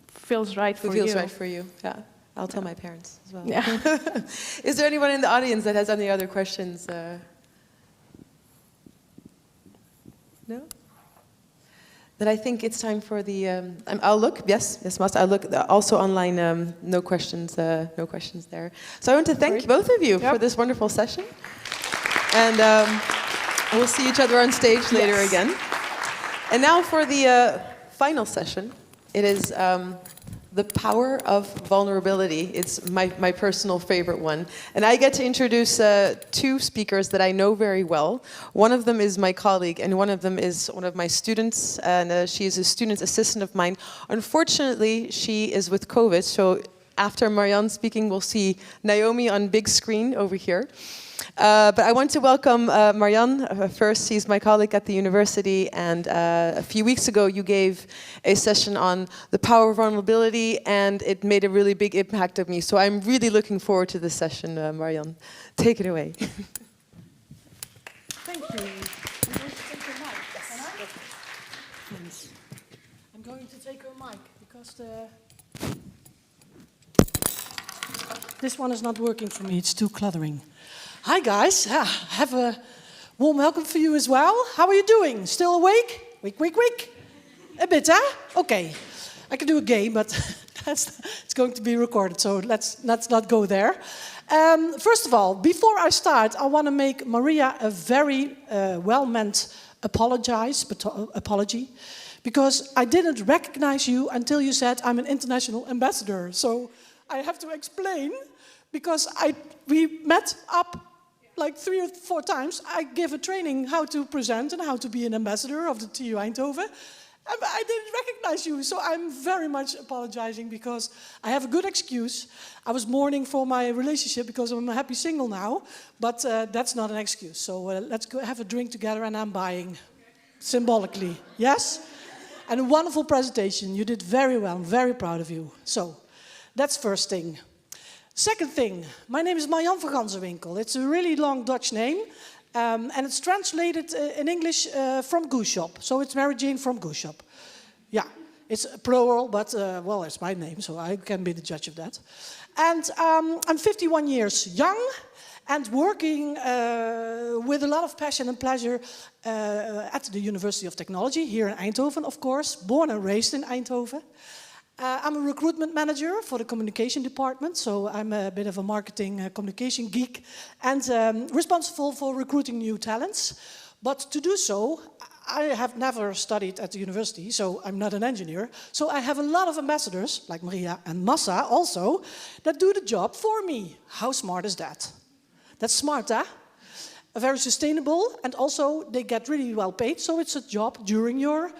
feels right for you. Feels right for you, yeah. I'll tell my parents as well. Yeah. Is there anyone in the audience that has any other questions? No? Then I think it's time for the. I'll look. Yes, Master. I'll look. Also online, no questions. No questions there. So I want to thank both of you for this wonderful session, and we'll see each other on stage later again. And now for the final session. It is the power of vulnerability. It's my personal favorite one. And I get to introduce two speakers that I know very well. One of them is my colleague, and one of them is one of my students, and she is a student assistant of mine. Unfortunately, she is with COVID, so after Marianne speaking, we'll see Naomi on big screen over here. But I want to welcome Marianne. First, she's my colleague at the university, and a few weeks ago you gave a session on the power of vulnerability, and it made a really big impact on me. So I'm really looking forward to this session, Marianne. Take it away. Thank you. I'm going to take your mic. Yes. Please. I'm going to take your mic because this one is not working for me. It's too cluttering. Hi guys, have a warm welcome for you as well. How are you doing? Still awake? Weak? A bit, huh? Okay. I can do a game, but it's going to be recorded, so let's not go there. First of all, before I start, I want to make Maria a very well-meant apology, because I didn't recognize you until you said I'm an international ambassador. So I have to explain, because we met up like 3 or 4 times. I give a training how to present and how to be an ambassador of the TU Eindhoven. I didn't recognize you, so I'm very much apologizing because I have a good excuse. I was mourning for my relationship because I'm a happy single now, but that's not an excuse. So let's go have a drink together, and I'm buying, symbolically, yes? And a wonderful presentation. You did very well. I'm very proud of you. So that's first thing. Second thing, my name is Marianne van Ganzenwinkel. It's a really long Dutch name. And it's translated in English from Goose Shop. So it's Mary Jane from Goose Shop. Yeah, it's plural, but well, it's my name, so I can be the judge of that. And I'm 51 years young and working with a lot of passion and pleasure at the University of Technology here in Eindhoven, of course, born and raised in Eindhoven. I'm a recruitment manager for the communication department, so I'm a bit of a marketing communication geek and responsible for recruiting new talents. But to do so, I have never studied at the university, so I'm not an engineer. So I have a lot of ambassadors, like Maria and Massa also, that do the job for me. How smart is that? That's smart, huh? Very sustainable, and also they get really well paid, so it's a job during your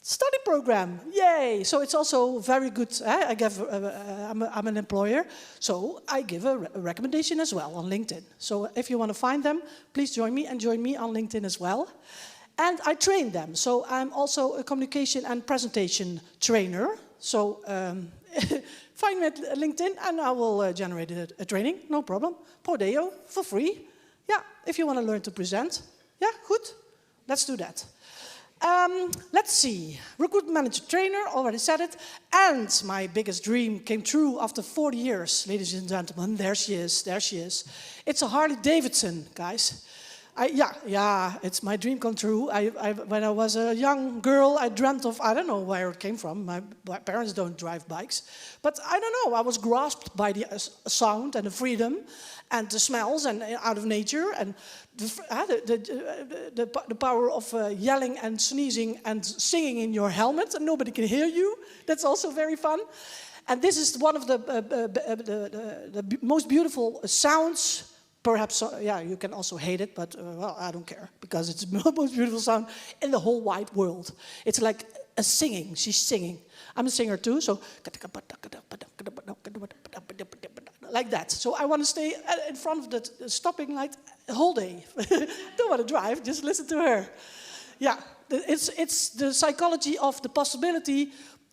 study program, yay! So it's also very good. I'm an employer, so I give a recommendation as well on LinkedIn. So if you want to find them, please join me, and join me on LinkedIn as well. And I train them, so I'm also a communication and presentation trainer. So find me at LinkedIn, and I will generate a training, no problem. Prodeo, for free. Yeah, if you want to learn to present. Yeah, good. Let's do that. Let's see, recruitment manager trainer, already said it, and my biggest dream came true after 40 years, ladies and gentlemen. There she is. It's a Harley Davidson, guys. Yeah, it's my dream come true. When I was a young girl, I dreamt of, I don't know where it came from. My parents don't drive bikes. But I don't know, I was grasped by the sound and the freedom and the smells and out of nature and the power of yelling and sneezing and singing in your helmet and nobody can hear you. That's also very fun. And this is one of the most beautiful sounds. Perhaps, yeah, you can also hate it, but well, I don't care, because it's the most beautiful sound in the whole wide world. It's like a singing, she's singing. I'm a singer too, so like that. So I want to stay in front of the stopping light the whole day. Don't want to drive, just listen to her. Yeah, it's the psychology of the possibility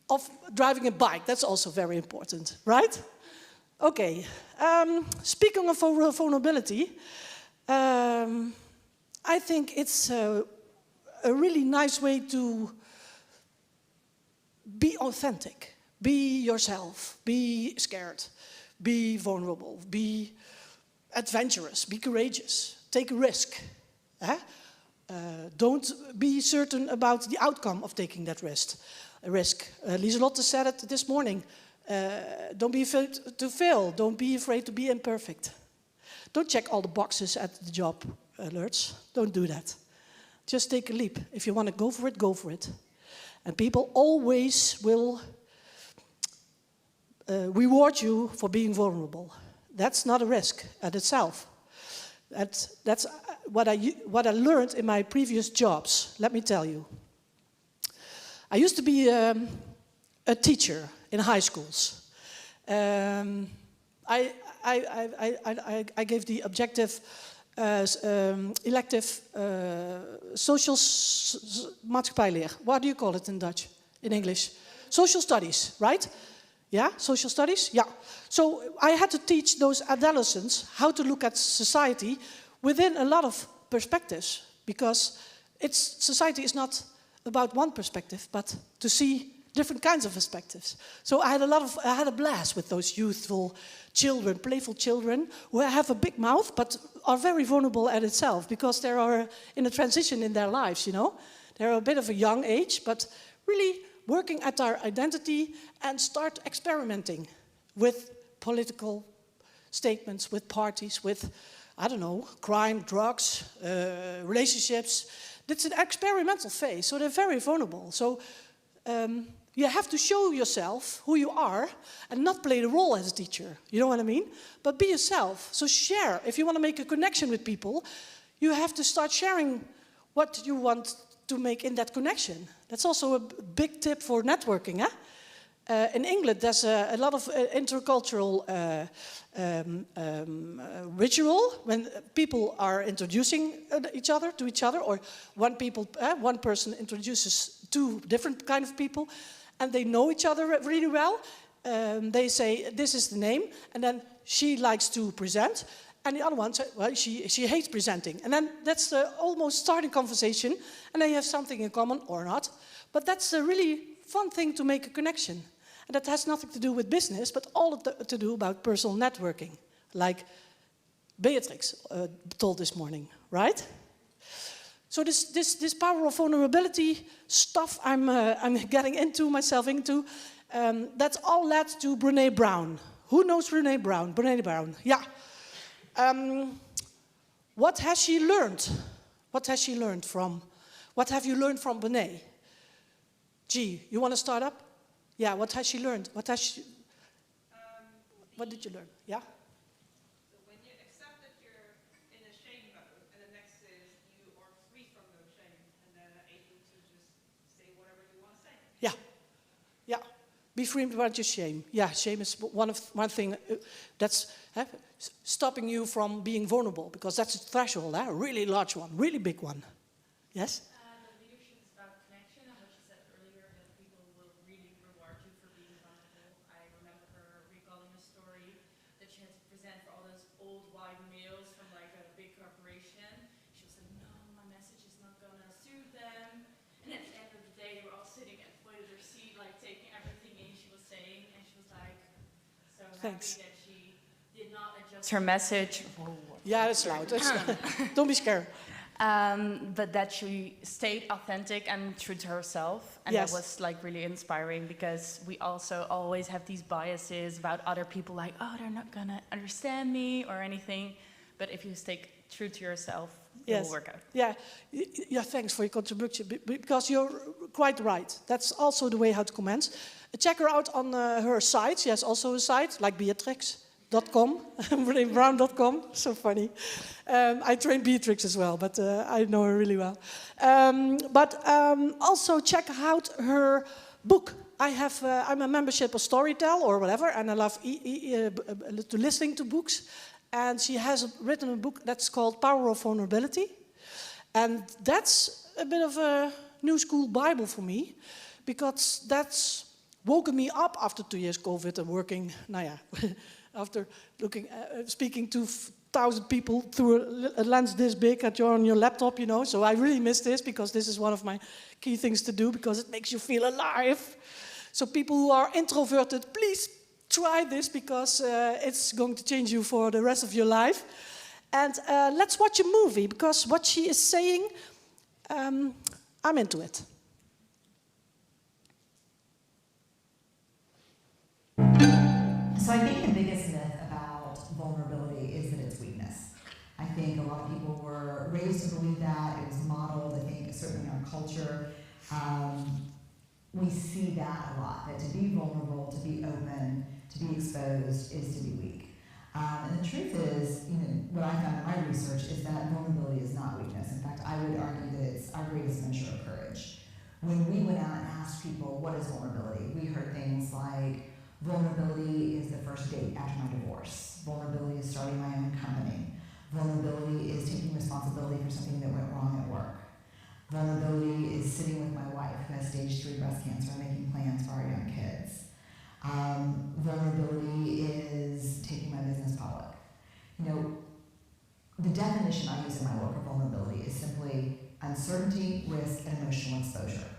of driving a bike. That's also very important, right? Okay, speaking of vulnerability, I think it's a really nice way to be authentic, be yourself, be scared, be vulnerable, be adventurous, be courageous, take a risk. Don't be certain about the outcome of taking that risk. Lis Lothras said it this morning. Don't be afraid to fail. Don't be afraid to be imperfect. Don't check all the boxes at the job alerts. Don't do that. Just take a leap. If you want to go for it, go for it. And people always will reward you for being vulnerable. That's not a risk at itself. That's what I learned in my previous jobs. Let me tell you. I used to be a teacher in high schools. I gave the objective elective social maatschappijleer. What do you call it in Dutch, in English? Social studies, right? Yeah, social studies, yeah. So I had to teach those adolescents how to look at society within a lot of perspectives, because society is not about one perspective, but to see different kinds of perspectives. So I had a blast with those youthful children, playful children, who have a big mouth, but are very vulnerable at itself, because they are in a transition in their lives, you know. They're a bit of a young age, but really working at their identity and start experimenting with political statements, with parties, with, I don't know, crime, drugs, relationships. It's an experimental phase, so they're very vulnerable. So you have to show yourself who you are and not play the role as a teacher, you know what I mean? But be yourself, so share. If you want to make a connection with people, you have to start sharing what you want to make in that connection. That's also a big tip for networking. In England, there's a lot of intercultural ritual when people are introducing each other to each other, or one person introduces two different kind of people, and they know each other really well. They say, this is the name, and then she likes to present, and the other one says, well, she hates presenting. And then that's the almost starting conversation, and then you have something in common, or not. But that's a really fun thing to make a connection. And that has nothing to do with business, but all to do about personal networking, like Beatrice told this morning, right? So this power of vulnerability stuff I'm getting myself into, that's all led to Brené Brown. Who knows Brené Brown? Brené Brown, yeah. What has she learned? What has she learned from? What have you learned from Brené? G, you want to start up? Yeah, what has she learned? What has she? What did you learn? Yeah. So when you accept that you're in a shame mode, and the next is you are free from no shame, and then able to just say whatever you want to say. Yeah, yeah. Be free about your shame. Yeah, shame is one thing that's stopping you from being vulnerable, because that's a threshold, a really large one, really big one. Yes. Thanks. That she did not adjust her message. Yeah, it's loud. Don't be scared. But that she stayed authentic and true to herself. And yes. That was like really inspiring, because we also always have these biases about other people, like, oh, they're not gonna understand me or anything. But if you stay true to yourself, it will work out. Yeah, yeah. Thanks for your contribution, because you're quite right. That's also the way how to comment. Check her out on her site. She has also a site, like Beatrix.com, BrenéBrown.com. So funny. I trained Beatrix as well, but I know her really well. Also check out her book. I'm a membership of Storytel or whatever, and I love to listening to books. And she has written a book that's called Power of Vulnerability. And that's a bit of a new school Bible for me, because that's woken me up after 2 years COVID and working, after speaking to 1,000 people through a lens this big on your laptop, you know. So I really miss this, because this is one of my key things to do, because it makes you feel alive. So people who are introverted, please try this, because it's going to change you for the rest of your life. And let's watch a movie, because what she is saying, I'm into it. So I think the biggest myth about vulnerability is that it's weakness. I think a lot of people were raised to believe that. It was modeled, I think, certainly in our culture. We see that a lot, that to be vulnerable, to be open, to be exposed is to be weak. And the truth is, what I found in my research is that vulnerability is not weakness. In fact, I would argue that it's our greatest measure of courage. When we went out and asked people, what is vulnerability? We heard things like, Vulnerability is the first date after my divorce. Vulnerability is starting my own company. Vulnerability is taking responsibility for something that went wrong at work. Vulnerability is sitting with my wife who has stage 3 breast cancer and making plans for our young kids. Vulnerability is taking my business public. You know, the definition I use in my work of vulnerability is simply uncertainty, risk, and emotional exposure.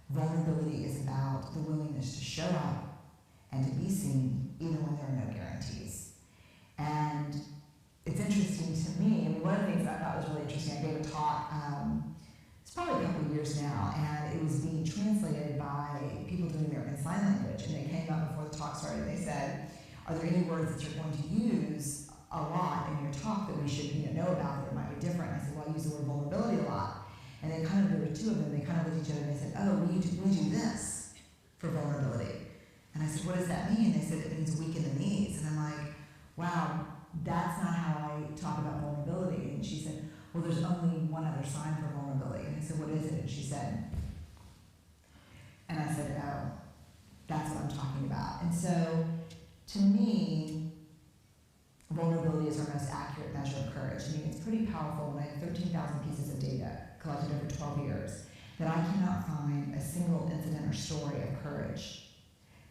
Vulnerability is about the willingness to show up and to be seen even when there are no guarantees. And it's interesting to me, I mean, one of the things that I thought was really interesting, I gave a talk, it's probably a couple of years now, and it was being translated by people doing American Sign Language, and they came up before the talk started, and they said, are there any words that you're going to use a lot in your talk that we should know about that might be different? And I said, well, I use the word vulnerability a lot. And they kind of, there were two of them, they kind of looked at each other and they said, oh, we do this for vulnerability. And I said, what does that mean? And they said, it means weak in the knees. And I'm like, wow, that's not how I talk about vulnerability. And she said, well, there's only one other sign for vulnerability. And I said, what is it? And she said, and I said, oh, that's what I'm talking about. And so, to me, vulnerability is our most accurate measure of courage. I mean, it's pretty powerful when I have 13,000 pieces of data collected over 12 years that I cannot find a single incident or story of courage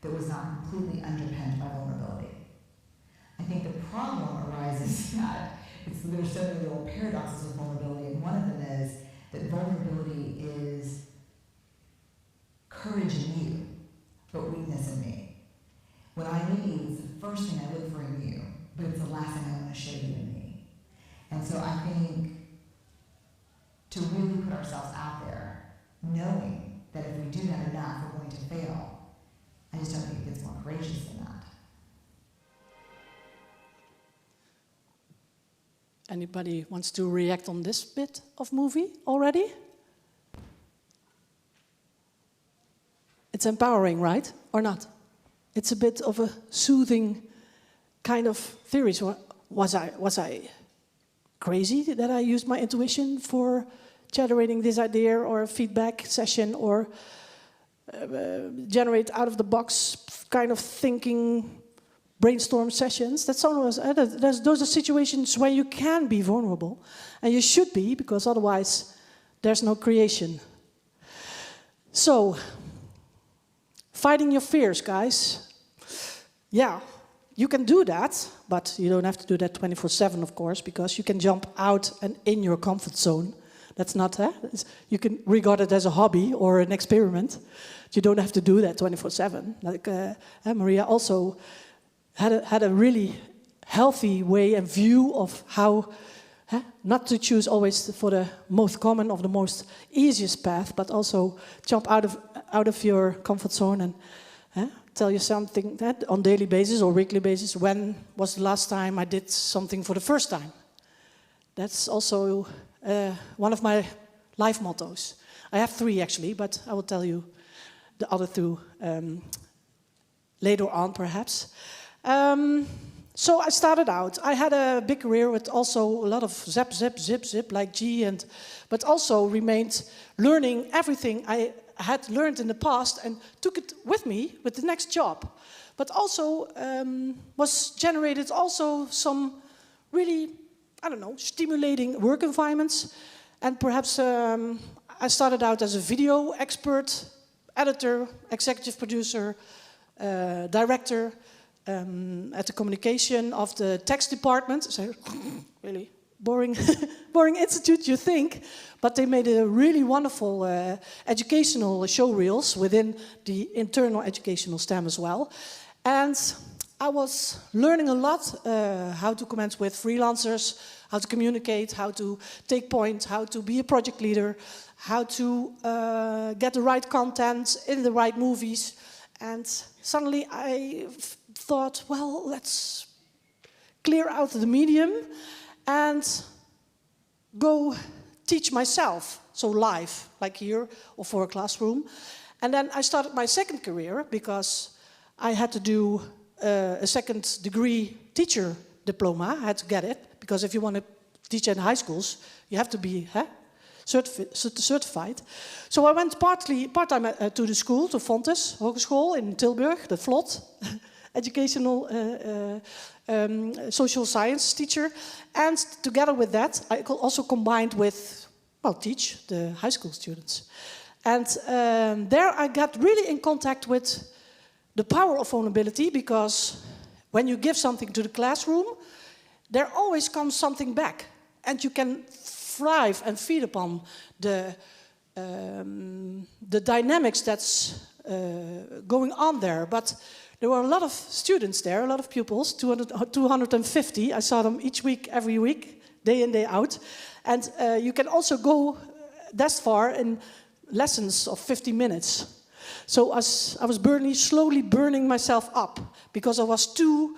that was not completely underpinned by vulnerability. I think the problem arises that there's so many little paradoxes with vulnerability, and one of them is that vulnerability is courage in you, but weakness in me. When I leave, it's the first thing I look for in you, but it's the last thing I want to show you in me. And so I think to really put ourselves out there, knowing that if we do that enough, we're going to fail, I just don't think it gets more courageous than that. Anybody wants to react on this bit of movie already? It's empowering, right? Or not? It's a bit of a soothing kind of theory. So was I crazy that I used my intuition for generating this idea or a feedback session or generate out of the box kind of thinking brainstorm sessions? Those are situations where you can be vulnerable, and you should be, because otherwise there's no creation. So, fighting your fears, guys. Yeah, you can do that, but you don't have to do that 24/7, of course, because you can jump out and in your comfort zone. That's not, you can regard it as a hobby or an experiment. You don't have to do that 24/7. Like Maria also had a really healthy way and view of how not to choose always for the most common of the most easiest path, but also jump out of your comfort zone and tell you something on daily basis or weekly basis. When was the last time I did something for the first time? That's also one of my life mottos. I have 3 actually, but I will tell you the other 2 later on perhaps. So I started out. I had a big career with also a lot of zap, zip, zip, zip, like G, but also remained learning everything I had learned in the past and took it with me with the next job. But also was generated also some really, I don't know, stimulating work environments. And perhaps I started out as a video expert, editor, executive producer, director, at the communication of the text department. So, really boring, boring institute, you think, but they made a really wonderful educational show reels within the internal educational STEM as well. And I was learning a lot how to comment with freelancers, how to communicate, how to take point, how to be a project leader, how to get the right content in the right movies. And suddenly I thought, well, let's clear out the medium and go teach myself, so live, like here, or for a classroom. And then I started my second career because I had to do a second degree teacher diploma. I had to get it, because if you want to teach in high schools, you have to be certified. So I went part-time to the school, to Fontes Hogeschool in Tilburg, the FLOT, educational social science teacher. And together with that, I also combined with, well, teach the high school students. And there I got really in contact with the power of vulnerability, because when you give something to the classroom, there always comes something back. And you can thrive and feed upon the dynamics that's going on there. But there were a lot of students there, a lot of pupils, 250. I saw them each week, every week, day in, day out. And you can also go that far in lessons of 50 minutes. So I was slowly burning myself up, because I was too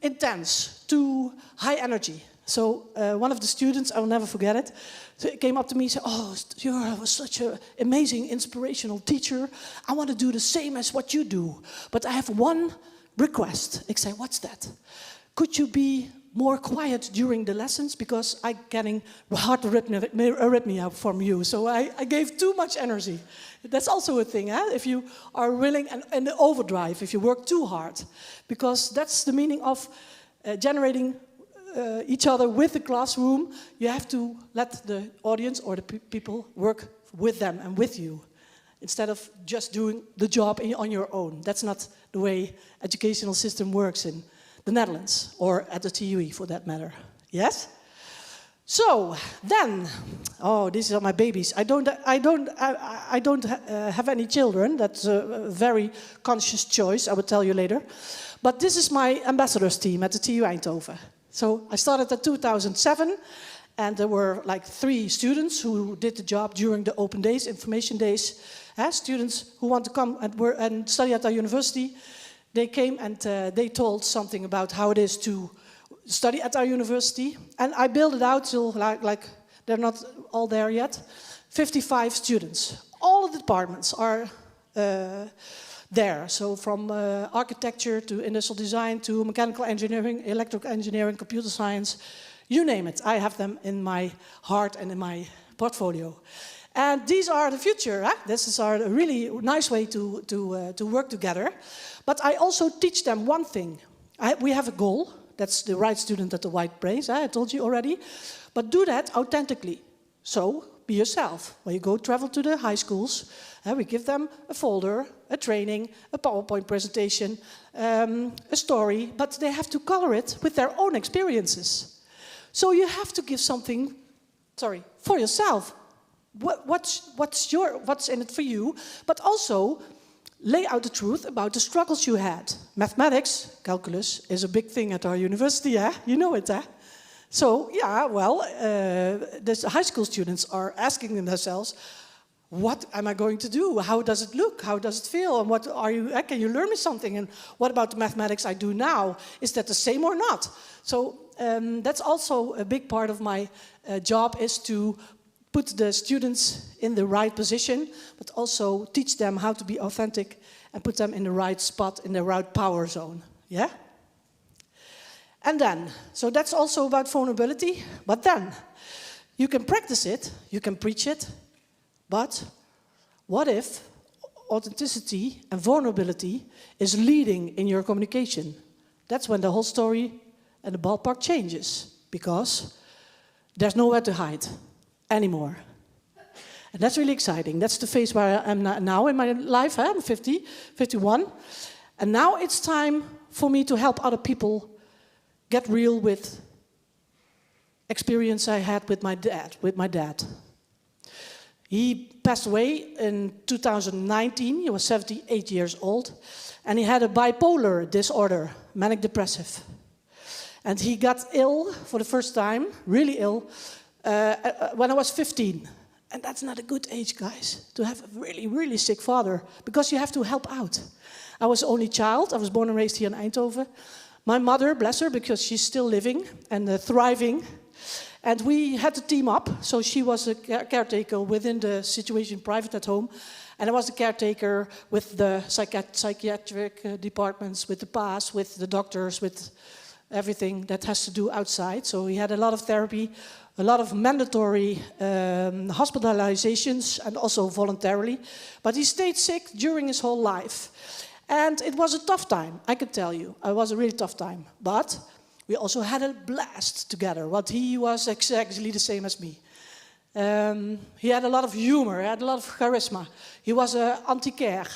intense, too high energy. So one of the students, I will never forget it, came up to me and said, "Oh, you're such an amazing, inspirational teacher. I want to do the same as what you do. But I have one request." I say, "What's that? Could you be more quiet during the lessons, because I'm getting heart arrhythmia from you." So I gave too much energy. That's also a thing, eh? If you are willing, and the overdrive, if you work too hard. Because that's the meaning of generating each other with the classroom. You have to let the audience or the people work with them and with you, instead of just doing the job on your own. That's not the way educational system works in the Netherlands, or at the TUE for that matter. Yes? So then, oh, these are my babies. I don't have any children. That's a very conscious choice, I will tell you later. But this is my ambassadors team at the TU Eindhoven. So I started in 2007, and there were like 3 students who did the job during the open days, information days. Students who want to come and study at our university. They came and they told something about how it is to study at our university. And I built it out till, like they're not all there yet, 55 students. All of the departments are there. So from architecture to industrial design to mechanical engineering, electrical engineering, computer science, you name it. I have them in my heart and in my portfolio. And these are the future. This is a really nice way to work together. But I also teach them one thing. We have a goal. That's the right student at the white brace. I told you already. But do that authentically. So be yourself. When you go travel to the high schools, we give them a folder, a training, a PowerPoint presentation, a story. But they have to color it with their own experiences. So you have to give something, for yourself. What's in it for you, but also lay out the truth about the struggles you had. Mathematics, calculus, is a big thing at our university, eh? You know it, eh? So, yeah, well, the high school students are asking themselves, what am I going to do? How does it look? How does it feel? And what are you? Can you learn me something? And what about the mathematics I do now? Is that the same or not? So that's also a big part of my job, is to put the students in the right position, but also teach them how to be authentic and put them in the right spot, in the right power zone. Yeah? And then, so that's also about vulnerability, but then you can practice it, you can preach it, but what if authenticity and vulnerability is leading in your communication? That's when the whole story and the ballpark changes, because there's nowhere to hide anymore. And that's really exciting. That's the phase where I am now in my life. I'm 50, 51. And now it's time for me to help other people get real with experience I had with my dad. He passed away in 2019. He was 78 years old. And he had a bipolar disorder, manic depressive. And he got ill for the first time, really ill, when I was 15. And that's not a good age, guys, to have a really, really sick father, because you have to help out. I was the only child. I was born and raised here in Eindhoven. My mother, bless her, because she's still living and thriving. And we had to team up. So she was a caretaker within the situation private at home. And I was the caretaker with the psychiatric departments, with the PA's, with the doctors, with everything that has to do outside. So we had a lot of therapy a lot of mandatory hospitalizations and also voluntarily. But he stayed sick during his whole life. And it was a tough time, I can tell you. It was a really tough time. But we also had a blast together. What he was exactly the same as me. He had a lot of humor, he had a lot of charisma. He was an antiquaire,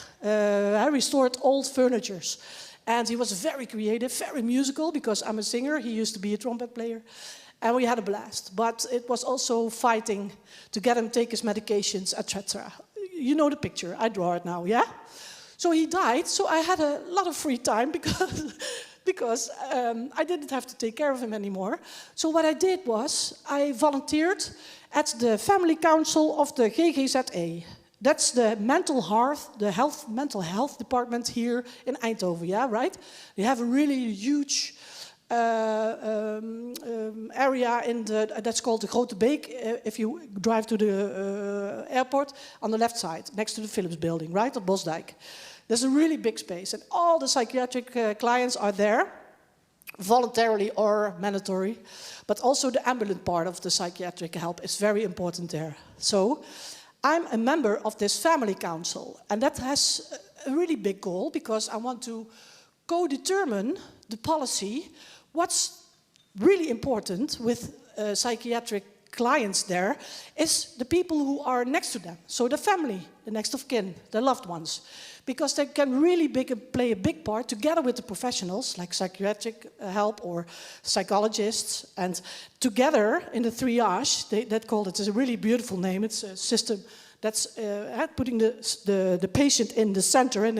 restored old furnitures. And he was very creative, very musical, because I'm a singer. He used to be a trumpet player. And we had a blast. But it was also fighting to get him to take his medications, etc. You know the picture. I draw it now, yeah? So he died, so I had a lot of free time because I didn't have to take care of him anymore. So what I did was I volunteered at the family council of the GGZE. That's the mental health department here in Eindhoven, yeah, right? They have a really huge area that's called the Grote Beek. If you drive to the airport, on the left side, next to the Philips building, right, at Bosdijk. There's a really big space, and all the psychiatric clients are there, voluntarily or mandatory. But also the ambulant part of the psychiatric help is very important there. So I'm a member of this family council, and that has a really big goal because I want to co-determine the policy, what's really important with psychiatric clients there is the people who are next to them. So the family, the next of kin, the loved ones. Because they can really play a big part together with the professionals, like psychiatric help or psychologists. And together in the triage, that called it is a really beautiful name. It's a system that's putting the patient in the center and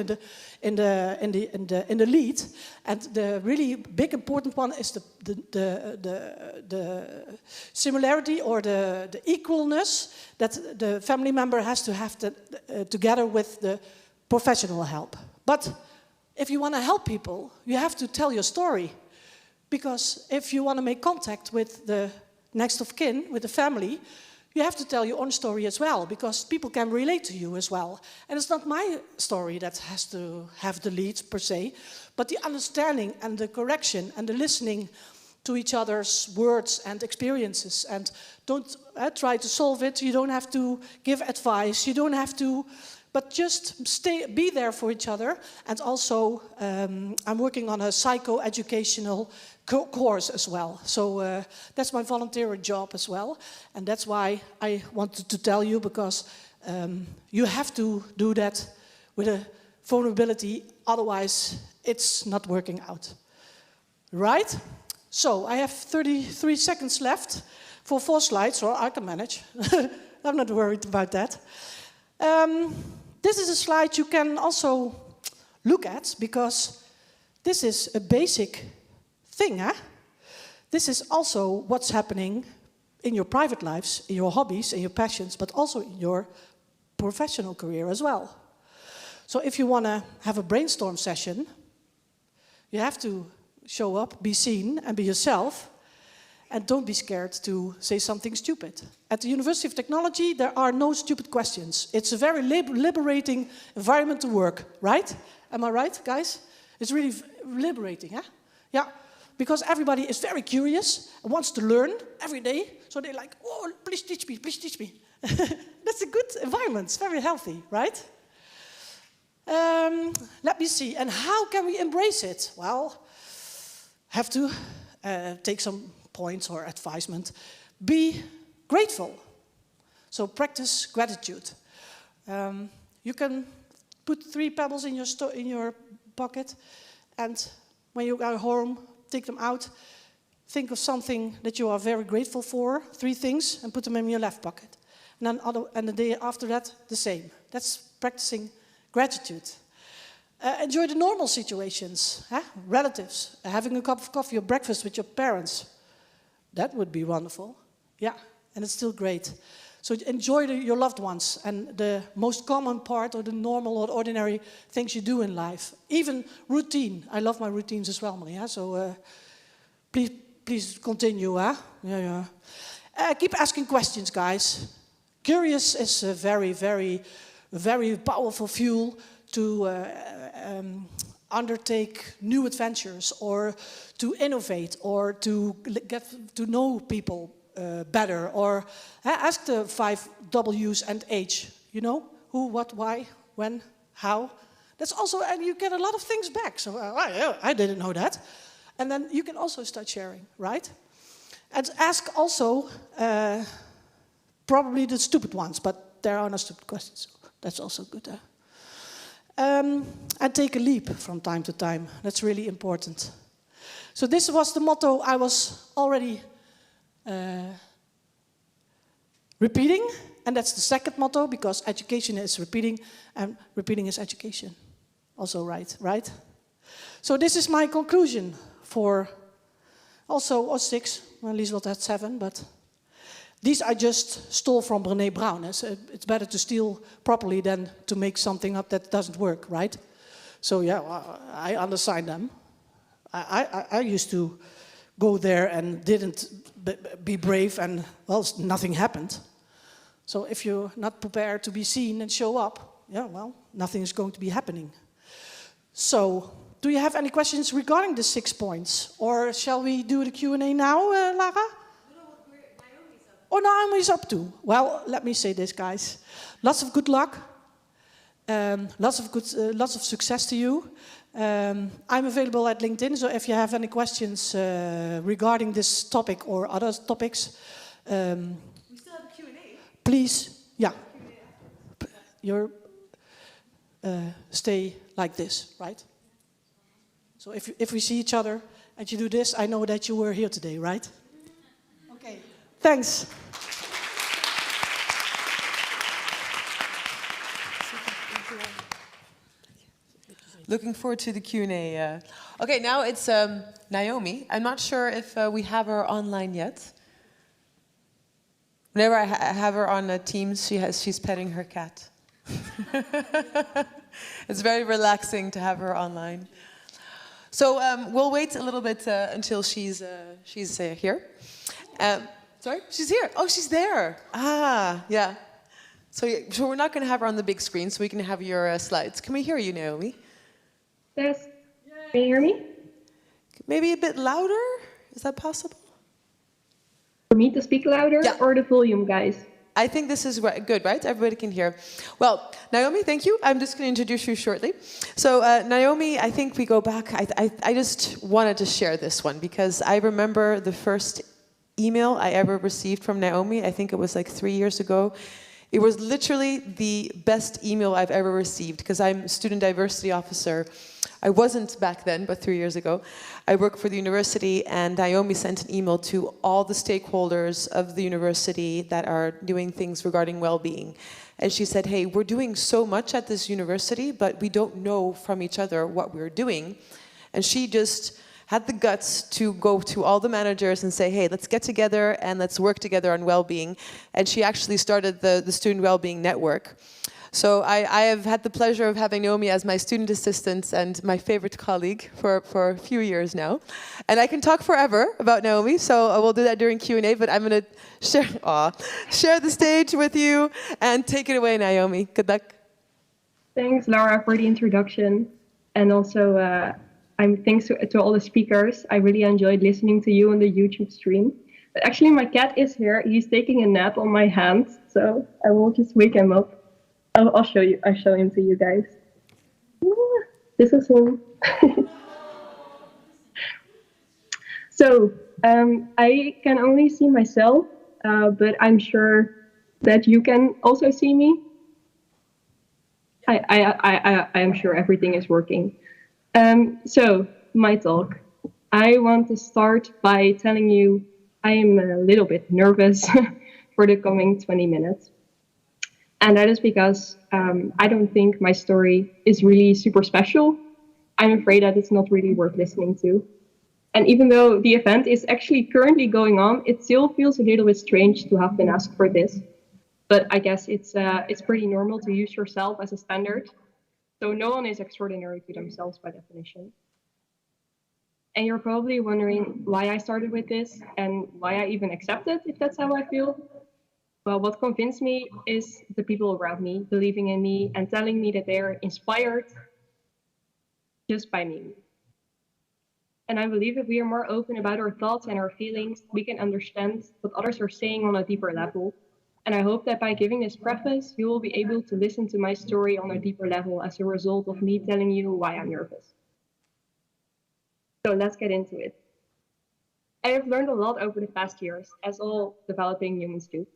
in the lead. And the really big important one is the similarity or the equalness that the family member has to have together with the professional help. But if you want to help people, you have to tell your story. Because if you want to make contact with the next of kin, with the family, you have to tell your own story as well, because people can relate to you as well. And it's not my story that has to have the lead, per se, but the understanding and the correction and the listening to each other's words and experiences. And don't try to solve it. You don't have to give advice. You don't have to... But just be there for each other. And also, I'm working on a psycho-educational course as well. So that's my volunteer job as well. And that's why I wanted to tell you, because you have to do that with a vulnerability. Otherwise, it's not working out. Right? So I have 33 seconds left for 4 slides, or I can manage. I'm not worried about that. This is a slide you can also look at, because this is a basic thing. This is also what's happening in your private lives, in your hobbies, in your passions, but also in your professional career as well. So if you want to have a brainstorm session, you have to show up, be seen, and be yourself. And don't be scared to say something stupid. At the University of Technology, there are no stupid questions. It's a very liberating environment to work, right? Am I right, guys? It's really liberating, huh? Yeah, because everybody is very curious and wants to learn every day. So they're like, oh, please teach me, please teach me. That's a good environment. It's very healthy, right? Let me see. And how can we embrace it? Well, have to take some points or advisement. Be grateful. So practice gratitude. You can put 3 pebbles in your pocket, and when you go home, take them out. Think of something that you are very grateful for, 3 things, and put them in your left pocket. And then the day after that, the same. That's practicing gratitude. Enjoy the normal situations, relatives, having a cup of coffee or breakfast with your parents. That would be wonderful. Yeah, and it's still great. So enjoy your loved ones and the most common part or the normal or ordinary things you do in life. Even routine. I love my routines as well, Maria. So please continue. Yeah. Keep asking questions, guys. Curious is a very, very, very powerful fuel to undertake new adventures or to innovate or to get to know people better, or ask the 5 W's and H, you know, who, what, why, when, how. That's also, and you get a lot of things back. So I didn't know that. And then you can also start sharing, right? And ask also probably the stupid ones, but there are no stupid questions. So that's also good. And take a leap from time to time. That's really important. So this was the motto I was already repeating. And that's the second motto, because education is repeating, and repeating is education. Also right? So this is my conclusion for also 6. Well, Lis Lothras had 7, but these I just stole from Brené Brown. So it's better to steal properly than to make something up that doesn't work, right? So yeah, I understand them. I used to go there and didn't be brave, and well, nothing happened. So if you're not prepared to be seen and show up, yeah, well, nothing is going to be happening. So, do you have any questions regarding the 6 points? Or shall we do the Q&A now, Lara? Or Naomi's up to? Well, let me say this, guys. Lots of good luck. Lots of success to you. I'm available at LinkedIn, so if you have any questions regarding this topic or other topics, We still have a Q&A. please, yeah, stay like this, right? So if we see each other and you do this, I know that you were here today, right? Okay, thanks. Looking forward to the Q&A. Okay, now it's Naomi. I'm not sure if we have her online yet. Whenever I have her on Teams, she's petting her cat. It's very relaxing to have her online. So we'll wait a little bit until she's here. Sorry, she's here. Oh, she's there. Ah, yeah. So we're not going to have her on the big screen, so we can have your slides. Can we hear you, Naomi? Yes. Can you hear me? Maybe a bit louder? Is that possible? For me to speak louder, or the volume, guys? I think this is good, right? Everybody can hear. Well, Naomi, thank you. I'm just going to introduce you shortly. So, Naomi, I think we go back. I just wanted to share this one because I remember the first email I ever received from Naomi. I think it was like 3 years ago. It was literally the best email I've ever received because I'm a student diversity officer. I wasn't back then, but 3 years ago. I work for the university, and Naomi sent an email to all the stakeholders of the university that are doing things regarding well-being. And she said, hey, we're doing so much at this university, but we don't know from each other what we're doing. And she just had the guts to go to all the managers and say, hey, let's get together and let's work together on well-being. And she actually started the Student Wellbeing Network. So I have had the pleasure of having Naomi as my student assistant and my favorite colleague for a few years now. And I can talk forever about Naomi, so we'll do that during Q&A, but I'm going to share the stage with you and take it away, Naomi. Good luck. Thanks, Laura, for the introduction. And also, thanks to all the speakers. I really enjoyed listening to you on the YouTube stream. But actually, my cat is here. He's taking a nap on my hand, so I will just wake him up. I'll show you. I'll show him to you guys. This is him. So I can only see myself, but I'm sure that you can also see me. I am sure everything is working. So my talk. I want to start by telling you I am a little bit nervous for the coming 20 minutes. And that is because I don't think my story is really super special. I'm afraid that it's not really worth listening to. And even though the event is actually currently going on, it still feels a little bit strange to have been asked for this. But I guess it's pretty normal to use yourself as a standard. So no one is extraordinary to themselves by definition. And you're probably wondering why I started with this and why I even accepted, if that's how I feel. Well, what convinced me is the people around me believing in me and telling me that they are inspired just by me. And I believe if we are more open about our thoughts and our feelings, we can understand what others are saying on a deeper level. And I hope that by giving this preface, you will be able to listen to my story on a deeper level as a result of me telling you why I'm nervous. So let's get into it. I have learned a lot over the past years, as all developing humans do.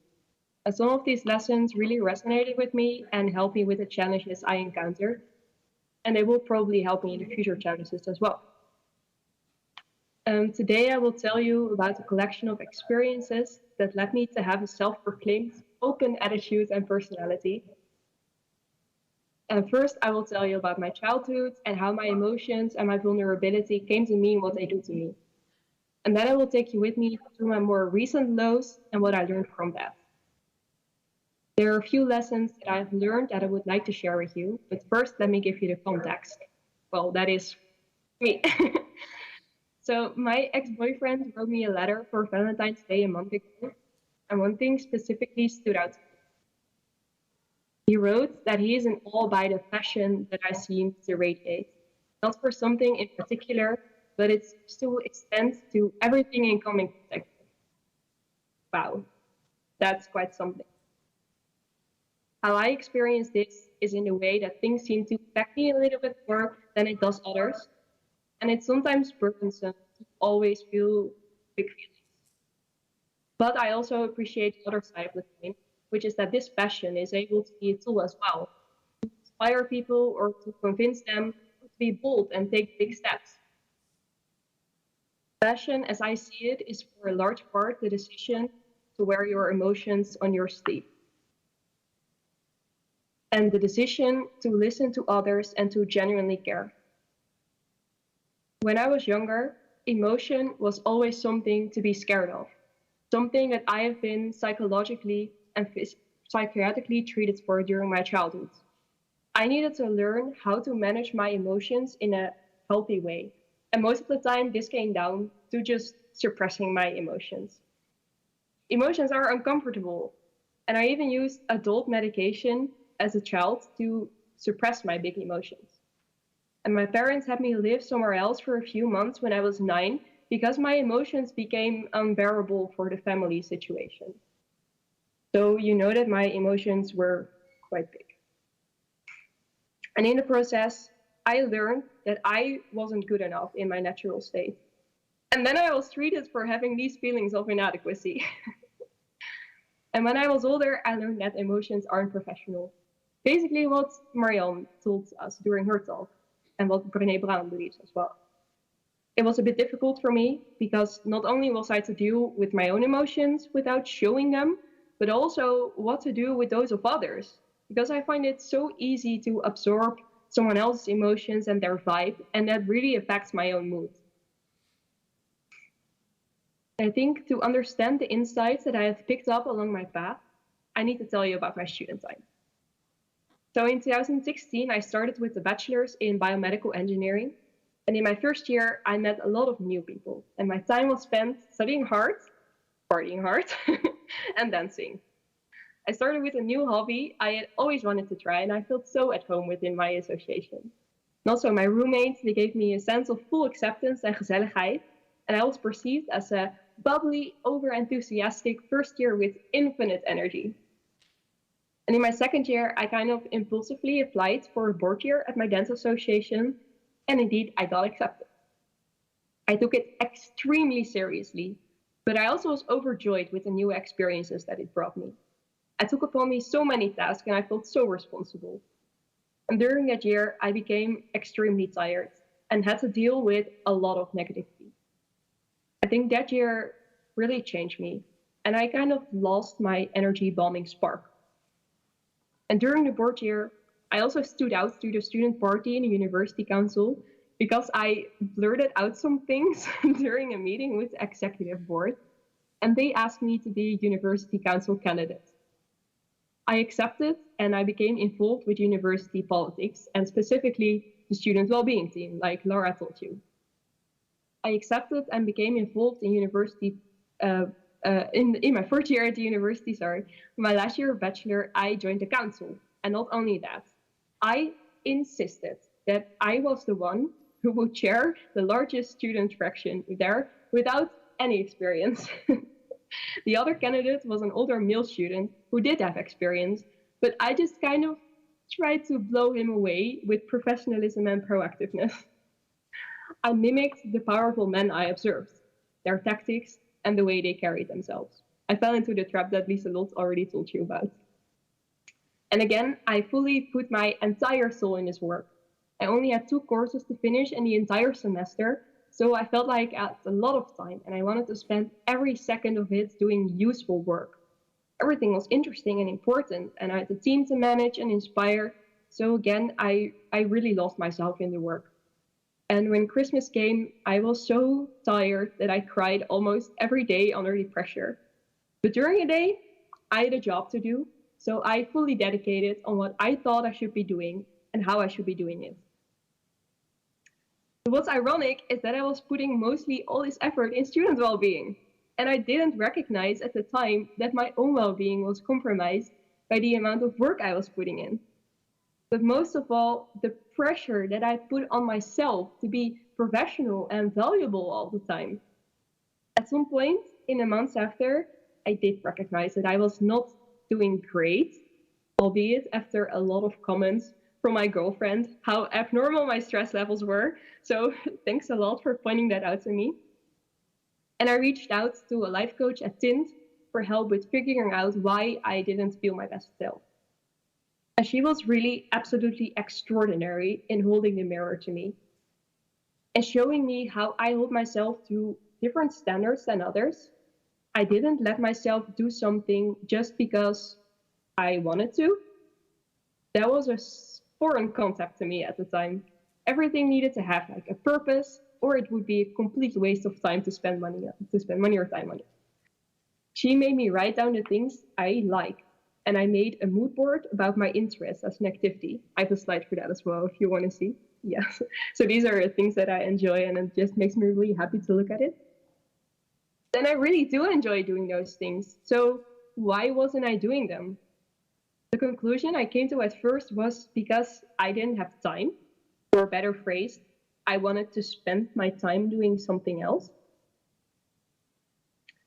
And some of these lessons really resonated with me and helped me with the challenges I encountered. And they will probably help me in the future challenges as well. Today I will tell you about a collection of experiences that led me to have a self-proclaimed open attitude and personality. And first I will tell you about my childhood and how my emotions and my vulnerability came to mean what they do to me. And then I will take you with me through my more recent lows and what I learned from that. There are a few lessons that I have learned that I would like to share with you, but first let me give you the context. Well, that is me. So my ex-boyfriend wrote me a letter for Valentine's Day a month ago, and one thing specifically stood out to me. He wrote that he is in awe by the passion that I seem to radiate, not for something in particular, but it still extends to everything in coming contact. Wow, that's quite something. How I experience this is in the way that things seem to affect me a little bit more than it does others. And it's sometimes burdensome to always feel big feelings. But I also appreciate the other side of the coin, which is that this passion is able to be a tool as well, to inspire people or to convince them to be bold and take big steps. Passion, as I see it, is for a large part the decision to wear your emotions on your sleeve. And the decision to listen to others and to genuinely care. When I was younger, emotion was always something to be scared of, something that I have been psychologically and psychiatrically treated for during my childhood. I needed to learn how to manage my emotions in a healthy way. And most of the time, this came down to just suppressing my emotions. Emotions are uncomfortable, and I even used adult medication as a child to suppress my big emotions. And my parents had me live somewhere else for a few months when I was 9 because my emotions became unbearable for the family situation. So you know that my emotions were quite big. And in the process, I learned that I wasn't good enough in my natural state. And then I was treated for having these feelings of inadequacy. And when I was older, I learned that emotions aren't professional. Basically what Marianne told us during her talk, and what Brené Brown believes as well. It was a bit difficult for me because not only was I to deal with my own emotions without showing them, but also what to do with those of others. Because I find it so easy to absorb someone else's emotions and their vibe, and that really affects my own mood. I think to understand the insights that I have picked up along my path, I need to tell you about my student time. So in 2016, I started with the bachelor's in biomedical engineering. And in my first year, I met a lot of new people. And my time was spent studying hard, partying hard, and dancing. I started with a new hobby I had always wanted to try, and I felt so at home within my association. And also my roommates, they gave me a sense of full acceptance and gezelligheid. And I was perceived as a bubbly, over-enthusiastic first year with infinite energy. And in my second year, I kind of impulsively applied for a board year at my dance association, and indeed, I got accepted. I took it extremely seriously, but I also was overjoyed with the new experiences that it brought me. I took upon me so many tasks, and I felt so responsible. And during that year, I became extremely tired and had to deal with a lot of negativity. I think that year really changed me, and I kind of lost my energy bombing spark. And during the board year, I also stood out to the student party in the university council because I blurted out some things during a meeting with the executive board, and they asked me to be university council candidate. I accepted, and I became involved with university politics, and specifically the student well-being team, like Laura told you. I accepted and became involved in university in my first year at the university, my last year of bachelor, I joined the council. And not only that, I insisted that I was the one who would chair the largest student fraction there without any experience. The other candidate was an older male student who did have experience, but I just kind of tried to blow him away with professionalism and proactiveness. I mimicked the powerful men I observed, their tactics, and the way they carried themselves. I fell into the trap that Lis Lothras already told you about. And again, I fully put my entire soul in this work. I only had 2 courses to finish in the entire semester, so I felt like I had a lot of time and I wanted to spend every second of it doing useful work. Everything was interesting and important, and I had a team to manage and inspire, so again, I really lost myself in the work. And when Christmas came, I was so tired that I cried almost every day under the pressure. But during the day, I had a job to do, so I fully dedicated on what I thought I should be doing and how I should be doing it. But what's ironic is that I was putting mostly all this effort in student well-being, and I didn't recognize at the time that my own well-being was compromised by the amount of work I was putting in. But most of all, the pressure that I put on myself to be professional and valuable all the time. At some point, in the months after, I did recognize that I was not doing great, albeit after a lot of comments from my girlfriend, how abnormal my stress levels were. So thanks a lot for pointing that out to me. And I reached out to a life coach at Tint for help with figuring out why I didn't feel my best self. And she was really absolutely extraordinary in holding the mirror to me and showing me how I hold myself to different standards than others. I didn't let myself do something just because I wanted to. That was a foreign concept to me at the time. Everything needed to have like a purpose, or it would be a complete waste of time to spend money or time on it. She made me write down the things I like, and I made a mood board about my interests as an activity. I have a slide for that as well if you want to see. Yes. So these are the things that I enjoy, and it just makes me really happy to look at it. Then I really do enjoy doing those things. So why wasn't I doing them? The conclusion I came to at first was because I didn't have time, or better phrase, I wanted to spend my time doing something else.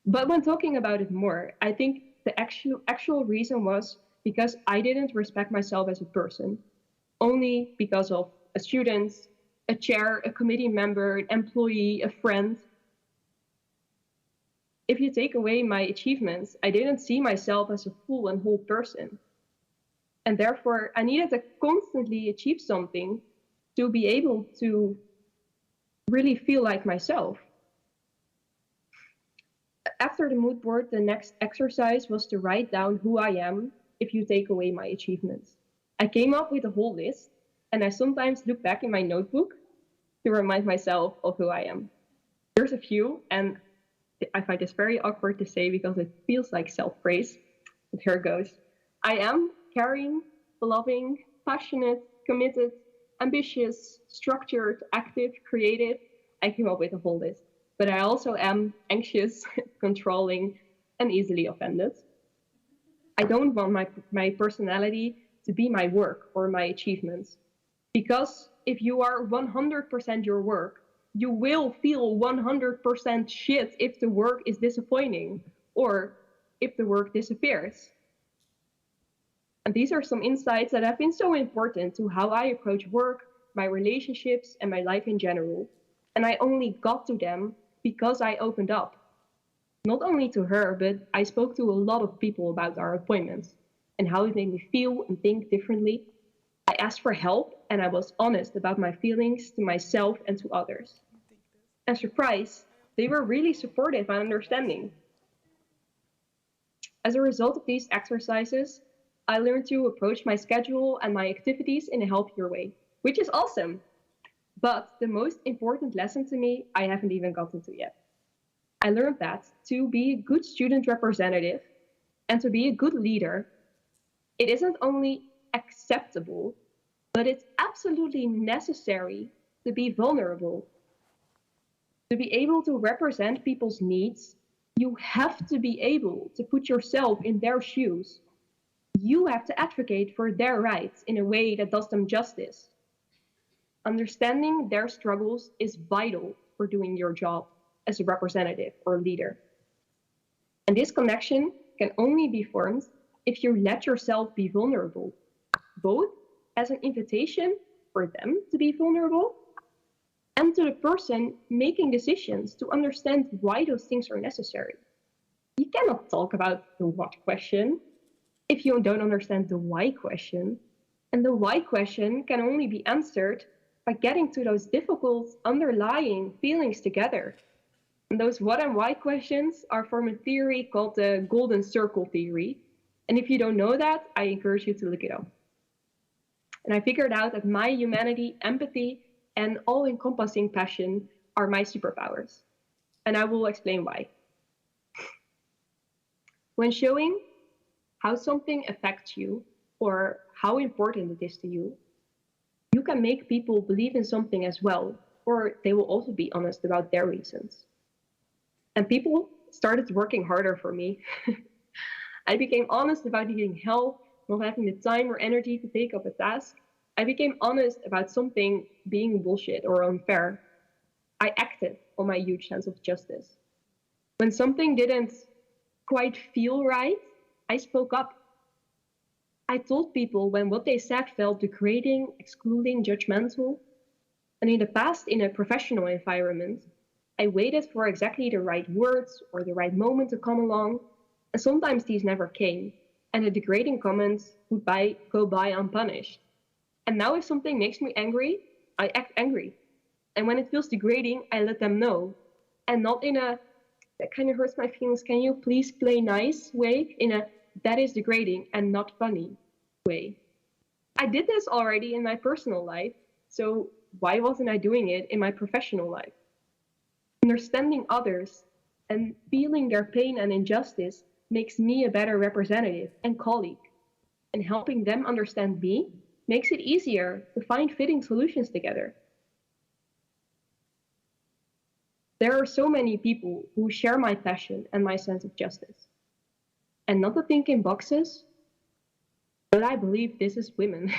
But when talking about it more, I think the actual reason was because I didn't respect myself as a person, only because of a student, a chair, a committee member, an employee, a friend. If you take away my achievements, I didn't see myself as a full and whole person. And therefore, I needed to constantly achieve something to be able to really feel like myself. After the mood board, the next exercise was to write down who I am if you take away my achievements. I came up with a whole list, and I sometimes look back in my notebook to remind myself of who I am. There's a few, and I find this very awkward to say because it feels like self-praise, but here it goes. I am caring, loving, passionate, committed, ambitious, structured, active, creative. I came up with a whole list. But I also am anxious, controlling, and easily offended. I don't want my personality to be my work or my achievements. Because if you are 100% your work, you will feel 100% shit if the work is disappointing or if the work disappears. And these are some insights that have been so important to how I approach work, my relationships, and my life in general. And I only got to them because I opened up. Not only to her, but I spoke to a lot of people about our appointments and how it made me feel and think differently. I asked for help, and I was honest about my feelings to myself and to others. And surprise, they were really supportive and understanding. As a result of these exercises, I learned to approach my schedule and my activities in a healthier way, which is awesome. But the most important lesson to me, I haven't even gotten to yet. I learned that to be a good student representative and to be a good leader, it isn't only acceptable, but it's absolutely necessary to be vulnerable. To be able to represent people's needs, you have to be able to put yourself in their shoes. You have to advocate for their rights in a way that does them justice. Understanding their struggles is vital for doing your job as a representative or leader. And this connection can only be formed if you let yourself be vulnerable, both as an invitation for them to be vulnerable and to the person making decisions to understand why those things are necessary. You cannot talk about the what question if you don't understand the why question. And the why question can only be answered by getting to those difficult underlying feelings together. And those what and why questions are from a theory called the Golden Circle theory. And if you don't know that, I encourage you to look it up. And I figured out that my humanity, empathy, and all-encompassing passion are my superpowers. And I will explain why. When showing how something affects you or how important it is to you, you can make people believe in something as well, or they will also be honest about their reasons. And people started working harder for me. I became honest about needing help, not having the time or energy to take up a task. I became honest about something being bullshit or unfair. I acted on my huge sense of justice. When something didn't quite feel right, I spoke up. I told people when what they said felt degrading, excluding, judgmental. And in the past, in a professional environment, I waited for exactly the right words or the right moment to come along, and sometimes these never came, and the degrading comments would go by unpunished. And now if something makes me angry, I act angry. And when it feels degrading, I let them know. And not in a, that kind of hurts my feelings, can you please play nice way, in a, that is degrading and not funny way. I did this already in my personal life, so why wasn't I doing it in my professional life? Understanding others and feeling their pain and injustice makes me a better representative and colleague. And helping them understand me makes it easier to find fitting solutions together. There are so many people who share my passion and my sense of justice. And not to think in boxes, but I believe this is women.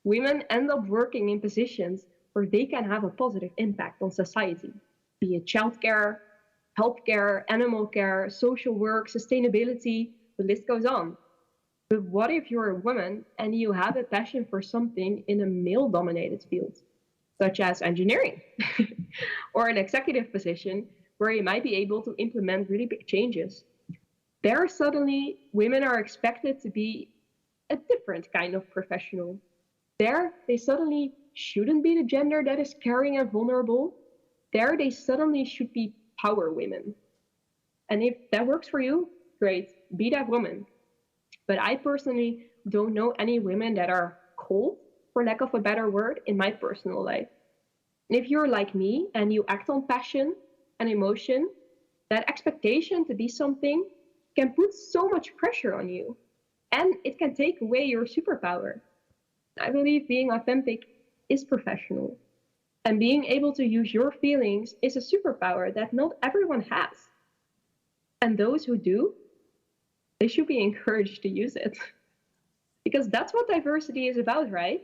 Women end up working in positions where they can have a positive impact on society, be it childcare, healthcare, animal care, social work, sustainability, the list goes on. But what if you're a woman and you have a passion for something in a male-dominated field, such as engineering, or an executive position where you might be able to implement really big changes? There suddenly women are expected to be a different kind of professional. There, they suddenly shouldn't be the gender that is caring and vulnerable. There, they suddenly should be power women. And if that works for you, great, be that woman. But I personally don't know any women that are cold, for lack of a better word, in my personal life. And if you're like me and you act on passion and emotion, that expectation to be something can put so much pressure on you. And it can take away your superpower. I believe being authentic is professional. And being able to use your feelings is a superpower that not everyone has. And those who do, they should be encouraged to use it. Because that's what diversity is about, right?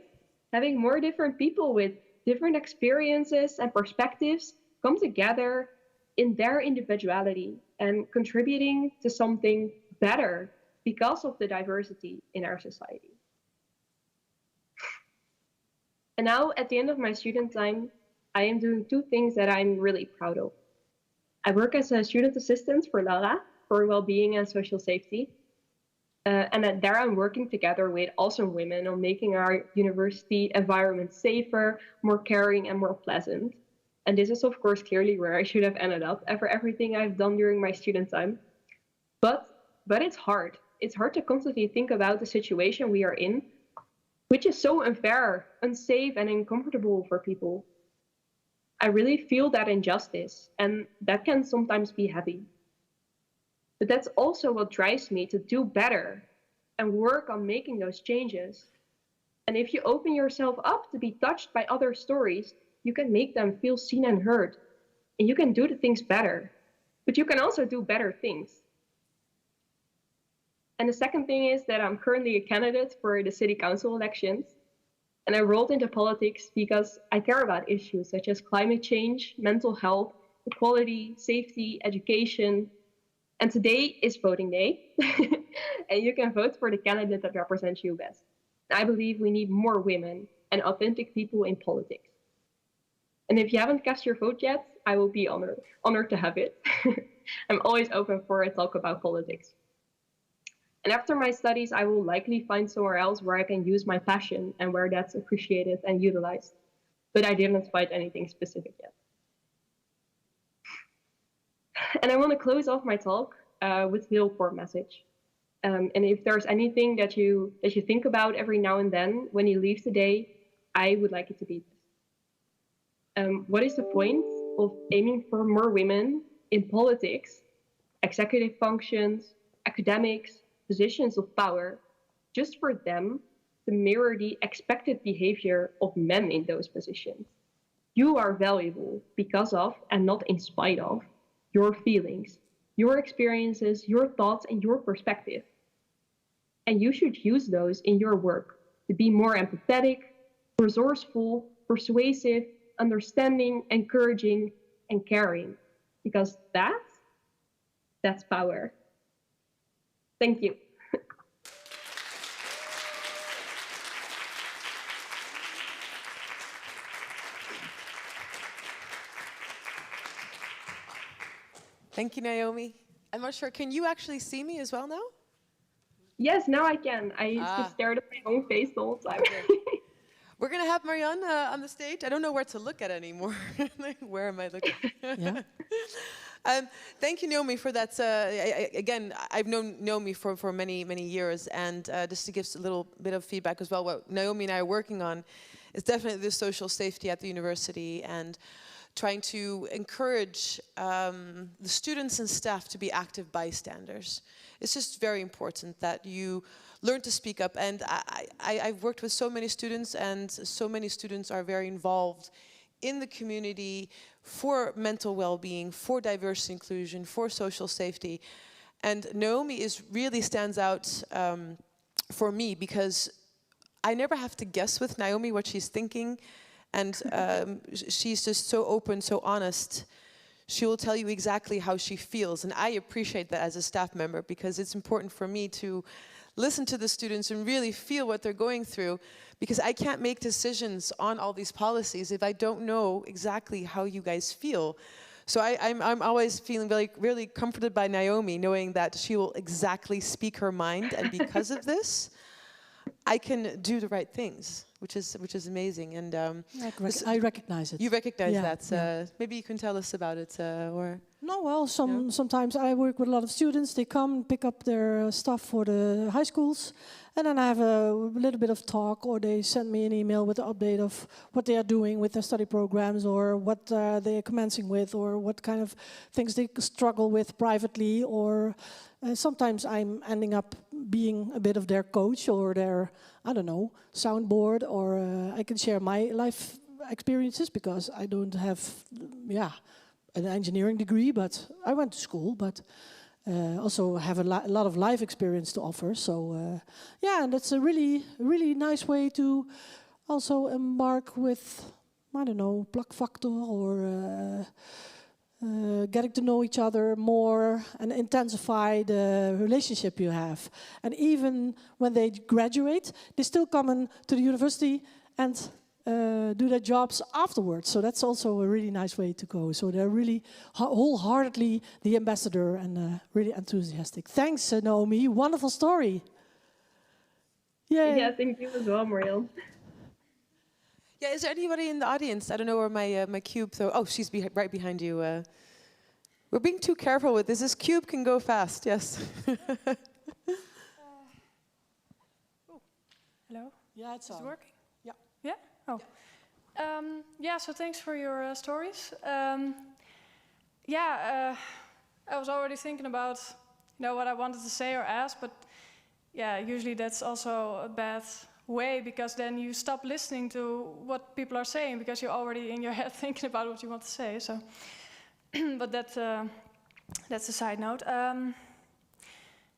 Having more different people with different experiences and perspectives come together in their individuality and contributing to something better because of the diversity in our society. And now, at the end of my student time, I am doing two things that I'm really proud of. I work as a student assistant for Lara, for well-being and social safety. And there I'm working together with awesome women on making our university environment safer, more caring, and more pleasant. And this is, of course, clearly where I should have ended up after everything I've done during my student time. But it's hard. It's hard to constantly think about the situation we are in, which is so unfair, unsafe, and uncomfortable for people. I really feel that injustice, and that can sometimes be heavy. But that's also what drives me to do better and work on making those changes. And if you open yourself up to be touched by other stories, you can make them feel seen and heard. And you can do the things better. But you can also do better things. And the second thing is that I'm currently a candidate for the city council elections. And I rolled into politics because I care about issues such as climate change, mental health, equality, safety, education. And today is voting day. And you can vote for the candidate that represents you best. I believe we need more women and authentic people in politics. And if you haven't cast your vote yet, I will be honored to have it. I'm always open for a talk about politics. And after my studies, I will likely find somewhere else where I can use my passion and where that's appreciated and utilized. But I didn't find anything specific yet. And I want to close off my talk with a little core message. And if there's anything that you think about every now and then when you leave today, I would like it to be this. What is the point of aiming for more women in politics, executive functions, academics, positions of power, just for them to mirror the expected behavior of men in those positions? You are valuable because of, and not in spite of, your feelings, your experiences, your thoughts, and your perspective. And you should use those in your work to be more empathetic, resourceful, persuasive, understanding, encouraging, and caring. Because that's power. Thank you. Thank you, Naomi. I'm not sure, can you actually see me as well now? Yes, now I can. I just stared at my own face the whole time. We're going to have Marianne on the stage. I don't know where to look at anymore. Where am I looking? Yeah. Thank you, Naomi, for that. Again, I've known Naomi for many, many years. And just to give a little bit of feedback as well, what Naomi and I are working on is definitely the social safety at the university and trying to encourage the students and staff to be active bystanders. It's just very important that you learn to speak up. And I've worked with so many students, and so many students are very involved in the community for mental well-being, for diversity inclusion, for social safety. And Naomi really stands out for me because I never have to guess with Naomi what she's thinking. And she's just so open, so honest. She will tell you exactly how she feels. And I appreciate that as a staff member because it's important for me to listen to the students and really feel what they're going through, because I can't make decisions on all these policies if I don't know exactly how you guys feel. So I'm always feeling really comforted by Naomi, knowing that she will exactly speak her mind, and because of this, I can do the right things, which is amazing. And I recognize it. You recognize that. Yeah. Maybe you can tell us about it, or. No, well, sometimes I work with a lot of students. They come pick up their stuff for the high schools, and then I have a little bit of talk, or they send me an email with an update of what they are doing with their study programs, or what they are commencing with, or what kind of things they struggle with privately, or sometimes I'm ending up being a bit of their coach or their, I don't know, soundboard, or I can share my life experiences because I don't have, an engineering degree, but I went to school, but also have a lot of life experience to offer. So and that's a really, really nice way to also embark with, I don't know, plug factor, or getting to know each other more and intensify the relationship you have. And even when they graduate, they still come to the university and do their jobs afterwards. So that's also a really nice way to go. So they're really wholeheartedly the ambassador and really enthusiastic. Thanks, Naomi. Wonderful story. Yeah, thank you as well, Marianne. Yeah, is there anybody in the audience? I don't know where my cube. Oh, she's right behind you. We're being too careful with this. This cube can go fast. Yes. Hello. Yeah, it's Is it working? Yeah. Yeah. Oh. So thanks for your stories. I was already thinking about what I wanted to say or ask, but usually that's also a bad way, because then you stop listening to what people are saying because you're already in your head thinking about what you want to say. So, but that's a side note.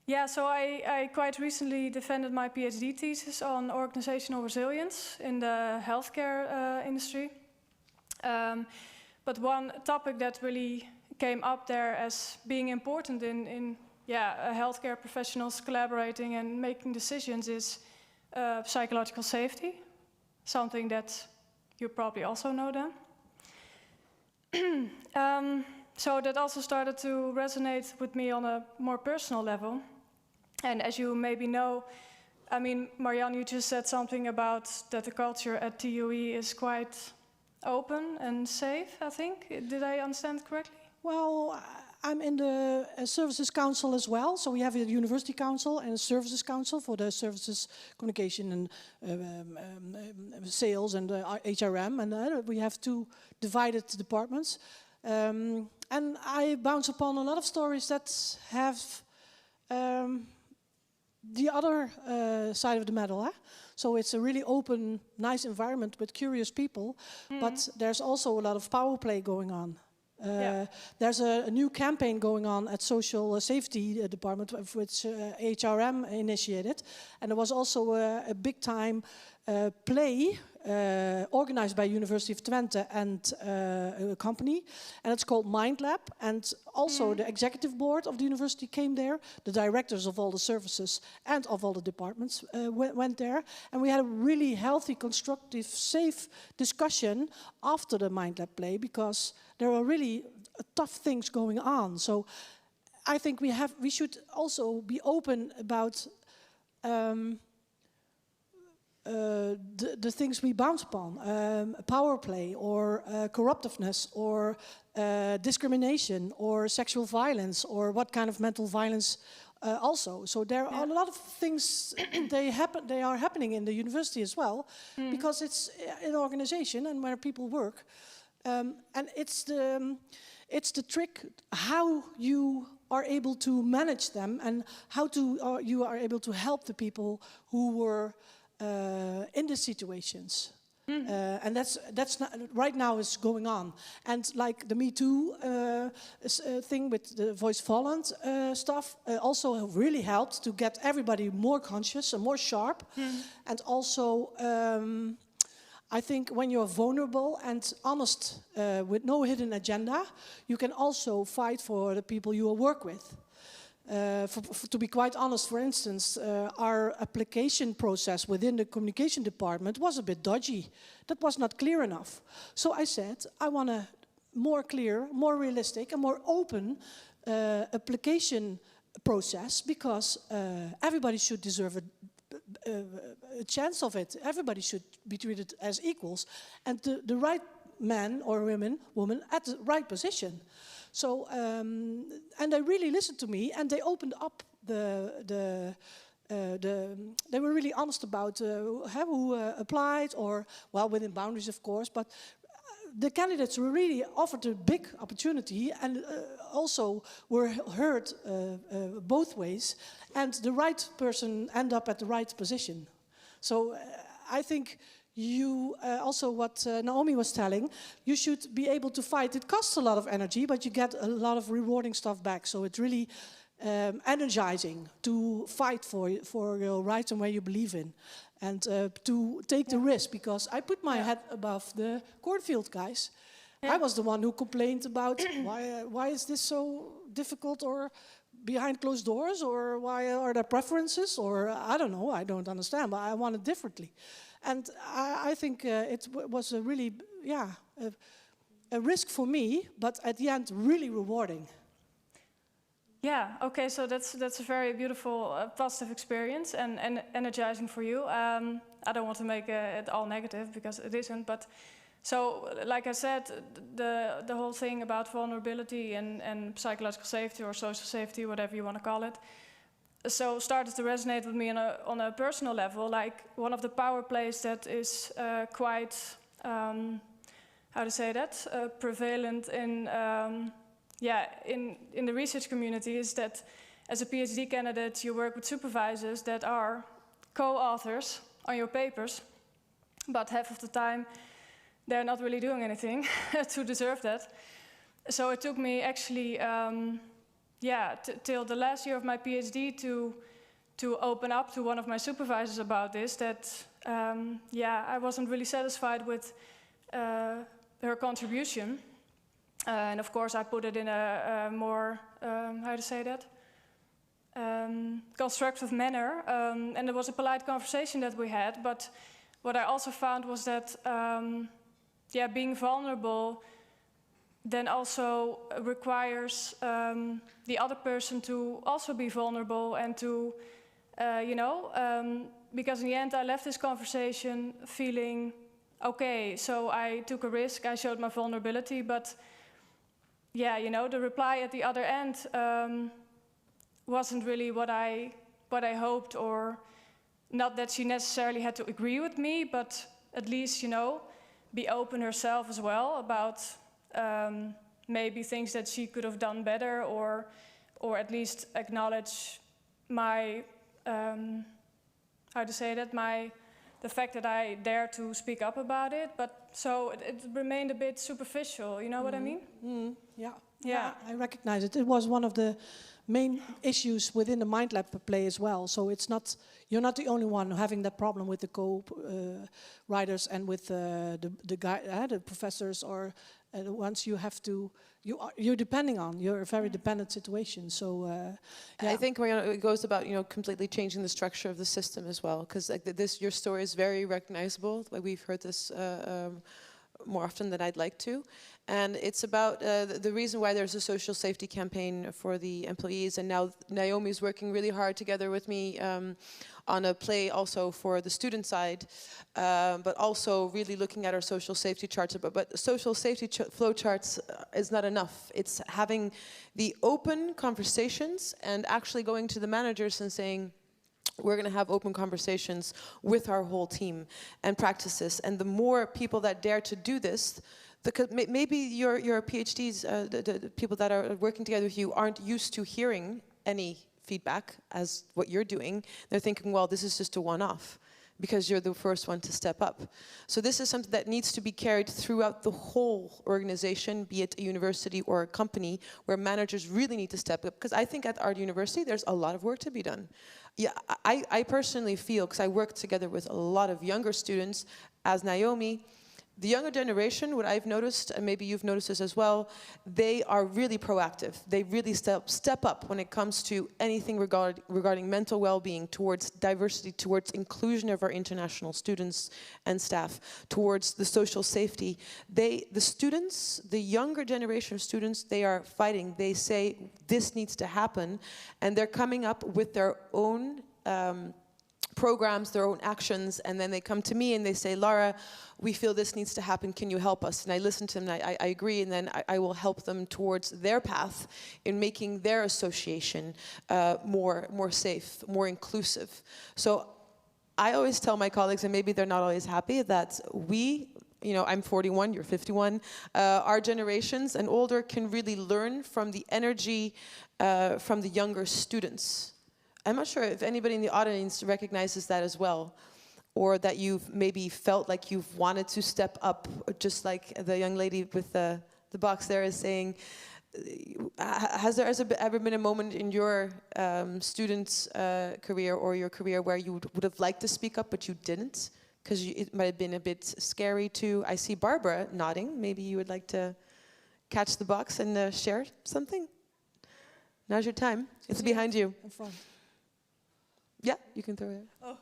Yeah, so I quite recently defended my PhD thesis on organizational resilience in the healthcare industry. But one topic that really came up there as being important in healthcare professionals collaborating and making decisions is psychological safety, something that you probably also know then. So that also started to resonate with me on a more personal level. And as you maybe know, I mean, Marianne, you just said something about that the culture at TUE is quite open and safe, I think. Did I understand correctly? Well, I'm in the Services Council as well. So we have a University Council and a Services Council for the services, communication and sales and HRM. And we have two divided departments. And I bounce upon a lot of stories that have the other side of the medal. So it's a really open, nice environment with curious people. But there's also a lot of power play going on. There's a new campaign going on at Social Safety Department, which HRM initiated. And there was also a big-time play organized by University of Twente and a company. And it's called Mind Lab. And also the executive board of the university came there. The directors of all the services and of all the departments went there. And we had a really healthy, constructive, safe discussion after the Mind Lab play, because there were really tough things going on. So I think we should also be open about the things we bounce upon, power play or corruptiveness or discrimination or sexual violence or what kind of mental violence also. So there are a lot of things they are happening in the university as well, because it's an organization and where people work. And it's the trick how you are able to manage them and how you are able to help the people who were in the situations. And that's not, right now is going on. And like the Me Too thing with the Voice Holland stuff also really helped to get everybody more conscious and more sharp. And also I think when you're vulnerable and honest with no hidden agenda, you can also fight for the people you work with. To be quite honest, for instance, our application process within the communication department was a bit dodgy. That was not clear enough. So I said, I want a more clear, more realistic and more open application process, because everybody should deserve a chance of it. Everybody should be treated as equals, and the right man or woman at the right position. So, and they really listened to me, and they opened up they were really honest about who applied, or, well, within boundaries, of course, but the candidates were really offered a big opportunity and also were heard both ways, and the right person ended up at the right position. So I think you also, what Naomi was telling, you should be able to fight. It costs a lot of energy, but you get a lot of rewarding stuff back. So it's really energizing to fight for your rights and where you believe in, and to take the risk. Because I put my head above the cornfield guys. I was the one who complained about why is this so difficult, or behind closed doors, or why are there preferences, or I don't know, I don't understand, but I want it differently. And I think it was a really, a risk for me, but at the end, really rewarding. Yeah, okay, so that's a very beautiful, positive experience and energizing for you. I don't want to make it all negative, because it isn't, but so, like I said, the whole thing about vulnerability and psychological safety or social safety, whatever you want to call it, so started to resonate with me on a personal level. Like, one of the power plays that is quite, how to say that, prevalent in the research community is that as a PhD candidate, you work with supervisors that are co-authors on your papers, but half of the time they're not really doing anything to deserve that. So it took me actually yeah, till the last year of my PhD to open up to one of my supervisors about this, that yeah, I wasn't really satisfied with her contribution. And of course I put it in a more, how to say that? Constructive manner. And there was a polite conversation that we had, but what I also found was that yeah, being vulnerable then also requires the other person to also be vulnerable and to, you know, because in the end I left this conversation feeling, okay, so I took a risk, I showed my vulnerability, but yeah, you know, the reply at the other end wasn't really what I hoped, or not that she necessarily had to agree with me, but at least, you know, be open herself as well about maybe things that she could have done better, or at least acknowledge my, how to say that, the fact that I dare to speak up about it. But so it remained a bit superficial, you know what I mean? Yeah, I recognize it. It was one of the main issues within the Mind Lab play as well. So it's not, you're not the only one having that problem with the co-writers and with the professors, or the ones you have to, you're depending on. You're a very dependent situation. So yeah. I think it goes about, you know, completely changing the structure of the system as well, because like your story is very recognizable. Like we've heard this more often than I'd like to. And it's about the reason why there's a social safety campaign for the employees. And now Naomi's working really hard together with me on a play also for the student side, but also really looking at our social safety charts. But social safety flow charts is not enough. It's having the open conversations and actually going to the managers and saying, we're going to have open conversations with our whole team and practices. And the more people that dare to do this, maybe your PhDs, the people that are working together with you, aren't used to hearing any feedback as what you're doing. They're thinking, well, this is just a one-off, because you're the first one to step up. So this is something that needs to be carried throughout the whole organization, be it a university or a company, where managers really need to step up. Because I think at our university, there's a lot of work to be done. Yeah, I personally feel, because I work together with a lot of younger students, as Naomi, the younger generation, what I've noticed, and maybe you've noticed this as well, they are really proactive. They really step up when it comes to anything regarding mental well-being, towards diversity, towards inclusion of our international students and staff, towards the social safety. The students, the younger generation of students, they are fighting. They say this needs to happen, and they're coming up with their own programs, their own actions, and then they come to me and they say, Lara, we feel this needs to happen, can you help us? And I listen to them and I agree, and then I will help them towards their path in making their association more safe, more inclusive. So I always tell my colleagues, and maybe they're not always happy, that we, you know, I'm 41, you're 51, our generations and older can really learn from the energy from the younger students. I'm not sure if anybody in the audience recognizes that as well, or that you've maybe felt like you've wanted to step up, just like the young lady with the box there is saying. Has there ever been a moment in your student's career or your career where you would have liked to speak up but you didn't? Because it might have been a bit scary to. I see Barbara nodding. Maybe you would like to catch the box and share something? Now's your time. It's behind you. In front. Yeah, you can throw it. Oh.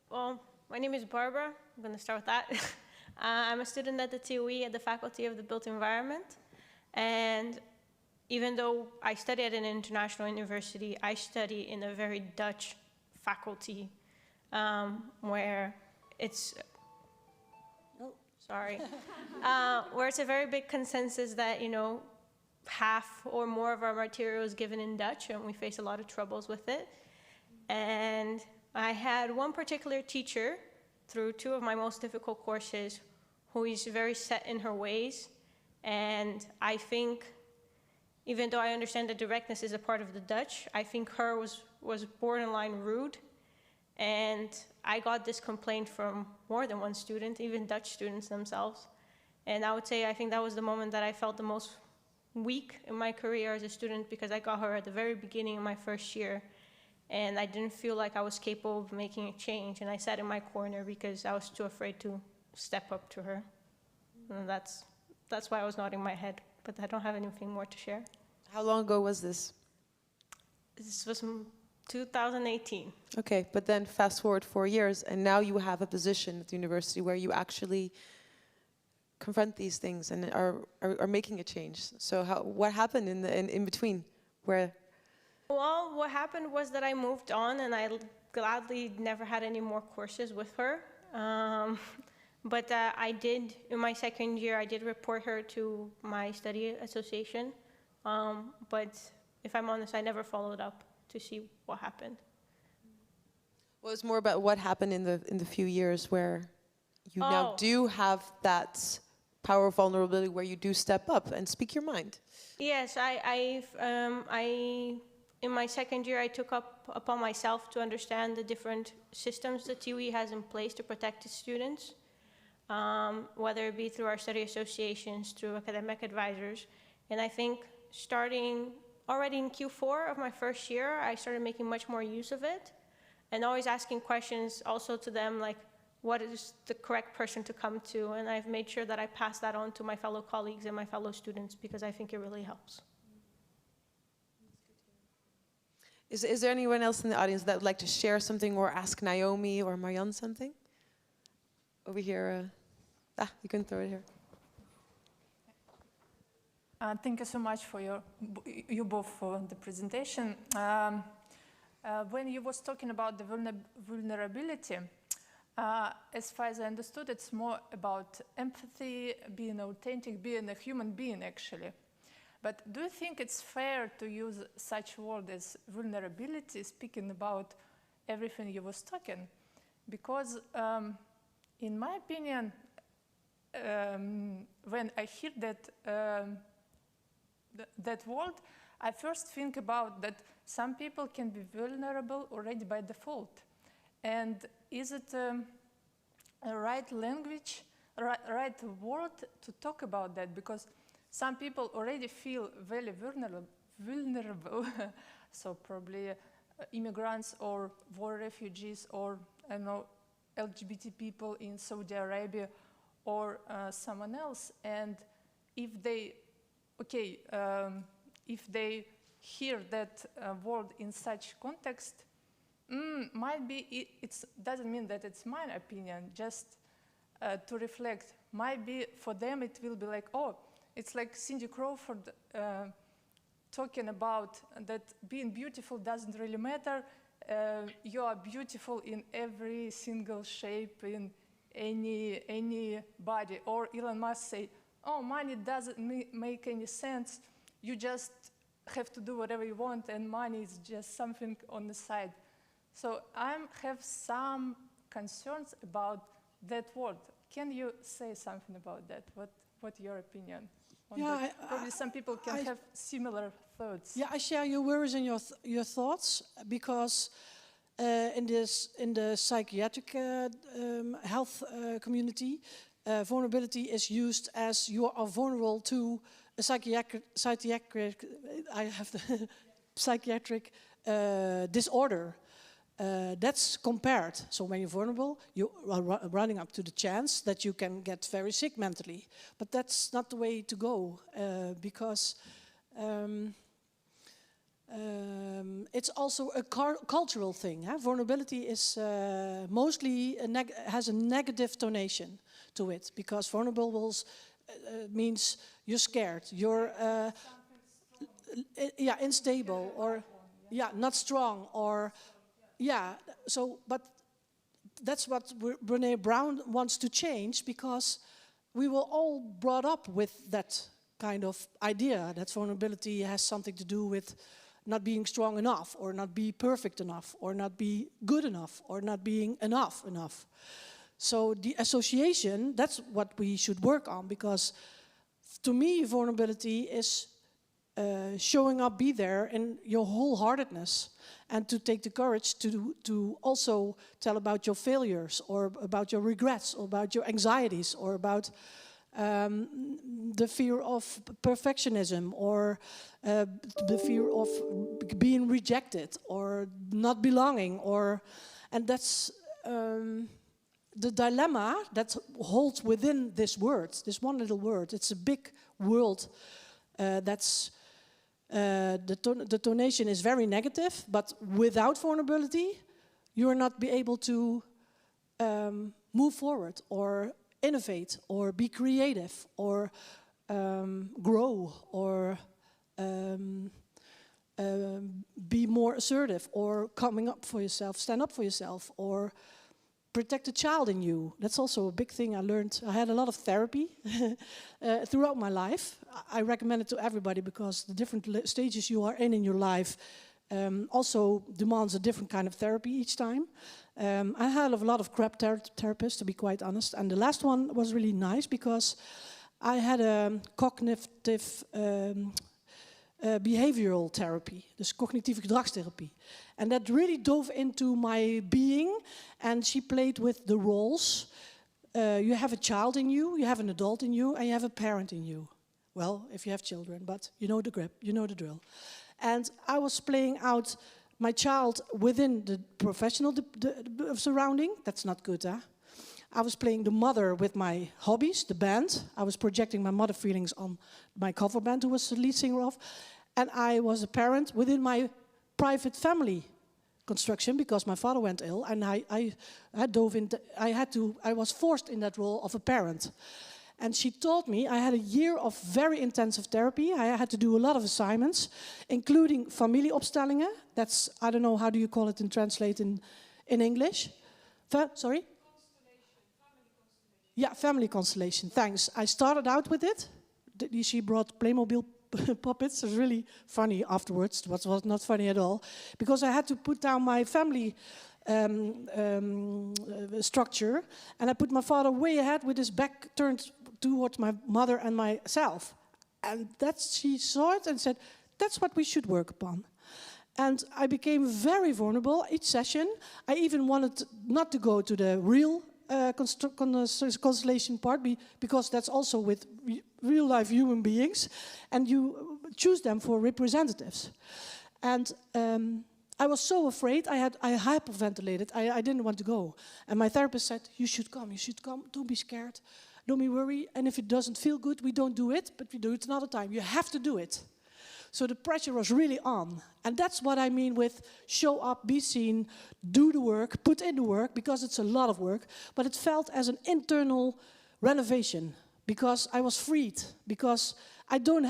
Well, my name is Barbara. I'm going to start with that. I'm a student at the TOE at the Faculty of the Built Environment. And even though I study at an international university, I study in a very Dutch faculty where it's, where it's a very big consensus that, you know, half or more of our material is given in Dutch, and we face a lot of troubles with it. And I had one particular teacher through two of my most difficult courses who is very set in her ways. And I think, even though I understand that directness is a part of the Dutch, I think her was borderline rude. And I got this complaint from more than one student, even Dutch students themselves. And I would say I think that was the moment that I felt the most weak in my career as a student, because I got her at the very beginning of my first year. And I didn't feel like I was capable of making a change. And I sat in my corner because I was too afraid to step up to her. And that's why I was nodding my head. But I don't have anything more to share. How long ago was this? This was 2018. Okay, but then fast forward 4 years, and now you have a position at the university where you actually confront these things and are making a change. So what happened in between? Well, what happened was that I moved on, and I gladly never had any more courses with her. But I did, in my second year, I did report her to my study association. But if I'm honest, I never followed up to see what happened. Well, it's more about what happened in the few years where you now do have that power of vulnerability, where you do step up and speak your mind. Yes, in my second year, I took upon myself to understand the different systems that TUI has in place to protect its students, whether it be through our study associations, through academic advisors. And I think starting already in Q4 of my first year, I started making much more use of it, and always asking questions also to them, like, what is the correct person to come to? And I've made sure that I pass that on to my fellow colleagues and my fellow students, because I think it really helps. Is there anyone else in the audience that would like to share something or ask Naomi or Marianne something? Over here. You can throw it here. Thank you so much for you both for the presentation. When you was talking about the vulnerability, as far as I understood, it's more about empathy, being authentic, being a human being, actually. But do you think it's fair to use such word as vulnerability, speaking about everything you was talking? Because, in my opinion, when I hear that word, I first think about that some people can be vulnerable already by default. And is it a right language, right word to talk about that? Because some people already feel very vulnerable. So probably immigrants or war refugees, or I don't know, LGBT people in Saudi Arabia, or someone else. And if they, if they hear that word in such context, might be it doesn't mean that it's my opinion, just to reflect. Might be for them it will be like, oh, it's like Cindy Crawford talking about that being beautiful doesn't really matter. You are beautiful in every single shape, in any body. Or Elon Musk say, oh, money doesn't make any sense. You just have to do whatever you want, and money is just something on the side. So I have some concerns about that word. Can you say something about that? What's your opinion on that? Probably some people can have similar thoughts. Yeah, I share your worries and your thoughts, because in the psychiatric health community, vulnerability is used as you are vulnerable to a psychiatric disorder. That's compared. So when you're vulnerable, you are running up to the chance that you can get very sick mentally. But that's not the way to go, because it's also a cultural thing. Huh? Vulnerability is mostly has a negative tonation to it, because vulnerable means you're scared, you're unstable, or not strong, or So, but that's what Brené Brown wants to change, because we were all brought up with that kind of idea that vulnerability has something to do with not being strong enough, or not be perfect enough, or not be good enough, or not being enough. So the association, that's what we should work on, because to me vulnerability is showing up, be there in your wholeheartedness, and to take the courage to also tell about your failures, or about your regrets, or about your anxieties, or about the fear of perfectionism, or the fear of being rejected, or not belonging, and that's the dilemma that holds within this word, this one little word. It's a big world. That's the tonation is very negative, but without vulnerability, you are not be able to move forward, or innovate, or be creative, or grow, or be more assertive, or coming up for yourself, stand up for yourself, or protect the child in you. That's also a big thing I learned. I had a lot of therapy throughout my life. I recommend it to everybody, because the different stages you are in your life also demands a different kind of therapy each time. I had a lot of crap therapists, to be quite honest. And the last one was really nice, because I had a cognitive behavioral therapy, dus cognitieve gedragstherapie. And that really dove into my being, and she played with the roles. You have a child in you, you have an adult in you, and you have a parent in you. Well, if you have children, but you know the grip, you know the drill. And I was playing out my child within the professional surrounding. That's not good, huh? I was playing the mother with my hobbies, the band. I was projecting my mother feelings on my cover band, who was the lead singer of. And I was a parent within my private family construction, because my father went ill, and I dove in. I was forced in that role of a parent. And she told me, I had a year of very intensive therapy. I had to do a lot of assignments, including familieopstellingen. That's, I don't know, how do you call it in translate in English? Sorry? Yeah, family constellation, thanks. I started out with it. She brought Playmobil puppets. It was really funny afterwards. It was not funny at all. Because I had to put down my family structure, and I put my father way ahead with his back turned towards my mother and myself. And she saw it and said, that's what we should work upon. And I became very vulnerable each session. I even wanted not to go to the real constellation part, because that's also with real life human beings, and you choose them for representatives. And I was so afraid, I hyperventilated, I didn't want to go. And my therapist said, you should come, don't be scared, don't be worried, and if it doesn't feel good, we don't do it, but we do it another time. You have to do it. So the pressure was really on. And that's what I mean with show up, be seen, do the work, put in the work, because it's a lot of work. But it felt as an internal renovation, because I was freed, because I don't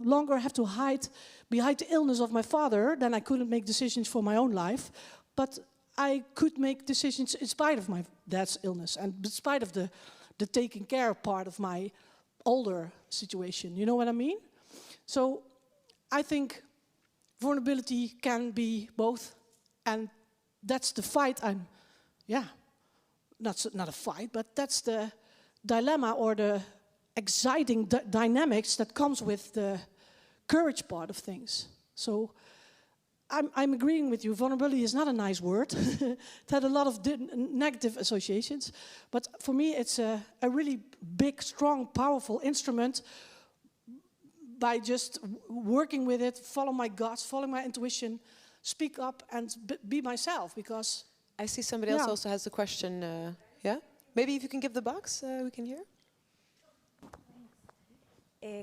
longer have to hide behind the illness of my father. Then I couldn't make decisions for my own life, but I could make decisions in spite of my dad's illness, and in spite of the taking care part of my older situation. You know what I mean? So I think vulnerability can be both, and that's the fight not a fight, but that's the dilemma or the exciting dynamics that comes with the courage part of things. So I'm agreeing with you, vulnerability is not a nice word. It had a lot of negative associations, but for me it's a really big, strong, powerful instrument. By just working with it, follow my guts, follow my intuition, speak up and be myself, because... I see somebody else also has a question, yeah? Maybe if you can give the box, we can hear.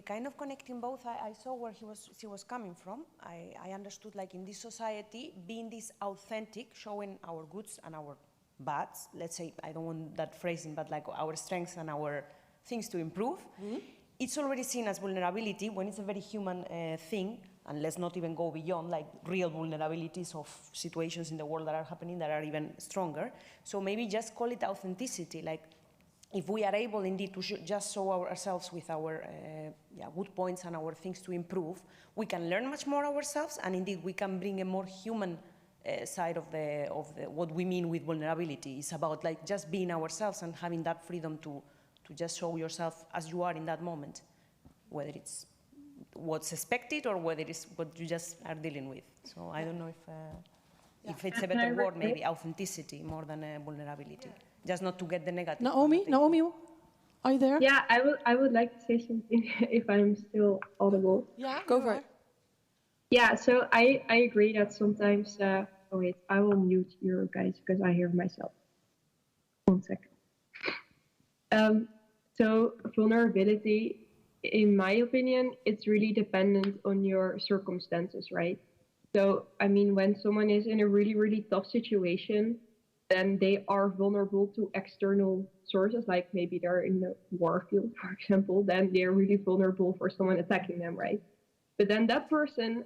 Kind of connecting both, I saw where she was coming from. I understood, like, in this society, being this authentic, showing our goods and our bads, let's say, I don't want that phrasing, but like our strengths and our things to improve, it's already seen as vulnerability when it's a very human thing, and let's not even go beyond like real vulnerabilities of situations in the world that are happening that are even stronger. So maybe just call it authenticity, like if we are able indeed to just show ourselves with our good points and our things to improve, we can learn much more ourselves, and indeed we can bring a more human side of what we mean with vulnerability. It's about like just being ourselves and having that freedom to just show yourself as you are in that moment, whether it's what's expected or whether it's what you just are dealing with. So I don't know if it's a better word, maybe authenticity more than vulnerability. Just not to get the negative. Naomi, are you there? Yeah, I would like to say something if I'm still audible. Yeah, go for it. Yeah, so I agree that sometimes, oh wait, I will mute you guys because I hear myself. 1 second. So vulnerability, in my opinion, it's really dependent on your circumstances, right? So, I mean, when someone is in a really, really tough situation, then they are vulnerable to external sources, like maybe they're in the war field, for example, then they're really vulnerable for someone attacking them, right? But then that person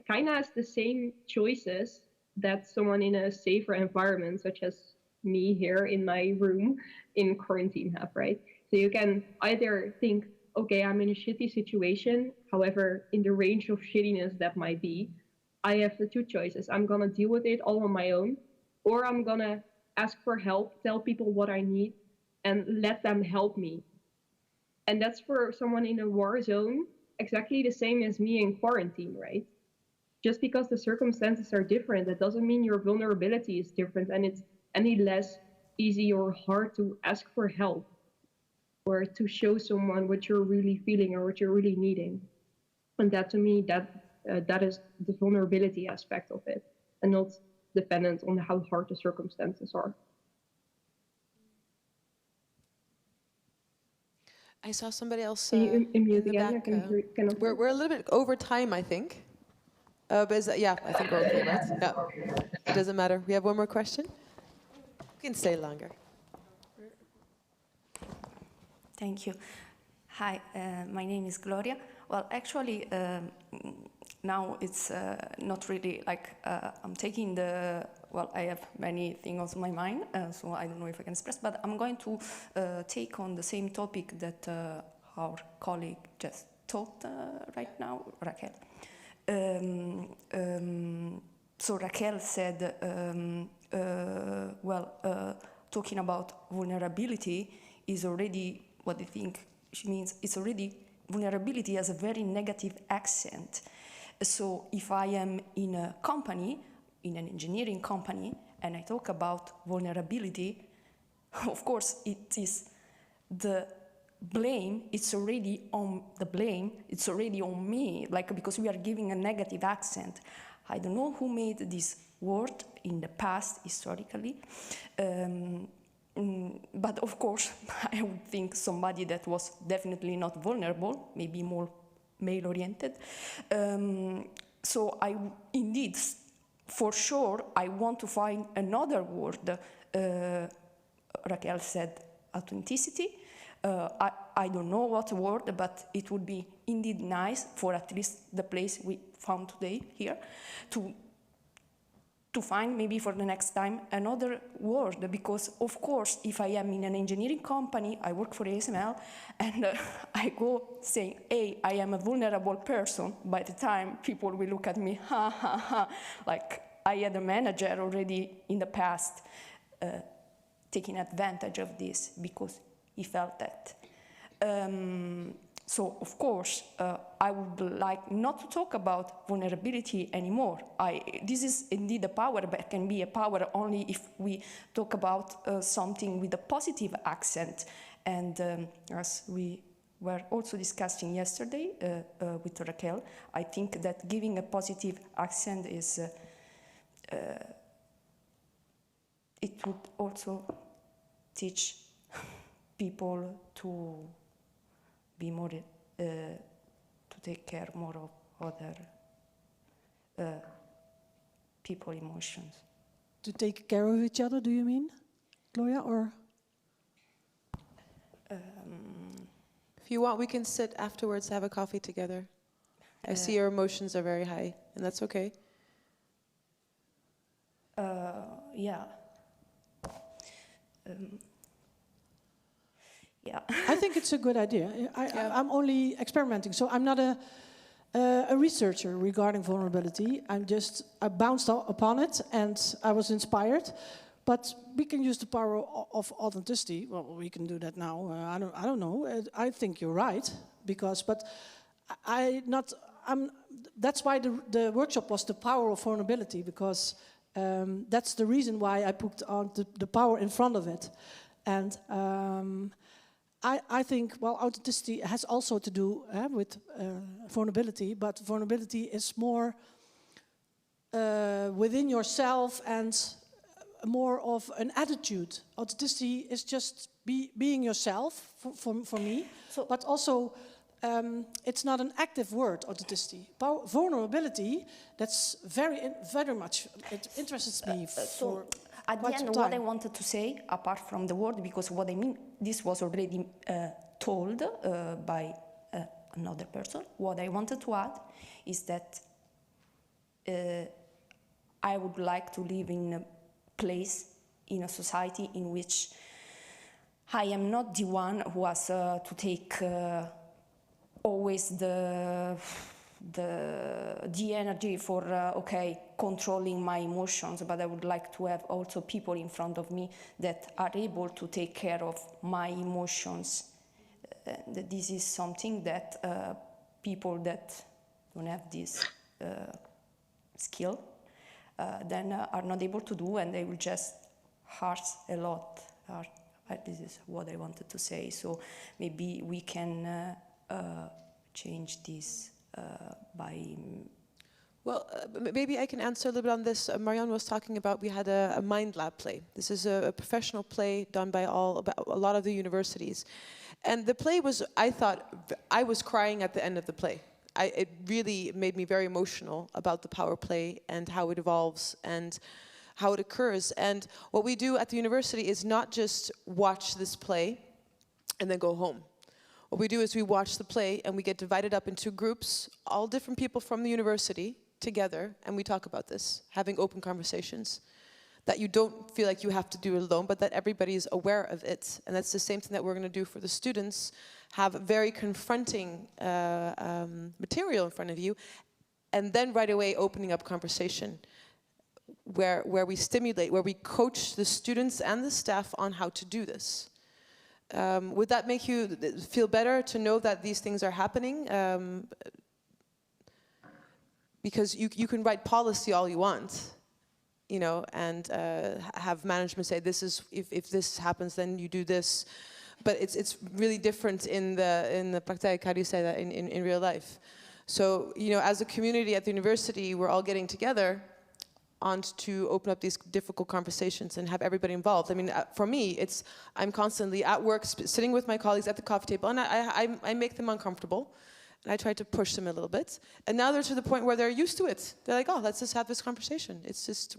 kind of has the same choices that someone in a safer environment, such as me here in my room in quarantine have, right? So you can either think, okay, I'm in a shitty situation, however, in the range of shittiness that might be, I have the two choices. I'm gonna deal with it all on my own, or I'm gonna ask for help, tell people what I need, and let them help me. And that's for someone in a war zone, exactly the same as me in quarantine, right? Just because the circumstances are different, that doesn't mean your vulnerability is different and it's any less easy or hard to ask for help or to show someone what you're really feeling or what you're really needing. And that, to me, that is the vulnerability aspect of it, and not dependent on how hard the circumstances are. I saw somebody else Can you in unmute the again? back. We're a little bit over time, I think. But yeah, I think we're okay, right? Yeah, it doesn't matter. We have one more question. You can stay longer. Thank you. Hi, my name is Gloria. Well, actually, now it's not really like I'm taking the, well, I have many things on my mind, so I don't know if I can express, but I'm going to take on the same topic that our colleague just taught right now, Raquel. So Raquel said, talking about vulnerability is already, what do you think she means? It's already, vulnerability has a very negative accent. So if I am in a company, in an engineering company, and I talk about vulnerability, of course it is the blame, it's already on the blame, it's already on me, like, because we are giving a negative accent. I don't know who made this word in the past, historically, but of course, I would think somebody that was definitely not vulnerable, maybe more male-oriented. So I, indeed, for sure, I want to find another word. Raquel said authenticity. I don't know what word, but it would be indeed nice for at least the place we found today here to find maybe for the next time another word, because of course if I am in an engineering company, I work for ASML, and I go saying, hey, I am a vulnerable person, by the time people will look at me, ha ha ha, like I had a manager already in the past taking advantage of this because he felt that. So, of course, I would like not to talk about vulnerability anymore. This is indeed a power, but it can be a power only if we talk about something with a positive accent. And as we were also discussing yesterday with Raquel, I think that giving a positive accent is, it would also teach people to be more, to take care more of other people emotions. To take care of each other, do you mean, Gloria, or? If you want, we can sit afterwards, have a coffee together. I see your emotions are very high, and that's okay. Yeah. Yeah. I think it's a good idea. I'm only experimenting, so I'm not a researcher regarding vulnerability. I bounced upon it and I was inspired. But we can use the power of authenticity. Well, we can do that now. I don't know. I think you're right, but that's why the workshop was the power of vulnerability, because that's the reason why I put on the power in front of it. And I think, well, authenticity has also to do with vulnerability, but vulnerability is more within yourself and more of an attitude. Authenticity is just being yourself for me, but also it's not an active word, authenticity. Vulnerability, that's very much, it interests me for at the end, what I wanted to say, apart from the word, because what I mean, this was already told by another person. What I wanted to add is that I would like to live in a place, in a society in which I am not the one who has to take always the energy for controlling my emotions, but I would like to have also people in front of me that are able to take care of my emotions. This is something that people that don't have this skill then are not able to do, and they will just hurt a lot. This is what I wanted to say. So maybe we can change this by... Well, maybe I can answer a little bit on this. Marianne was talking about, we had a mind lab play. This is a professional play done by a lot of the universities. And the play was, I thought, I was crying at the end of the play. It really made me very emotional about the power play and how it evolves and how it occurs. And what we do at the university is not just watch this play and then go home. What we do is we watch the play and we get divided up into groups, all different people from the university together, and we talk about this, having open conversations that you don't feel like you have to do alone, but that everybody is aware of it. And that's the same thing that we're going to do for the students, have very confronting material in front of you, and then right away opening up conversation where we stimulate, where we coach the students and the staff on how to do this. Would that make you feel better to know that these things are happening? Because you can write policy all you want, you know, and have management say, this is, if this happens, then you do this. But it's really different in the praktijk, how do you say that, in real life. So, you know, as a community at the university, we're all getting together to open up these difficult conversations and have everybody involved. I mean, for me, I'm constantly at work, sitting with my colleagues at the coffee table, and I make them uncomfortable, and I try to push them a little bit. And now they're to the point where they're used to it. They're like, oh, let's just have this conversation. It's just,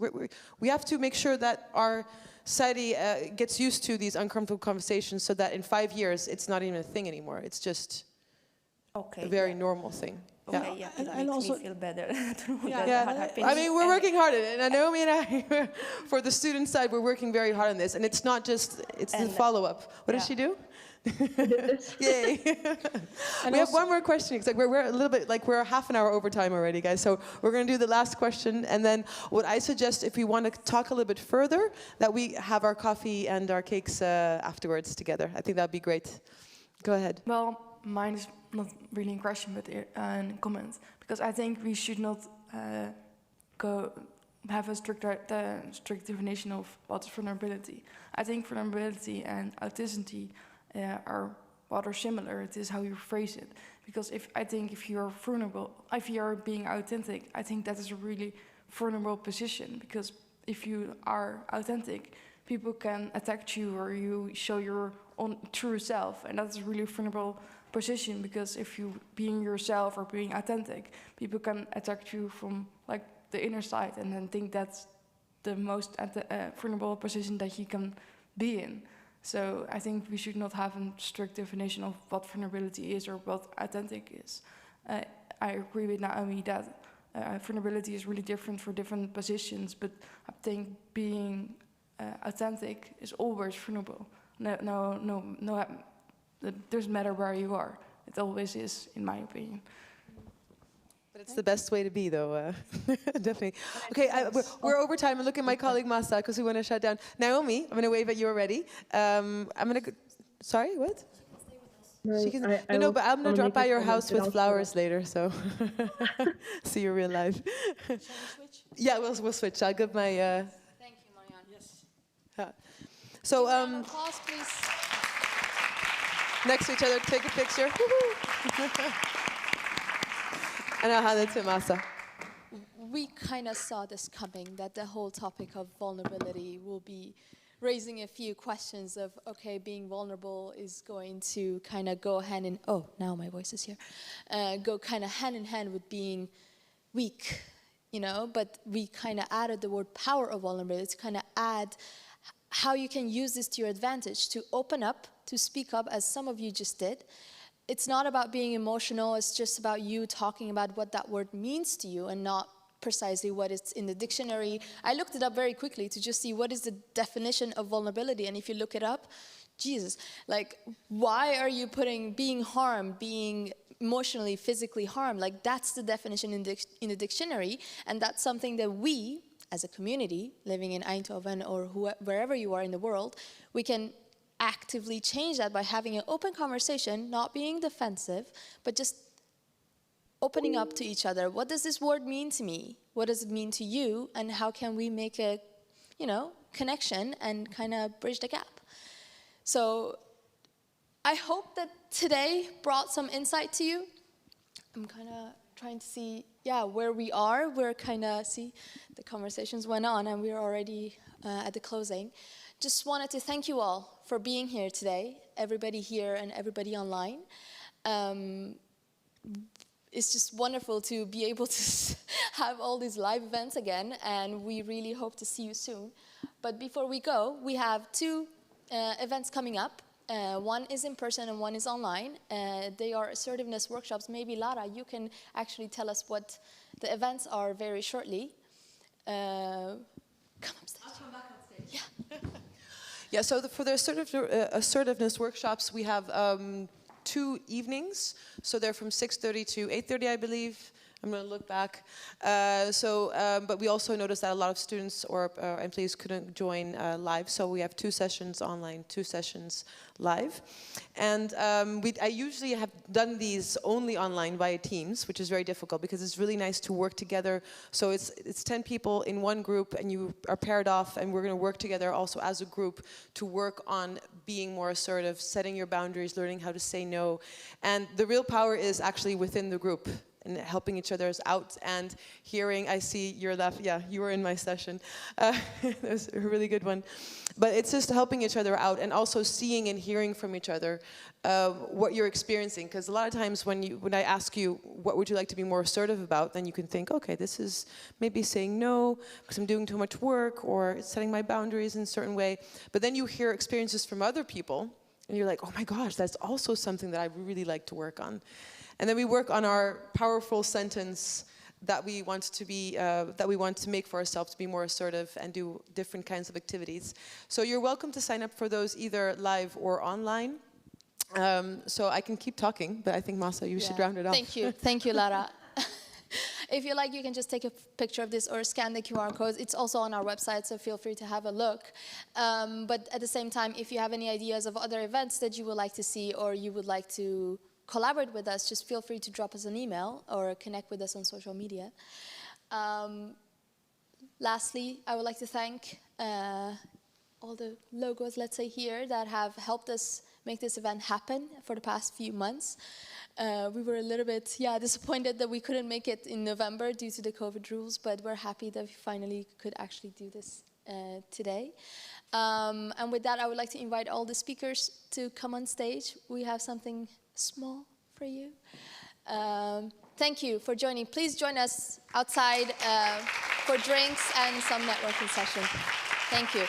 we have to make sure that our society gets used to these uncomfortable conversations so that in 5 years, it's not even a thing anymore. It's just a very normal thing. Okay, yeah, it makes also, me feel better. I mean, we're working hard on it. And Naomi and I, for the student side, we're working very hard on this. And it's not just, it's the follow-up. What does she do? Yay. We have one more question. It's like we're a little bit, like we're half an hour over time already, guys. So we're going to do the last question. And then what I suggest, if we want to talk a little bit further, that we have our coffee and our cakes afterwards together. I think that'd be great. Go ahead. Well, mine is not really a question, but a comment. Because I think we should not have a strict definition of what's vulnerability. I think vulnerability and authenticity are rather similar. It is how you phrase it. Because if you're vulnerable, if you're being authentic, I think that is a really vulnerable position. Because if you are authentic, people can attack you or you show your own true self, and that's a really vulnerable position, because if you being yourself or being authentic, people can attack you from like the inner side and then think that's the most vulnerable position that you can be in. So I think we should not have a strict definition of what vulnerability is or what authentic is. I agree with Naomi that vulnerability is really different for different positions, but I think being authentic is always vulnerable. No, it doesn't matter where you are. It always is, in my opinion. But it's the best way to be, though. Definitely. Okay, we're over time. I'm looking at my colleague Masa because we want to shut down. Naomi, I'm going to wave at you already. I'm going to. Sorry, what? No, She can, I no, but I'm gonna wanna drop make by a your comment, house but with also flowers later, so see you real life. Shall we switch? Yeah, we'll switch. I'll give my. Thank you, Marianne. Yes. So Applause, please. next to each other, take a picture. And I'll hand it to Masa. We kind of saw this coming, that the whole topic of vulnerability will be raising a few questions of, okay, being vulnerable is going to kind of go hand in, oh, now my voice is here, go kind of hand in hand with being weak, you know, but we kind of added the word power of vulnerability to kind of add how you can use this to your advantage, to open up, to speak up, as some of you just did. It's not about being emotional, it's just about you talking about what that word means to you and not precisely what it's in the dictionary. I looked it up very quickly to just see what is the definition of vulnerability, and if you look it up, Jesus, like, why are you putting being harmed, being emotionally, physically harmed? Like, that's the definition in the dictionary, and that's something that we, as a community, living in Eindhoven or wherever you are in the world, we can actively change that by having an open conversation, not being defensive, but just opening up to each other. What does this word mean to me? What does it mean to you? And how can we make a, you know, connection and kind of bridge the gap? So I hope that today brought some insight to you. I'm kind of trying to see, yeah, where we are. We're kind of, see, the conversations went on and we're already at the closing. Just wanted to thank you all for being here today, everybody here and everybody online. It's just wonderful to be able to have all these live events again, and we really hope to see you soon. But before we go, we have two events coming up. One is in person and one is online. They are assertiveness workshops. Maybe Lara, you can actually tell us what the events are very shortly. Come upstage. I'll come back on stage. Yeah. Yeah, so for the assertiveness workshops, we have 2 evenings. So they're from 6:30 to 8:30, I believe. I'm going to look back. But we also noticed that a lot of students or employees couldn't join live. So we have 2 sessions online, 2 sessions live. And I usually have done these only online via Teams, which is very difficult because it's really nice to work together. So it's 10 people in one group and you are paired off, and we're going to work together also as a group to work on being more assertive, setting your boundaries, learning how to say no. And the real power is actually within the group, and helping each other out and hearing. I see your laugh. Yeah, you were in my session. That was a really good one. But it's just helping each other out and also seeing and hearing from each other what you're experiencing. Because a lot of times when I ask you, what would you like to be more assertive about, then you can think, okay, this is maybe saying no because I'm doing too much work, or setting my boundaries in a certain way. But then you hear experiences from other people and you're like, oh my gosh, that's also something that I really like to work on. And then we work on our powerful sentence that we want to make for ourselves to be more assertive and do different kinds of activities. So you're welcome to sign up for those either live or online. So I can keep talking, but I think Masa, you should round it off. Thank you, Lara. If you like, you can just take a picture of this or scan the QR code. It's also on our website, so feel free to have a look. But at the same time, if you have any ideas of other events that you would like to see or you would like to collaborate with us, just feel free to drop us an email or connect with us on social media. Lastly, I would like to thank all the logos, let's say here, that have helped us make this event happen for the past few months. We were a little bit, disappointed that we couldn't make it in November due to the COVID rules, but we're happy that we finally could actually do this today. And with that, I would like to invite all the speakers to come on stage. We have something small for you. Thank you for joining. Please join us outside for drinks and some networking session. Thank you.